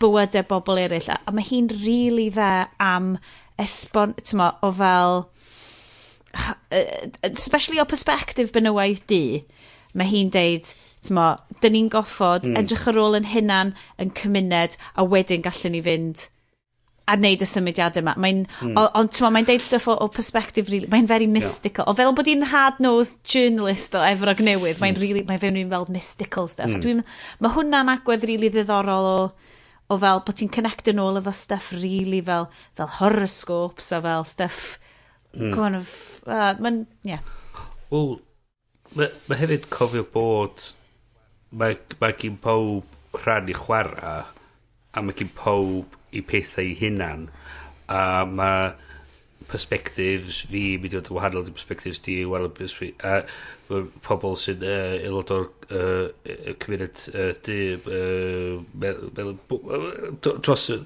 bywydau bobl eraill. A mae hi'n rili dda am o fel especially o perspective benywaidd di. Mae hi'n deud dyn ni'n goffod edrych ar ôl yn hunan yn cymuned a wedyn gallwn ni fynd a wneud y symudiadau yma. Ond mae'n deud stuff o perspective really, mae'n very mystical. O fel bod hi'n hard-nosed journalist o Efrog Newydd, mae'n fewn i'n fel mystical stuff. Mae hwnna'n agwedd really ddiddorol o fel bod ti'n connect yn ôl efo stuff really fel horoscopes a fel stuff kind of... Wel, mae hefyd cofio bod mae gyn pawb rhan i chwarae a mae gyn pawb i pethau i hunan a mae perspectives fi mynd i fod yn wahanol i perspectives di wahanol fi mae pobl sy'n aelod o'r cymuned dros y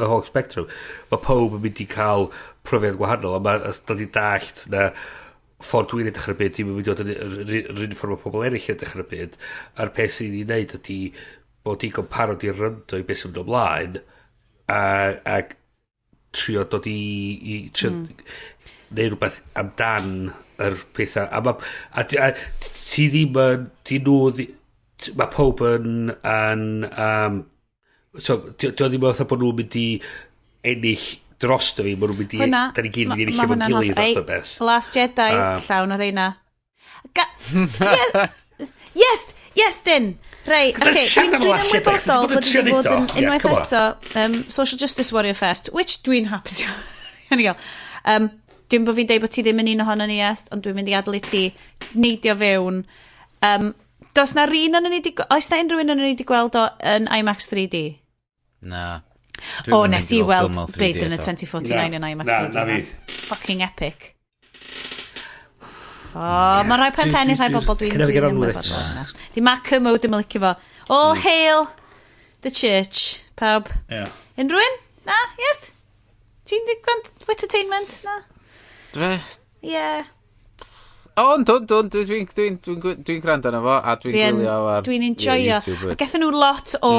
holl spectrum mae pawb yn mynd i cael profiad gwahanol a mae dod i dallt na ffordd dwi'n edrych ar y byd, dwi'n mynd i fod yn yr un ffordd o pobl eraill edrych ar y byd, a'r peth sy'n ei wneud ydy bod i'n parod i'r wrando i beth sy'n dod ymlaen, a trio dod i neu rhywbeth amdan yr pethau. A ti ddim yn, mae pob yn, so, di ddim yn fatha bod nhw'n mynd i ennill dros dy fi, maen nhw'n mynd i... Da ni gyd yn ennill efo'n gilydd o'r beth. Last Jedi, llawn o'r reina. Iestyn! Rei, oce, dwi'n ymwybodol bod wedi bod yn unwaith eto Social Justice Warrior Fest, which dwi'n hapus iawn. Dwi'n bod fi'n deud bod ti ddim yn un ohono ni, ond dwi'n mynd i adael i ti neidio fewn. Oes na unrhyw un yn ni wedi gweld o yn IMAX 3D? Na. Nes i weld Blade Runner 2049 yn IMAX 3D. Fucking epic. Mae rhai pen penny rhai bobl dwi'n ymwybod. Di Maca Mo dim yn licio fo. All hail the church, pawb. Unrhyw un? Na, yes? Ti'n di gwrando entertainment? Na? Dwe? Ie. Dwi'n gwrando na fo, a dwi'n gwylio ar Dwi'n enjoyo. A gathen nhw lot o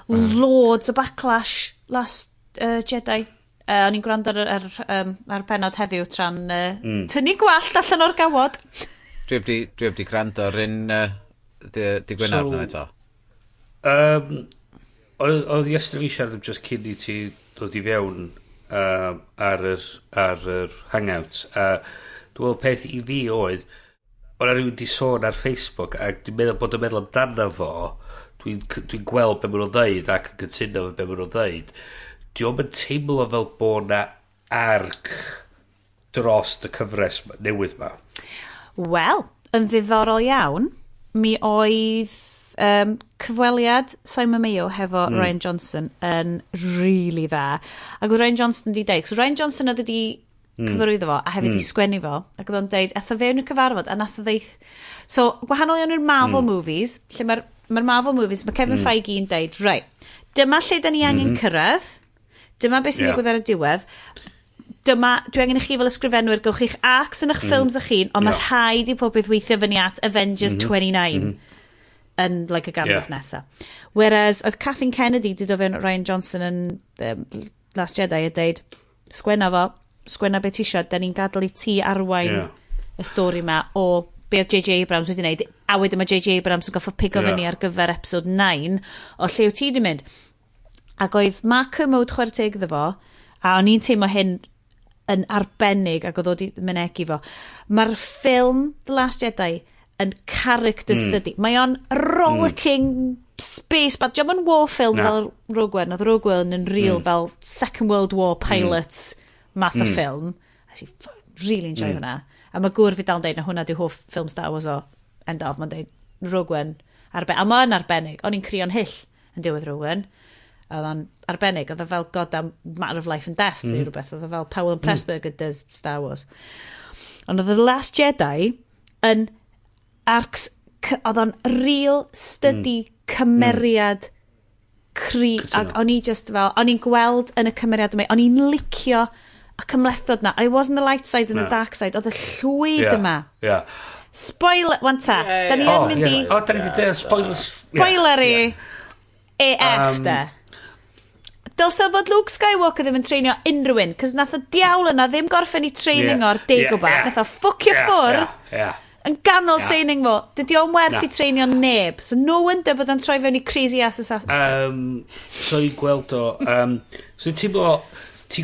loads o backlash Last Jedi. O'n i'n gwrando ar penod heddiw tra'n tynnu gwallt allan o'r gawod. Dwi wedi gwrando ar un digwyddiadau na eto. Oedd Iestyn fi siarad just cyn i ti dod i fewn ar yr hangout. Dwi'n meddwl peth i fi oedd, o'n rhywun wedi sôn ar Facebook, ac dwi'n meddwl bod yn meddwl amdano fo, dwi'n gweld be maen nhw'n ddeud ac yn cytuno be maen nhw'n ddeud. Dwi'n yn teimlo fel bod na arc dros y cyfres newydd ma. Wel, yn ddiddorol iawn, mi oedd cyfweliad Simon Mayo hefo Ryan Johnson yn really dda. Ac oedd Ryan Johnson wedi deud, so Ryan Johnson oedd wedi cyfarwyddo fo, a hefyd i sgwennu fo, ac oedd o'n deud, etho fewn y cyfarfod, a nath o ddeith... So, gwahanol iawn i'r Marvel movies, lle mae'r Marvel movies, mae Kevin Feige yn deud, dyma lle da ni angen cyrraedd, dyma beth sy'n digwydd ar y diwedd, dwi angen i chi fel ysgrifenwyr, gywch chi'ch arcs yn eich ffilms eich hun, ond mae rhaid i popeth weithio fyny at Avengers 29 yn like, y ganrif nesa. Whereas, oedd Kathleen Kennedy wedi dod fewn Ryan Johnson yn Last Jedi a deud, sgwenna beth isio, da ni'n gadael i ti arwain y stori ma o beth J.J. Abrams wedi wneud, a wedyn mae J.J. Abrams yn goffo pigo fyny ar gyfer episode 9 o lle wyt ti wedi mynd. Ac oedd Maca Mo chwarae teg iddo fo, a o'n i'n teimlo hyn yn arbennig, ac oedd o wedi mynegu fo. Mae'r ffilm The Last Jedi yn character study. Mae o'n rollicking space, but diolch yn war film fel Rogue One. Oedd Rogue One yn real fel Second World War pilots math o ffilm. A si really enjoy hwnna. A mae gwr fi dal yn deud na hwnna di hoff ffilm Star Wars o end of. Mae'n deud Rogue One. A mae'n arbennig. O'n i'n crio'n hyll yn diwedd Rogue One. Oedd o'n arbennig, oedd o fel God am Matter of Life and Death, neu rhywbeth, oedd o fel Powell and Pressburger does Star Wars. Ond oedd The Last Jedi yn arcs, oedd o'n real study cymeriad ac o'n i just fel, o'n i'n gweld yn y cymeriad yma, o'n i'n licio y cymlethod na. I wasn't the light side and the dark side, oedd y llwyd yma. Spoiler, wanta, da ni yn mynd i... O, da ni wedi spoilers. Spoiler i EF, da. Dylse fod Luke Skywalker ddim yn treinio unrhyw un, cos nath o diawl yna ddim gorffen i training o'r deg o bach, nath o ffwcio ffwr yn ganol training fo. Dydy o'n werth i treinio neb. So no wonder bod o'n troi fewn i crazy ass assassin. So i'n gweld o... so ti'n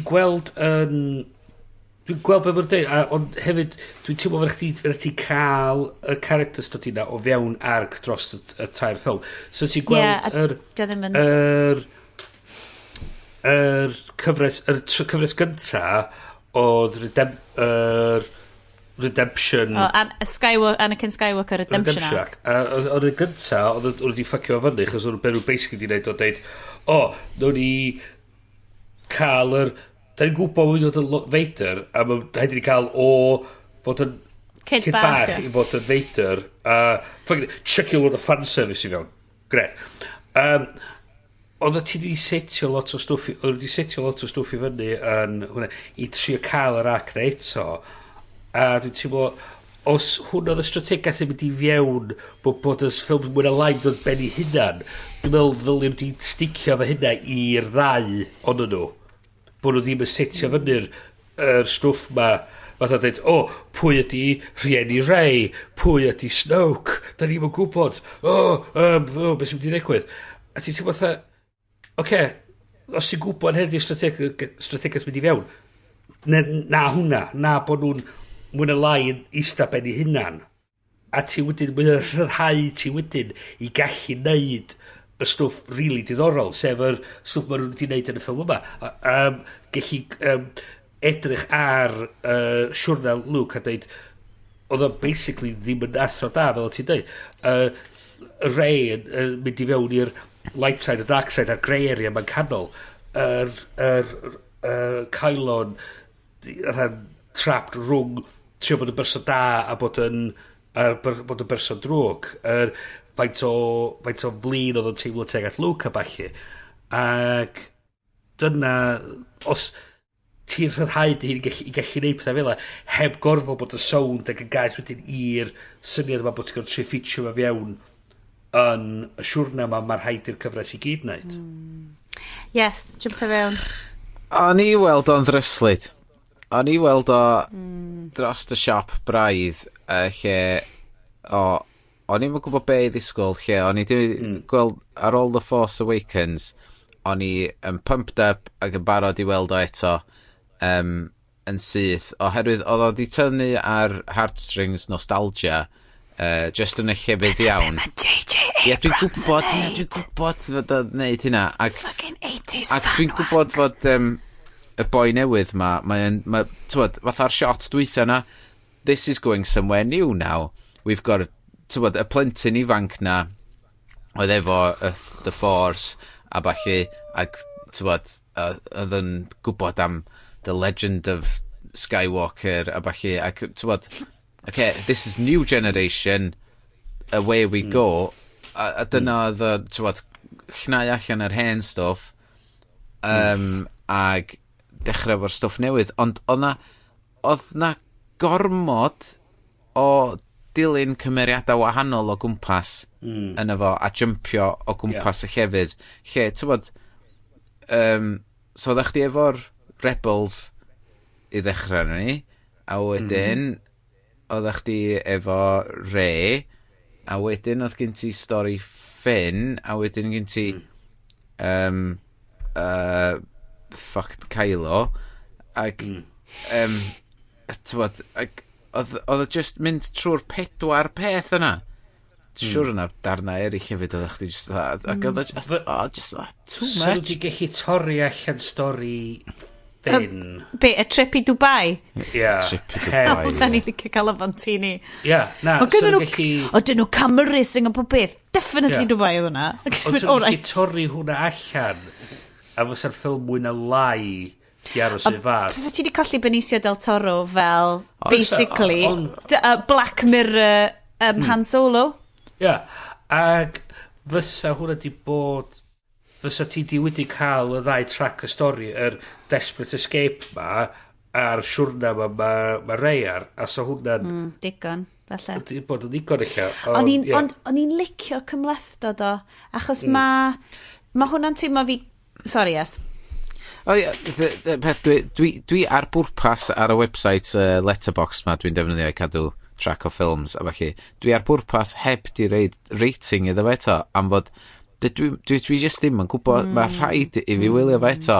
gweld yn... Dwi'n gweld beth mae'n dweud, ond hefyd, dwi'n teimlo fel ti cael y character study na o fewn arc dros y tair ffilm. So ti'n gweld yr cyfres gynta oedd Redemption... Anakin Skywalker Redemption arc. Oedd y gynta, oedd wedi ffycio fyny, chos oedd nhw'n basically di wneud o dweud, nhw'n ni cael yr... Da ni'n gwybod mwyn fod yn feidr, a mae'n rhaid i ni cael o fod yn kid bach i fod yn feidr, a chuckio lot o fanservice i fewn. Gret. Ond ti wedi setio lot o stwff i fyny yn hwnna, i trio cael yr ac na eto, a dwi'n teimlo, os hwnna oedd y strategaeth yn mynd i fiewn bod y ffilm mwyn a lain dod ben i hynna'n, dwi'n meddwl ddylwn wedi sticio fe hynna i'r ddau ond nhw. Bod nhw ddim yn setio fyny'r stwff ma, fatha dweud, pwy ydi rhieni Rey, pwy ydi Snoke, da ni'n gwybod, beth sy'n mynd i ddigwydd. A ti'n teimlo fatha, os ti'n gwybod heddi strategaeth mynd i fewn, na hwnna, na bod nhw'n mwyn y lai yn eista ben i hynna'n, a ti wedyn, mwyn y rhyddhau ti wedyn i gallu neud y stwff really diddorol, sef yr stwff maen nhw wedi wneud yn y ffilm yma. Gallu edrych ar siwrna Luke a dweud, oedd o basically ddim yn athro da, fel ti'n dweud. Rey yn mynd i fewn i'r light side a dark side a'r grey area mae'n canol. Kylo'n trapped rhwng trio bod yn berson da a bod yn berson drwg. Faint o flin oedd yn teimlo teg at Luke a balli. Ac dyna, os ti'n rhyddhau dy hun i gallu neud pethau fel heb gorfod bod y sound ac yn gaeth wedyn i'r syniad yma bod ti'n gwneud tri ffitio yma fiewn yn y siwrna yma mae'r rhaid i'r cyfres i gyd wneud. Yes, jump fewn. O'n i weld o'n ddryslyd. O'n i weld o dros y siop braidd lle o'n i'n gwybod be i ddisgwyl lle o'n i wedi gweld ar ôl The Force Awakens o'n i yn pumped up ac yn barod i weld o eto yn syth oherwydd oedd o wedi tynnu ar heartstrings nostalgia just yn y llefydd iawn. Ie, dwi'n gwybod fod o'n neud hynna ac dwi'n gwybod fod y boi newydd mae'n fatha'r shot dwytha na this is going somewhere new now. We've got y plentyn ifanc na oedd efo The Force a balli ac oedd yn gwybod am the legend of Skywalker a balli ac okay, this is new generation away we go a dyna oedd llnau allan yr hen stwff ag dechrau fo'r stwff newydd ond oedd na gormod o dilyn cymeriadau wahanol o gwmpas yn efo a jumpio o gwmpas y llefydd lle so oeddech chdi efo'r Rebels i ddechrau ni a wedyn oeddech chdi efo Rey a wedyn oedd gen ti stori Finn a wedyn gen ti fucked Kylo ac oedd o just mynd trwy'r 4 peth yna siwr yna darna eraill hefyd oeddech chdi just ac oedd o just too much. So wedi gallu torri allan stori Finn Be, y trip i Dubai? Ia. Trip i Dubai, Da ni wedi cael y fantini. Ia, na. Oedden nhw camel racing o pob beth. Definitely Dubai oedd hwnna. Ond so wedi torri hwnna allan a fysa'r ffilm mwy na lai i aros i'r fas. Fysa ti wedi colli Benicio del Toro fel, basically, Black Mirror Han Solo? Ia, ac fysa hwnna di bod... Fysa ti di wedi cael y ddau trac y stori, yr Desperate Escape ma, a'r siwrna ma Rey ar, a so hwnna'n... Digon, falle. Wedi bod yn digon eich. O'n i'n licio cymlethdod o, achos ma hwnna'n teimlo fi... Sorry, Est. Dwi ar bwrpas ar y website Letterboxd ma dwi'n defnyddio i cadw track o ffilms a felly dwi ar bwrpas heb di reid rating iddo fe eto am fod dwi just ddim yn gwybod mae rhaid i fi wylio fe eto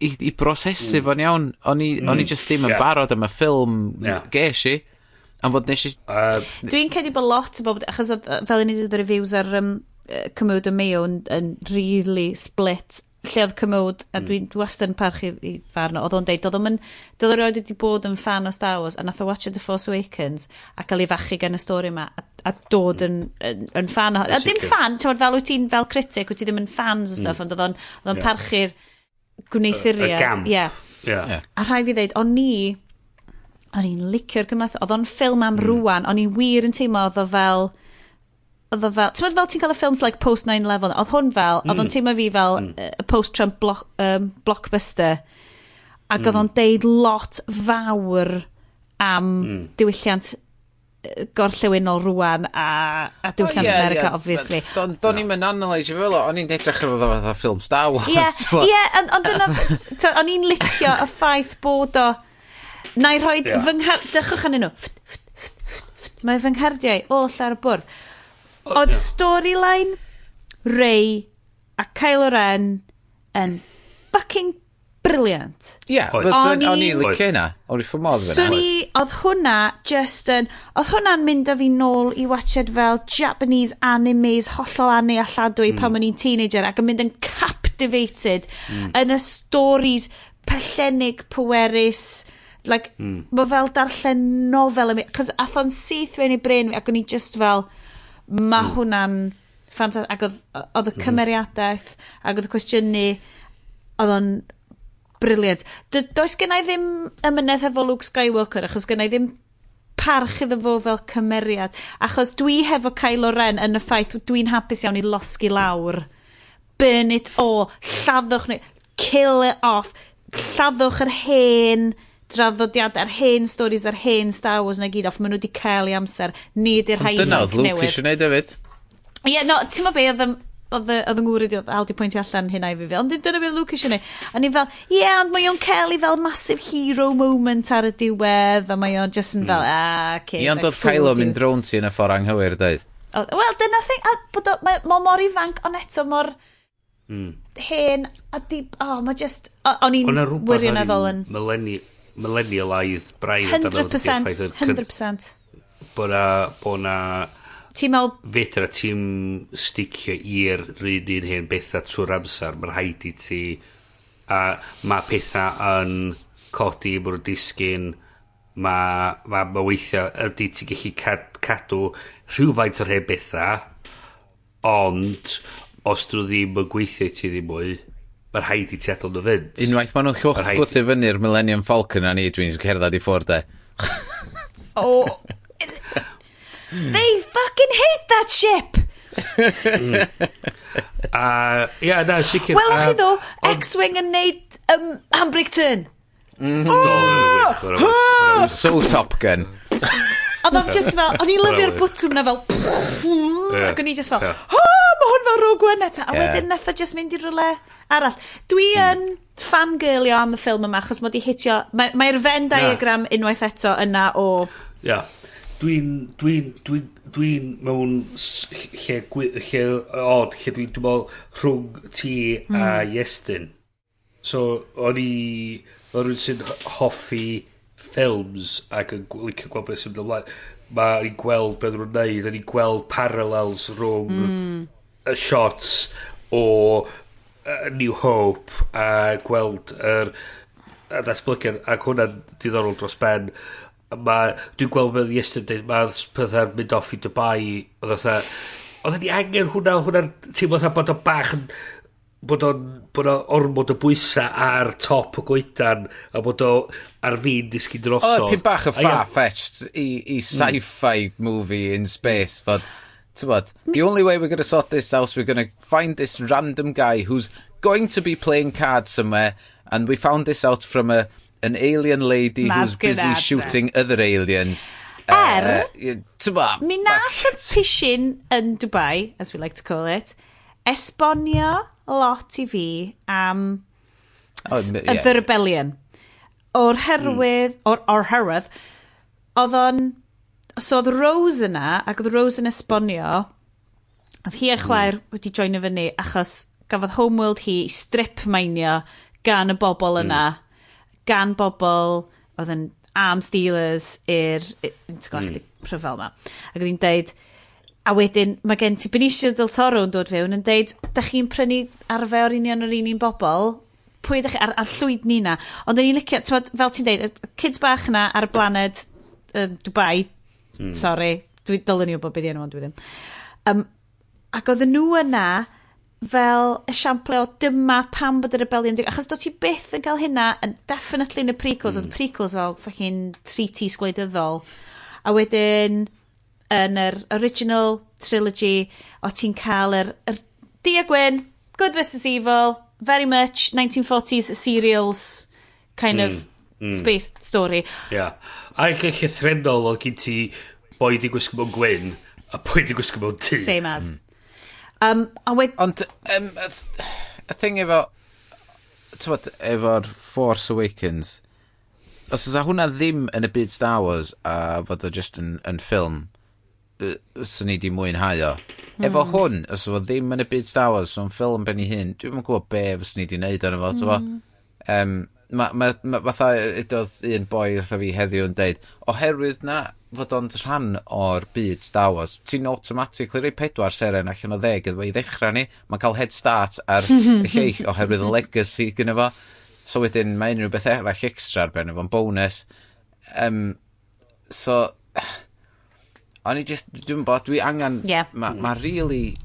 i brosesu fo'n iawn o'n i just ddim yn barod am y ffilm ges i am fod nes i dwi'n credu bod lot o bobl achos fel yn edrych reviews ar Cymod y mewn yn really split lle oedd Cymod a dwi'n wastad yn parchu i farno oedd o'n deud doedd o roed wedi bod yn fan o Star Wars a nath o watch The Force Awakens a cael ei fachu gen y stori yma a dod yn fan a dim fan fel wyt ti'n fel critic wyt ti ddim yn fans o stuff ond oedd o'n parchu'r gwneithuriad a rhai fi ddeud o'n i'n licio'r gymlaeth oedd o'n ffilm am rwan o'n i wir yn teimlo oedd o fel ti'n fel ti'n cael y ffilms like post 9/11 oedd hwn fel oedd o'n teimlo fi fel post-Trump blockbuster ac oedd o'n deud lot fawr am diwylliant gorllewinol rwan a diwylliant America obviously do'n i'n mynd analysio fel o'n i'n edrych ar fatha ffilm Star Wars ond o'n i'n licio y ffaith bod o na i rhoi dychwch anyn nhw mae fy nghardiau oll ar y bwrdd oedd storyline Rey a Kylo Ren yn fucking brilliant. O'n i'n licio hynna. O'n i'n ffwmodd fyna. Oedd hwnna just yn... Oedd hwnna'n mynd â fi nôl i watched fel Japanese animes hollol anu a lladwy pan o'n i'n teenager ac yn mynd yn captivated yn y stories pellenig, pwerus, Mae fel darllen nofel, cos athon syth fewn I Bryn fi, ac o'n I just fel, mae hwnna'n ffantastig, ac oedd y cymeriadaeth, ac oedd y cwestiynu, oedd o'n briliant. Does gen I ddim ymynedd efo Luke Skywalker, achos gen I ddim parch iddo fo fel cymeriad, achos dwi hefo Kylo Ren yn y ffaith dwi'n hapus iawn I losgi lawr, burn it all, lladdwch ni, kill it off, lladdwch yr hen draddodiadau, yr hen stories, yr hen Star Wars na gyd off, maen nhw wedi cael I amser, nid i'r rhaid dyna oedd Luke eisiau gwneud hefyd. Ie, no, ti'n ma be, oedd yng ngwr wedi aldi pwyntio allan hynna I fi fel, ond dyna beth Luke eisiau gwneud. A ni'n fel, ond mae o'n cael I fel massive hero moment ar y diwedd, a mae o'n just yn fel, okay. Ond oedd Kylo mynd drown ti yn y ffordd anghywir, dweud? Wel, dyna thing, mae mor ifanc, ond eto mor hen, a mae just, o'n i'n wirioneddol yn... Millennialaidd braidd 100%. Bo na Ti'n meddwl... Fedra ti'n sticio i'r rhan un hen bethau trwy'r amser, mae'n rhaid I ti, a mae pethau yn codi, mae'n disgyn, mae weithiau, ydy ti'n gallu cadw rhywfaint o'r hen bethau, ond os drwy ddim yn gweithio I ti ddim mwy, mae'n rhaid I ti adl nhw fynd. Unwaith maen nhw'n chwthu fyny'r Millennium Falcon a ni, dwi'n cerdded I ffwrdd They fucking hate that ship! Sicr. Wel, chi ddo, X-Wing yn neud handbrake turn. So Top Gun. Oedd o'n just fel, o'n i'n lyfio'r bwtwm na fel, ac o'n i just fel, mae hwn fel Rogue One eto. A wedyn nath o just mynd I rwle arall. Dwi yn fangirlio am y ffilm yma, achos mod I hitio, mae'r Venn diagram unwaith eto yna o... Dwi'n mewn lle odd, lle dwi'n meddwl rhwng ti a Iestyn. So, o'n rhywun sy'n hoffi ffilms ac yn licio gweld beth sy'n mynd ymlaen. Mae'n gweld beth nhw'n neud, o'n i'n gweld parallels rhwng y shots o New Hope a gweld yr datblygiad, ac hwnna'n diddorol dros ben. Dwi'n gweld beth Iestyn dweud, mae'r pethau'n mynd off I Dubai, oedd ni angen hwnna'n teimlo bod o bach yn, bod o'n ormod o bwysa ar top o goedan, a bod o ar fi'n disgyn drosodd. Pyn bach o far-fetched I sci-fi movie in space, but the only way we're going to sort this out, we're going to find this random guy who's going to be playing cards somewhere, and we found this out from an alien lady who's busy shooting other aliens. Mi nath y pishin yn Dubai, as we like to call it, esbonio lot I fi am the rebellion. O'r herwydd, o'r herwydd, oedd o'n, so oedd Rose yna, ac oedd Rose yn esbonio, oedd hi a chwaer wedi joinio fyny, achos gafodd Homeworld hi strip mainio gan y bobl yna, gan bobl oedd yn arms dealers i'r intergalactic rhyfel yma. Ac oedd hi'n deud, a wedyn mae gen ti Benicio del Toro yn dod fewn yn deud, da chi'n prynu arfer o'r union yr un bobl, pwy ydych chi ar llwyd ni na. Ond o'n i'n licio, fel ti'n deud, kids bach yna ar y blaned Dubai, sorry, dylwn ni o bod beth i enw ond dwi ddim. Ac oedd nhw yna fel esiample o dyma pam bod y rebellion, achos do ti byth yn cael hynna, and definitely yn y prequels, oedd y prequels fel fucking 3T sgwleidyddol, a wedyn yn yr original trilogy o ti'n cael yr Di a Gwyn, good versus evil, very much 1940s serials kind of space story. Yeah. A'n llythrenol oedd gen ti boi di gwisgo mewn gwyn a boi di gwisgo mewn tŷ. Same as. Ond y thing efo efo'r Force Awakens, os oes hwnna ddim yn y byd Star Wars a fod o just yn ffilm, sy'n ni di mwynhau o. Efo hwn, os o ddim yn y byd Star Wars, so'n ffilm ben I hyn, dwi'n yn gwybod be fos ni di wneud arno fo. Fatha ydodd un boi wrtho fi heddiw yn deud, oherwydd na fod o'n rhan o'r byd Star Wars, ti'n automatically rei 4 seren allan o 10 iddo i ddechrau ni, mae'n cael head start ar y lleill oherwydd y legacy gyda fo. So wedyn, mae unrhyw beth arall extra ar ben efo'n bonus. So, o'n i just, dwi'n bod, dwi angen, mae really,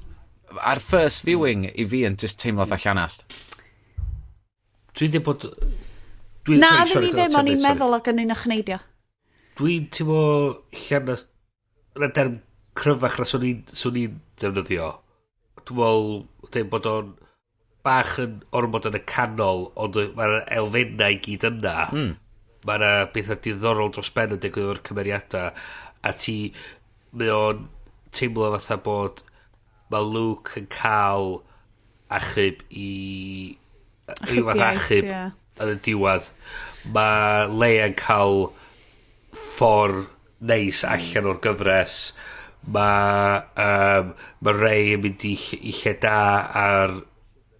ar first viewing i fi yn just teimlo dda llanast. Dwi'n dweud bod... Na, ddim ni ddim, o'n i'n meddwl ac yn un ychneidio. Dwi'n teimlo llanast, yna derm cryfach na swn i'n defnyddio. Dwi'n meddwl bod o'n bach yn ormod yn y canol, ond mae'r elfennau i gyd yna. Mae'na bethau diddorol dros ben yn digwydd o'r cymeriadau, a mae o'n teimlo fatha bod mae Luke yn cael achub i... Ryw fath achub yn y diwedd. Mae Leia yn cael ffordd neis allan o'r gyfres. Mae Rey yn mynd i lle da ar...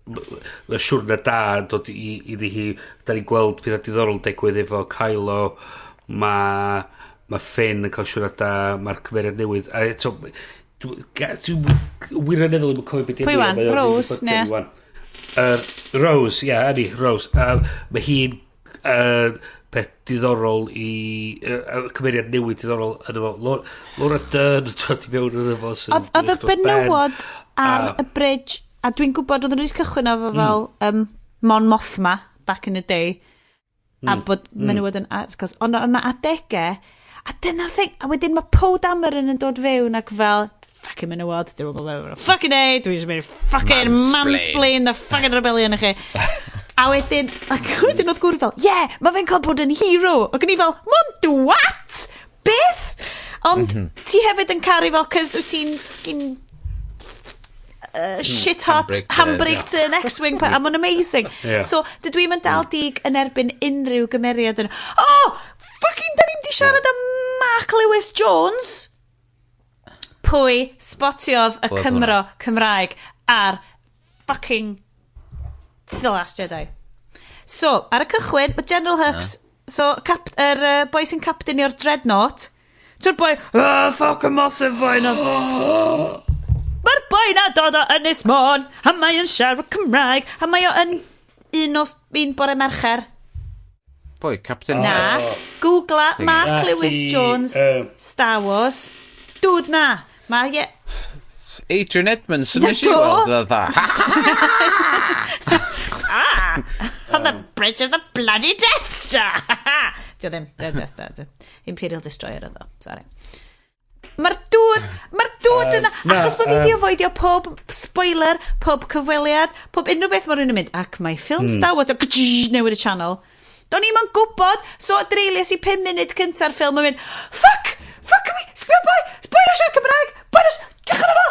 Mae siwrna da yn dod iddi hi. Da ni'n gweld pethau diddorol digwydd efo Kylo. Mae Finn yn cael siwrna da. Mae'r cymeriad newydd. A eto, dwi'n wirioneddol yn cofio beth Pwy wan? Rose, ne? Rose, Rose. Mae hi'n peth diddorol i... cymeriad newydd diddorol yn efo. Laura Dern yn dod i mewn yn efo. Oedd y benywod ar y bridge... A dwi'n gwybod oedd yn rhaid cychwyn efo fel Mon Mothma, back in the day. A bod menywod yn... Ond yna adegau. A dyna'r thing. A wedyn mae Poe Dameron yn dod fewn ac fel... Fucking menywod. Dwi'n meddwl, fucking A. Dwi'n just mynd fucking mansplain the fucking rebellion i chi. A wedyn oedd gwrdd fel... Yeah, mae fe'n cael bod yn hero. Ac yn i fel... Mon what? Beth? Ond ti hefyd yn caru fel... Cys wyt ti'n... shit hot handbrake to X-Wing a mae'n amazing so dydw i'n dal dig yn erbyn unrhyw gymeriad yn fucking da ni'n di siarad am Mark Lewis Jones pwy spotiodd y Cymro Cymraeg ar fucking The Last Jedi so ar y cychwyn mae General Hux so boi sy'n captain i'r Dreadnought to'r boi fucking massive boi na Mae'r boi na dod o Ynys Môn a mae yn siarad Cymraeg a mae o yn un bore Mercher Boi, Captain Na, googla Mark Lewis Jones Star Wars Dwd na Mae Adrian Edmondson nes i weld dda On the bridge of the bloody Death Star Dio ddim Death Star Imperial Destroyer o ddo Sorry Mae'r dŵd yna achos bod fi di ofoidio pob spoiler, pob cyfweliad pob unrhyw beth mae rhywun yn mynd ac mae ffilm Star Wars newid y channel do'n i'm yn gwybod so dreilies i 5 munud cynta'r ffilm yn mynd fuck me, sbio boi na siarad Cymraeg boi na diolch yn efo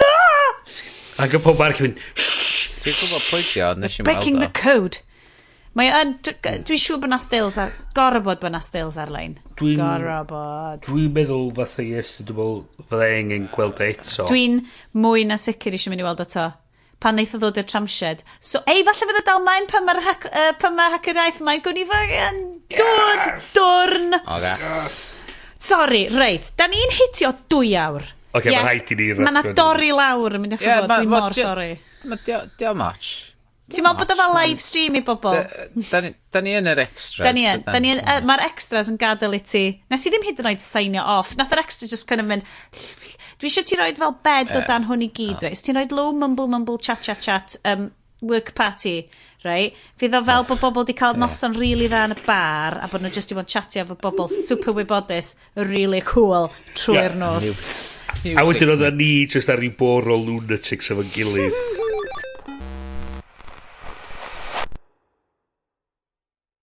na ac y pob arch yn mynd dwi'n gwybod pwysio nes i'n breaking the code dwi'n siŵr bod na stills gorfod bod na stills ar-lein gorfod dwi'n meddwl fatha Iestyn dwi'n meddwl fydda angen gweld eto dwi'n mwy na sicr eisiau mynd i weld eto pan neith o ddod i'r tramshed so falle fydd o dal mlaen pan mae Haclediad mlaen gwn i fan dod dwrn sorry reit da ni'n hitio 2 awr mae rhaid i ni mae na dorri lawr yn mynd i ffwrdd dwi'n mor sorry dio much ti'n meddwl bod o fel live stream i bobl? Da ni yn yr extras. Mae'r extras yn gadael i ti. Nes i ddim hyd yn oed signio off. Nath yr extra just kind of mynd... Dwi eisiau ti roed fel bed o dan hwn i gyd, right? Ti'n roed low mumble, chat, work party, right? Fydd o fel bod bobl di cael noson really dda yn y bar, a bod nhw just i fod chatio efo bobl super wybodus, really cool, trwy'r nos. A wedyn oedd ni just ar i bor o lunatics efo'n gilydd.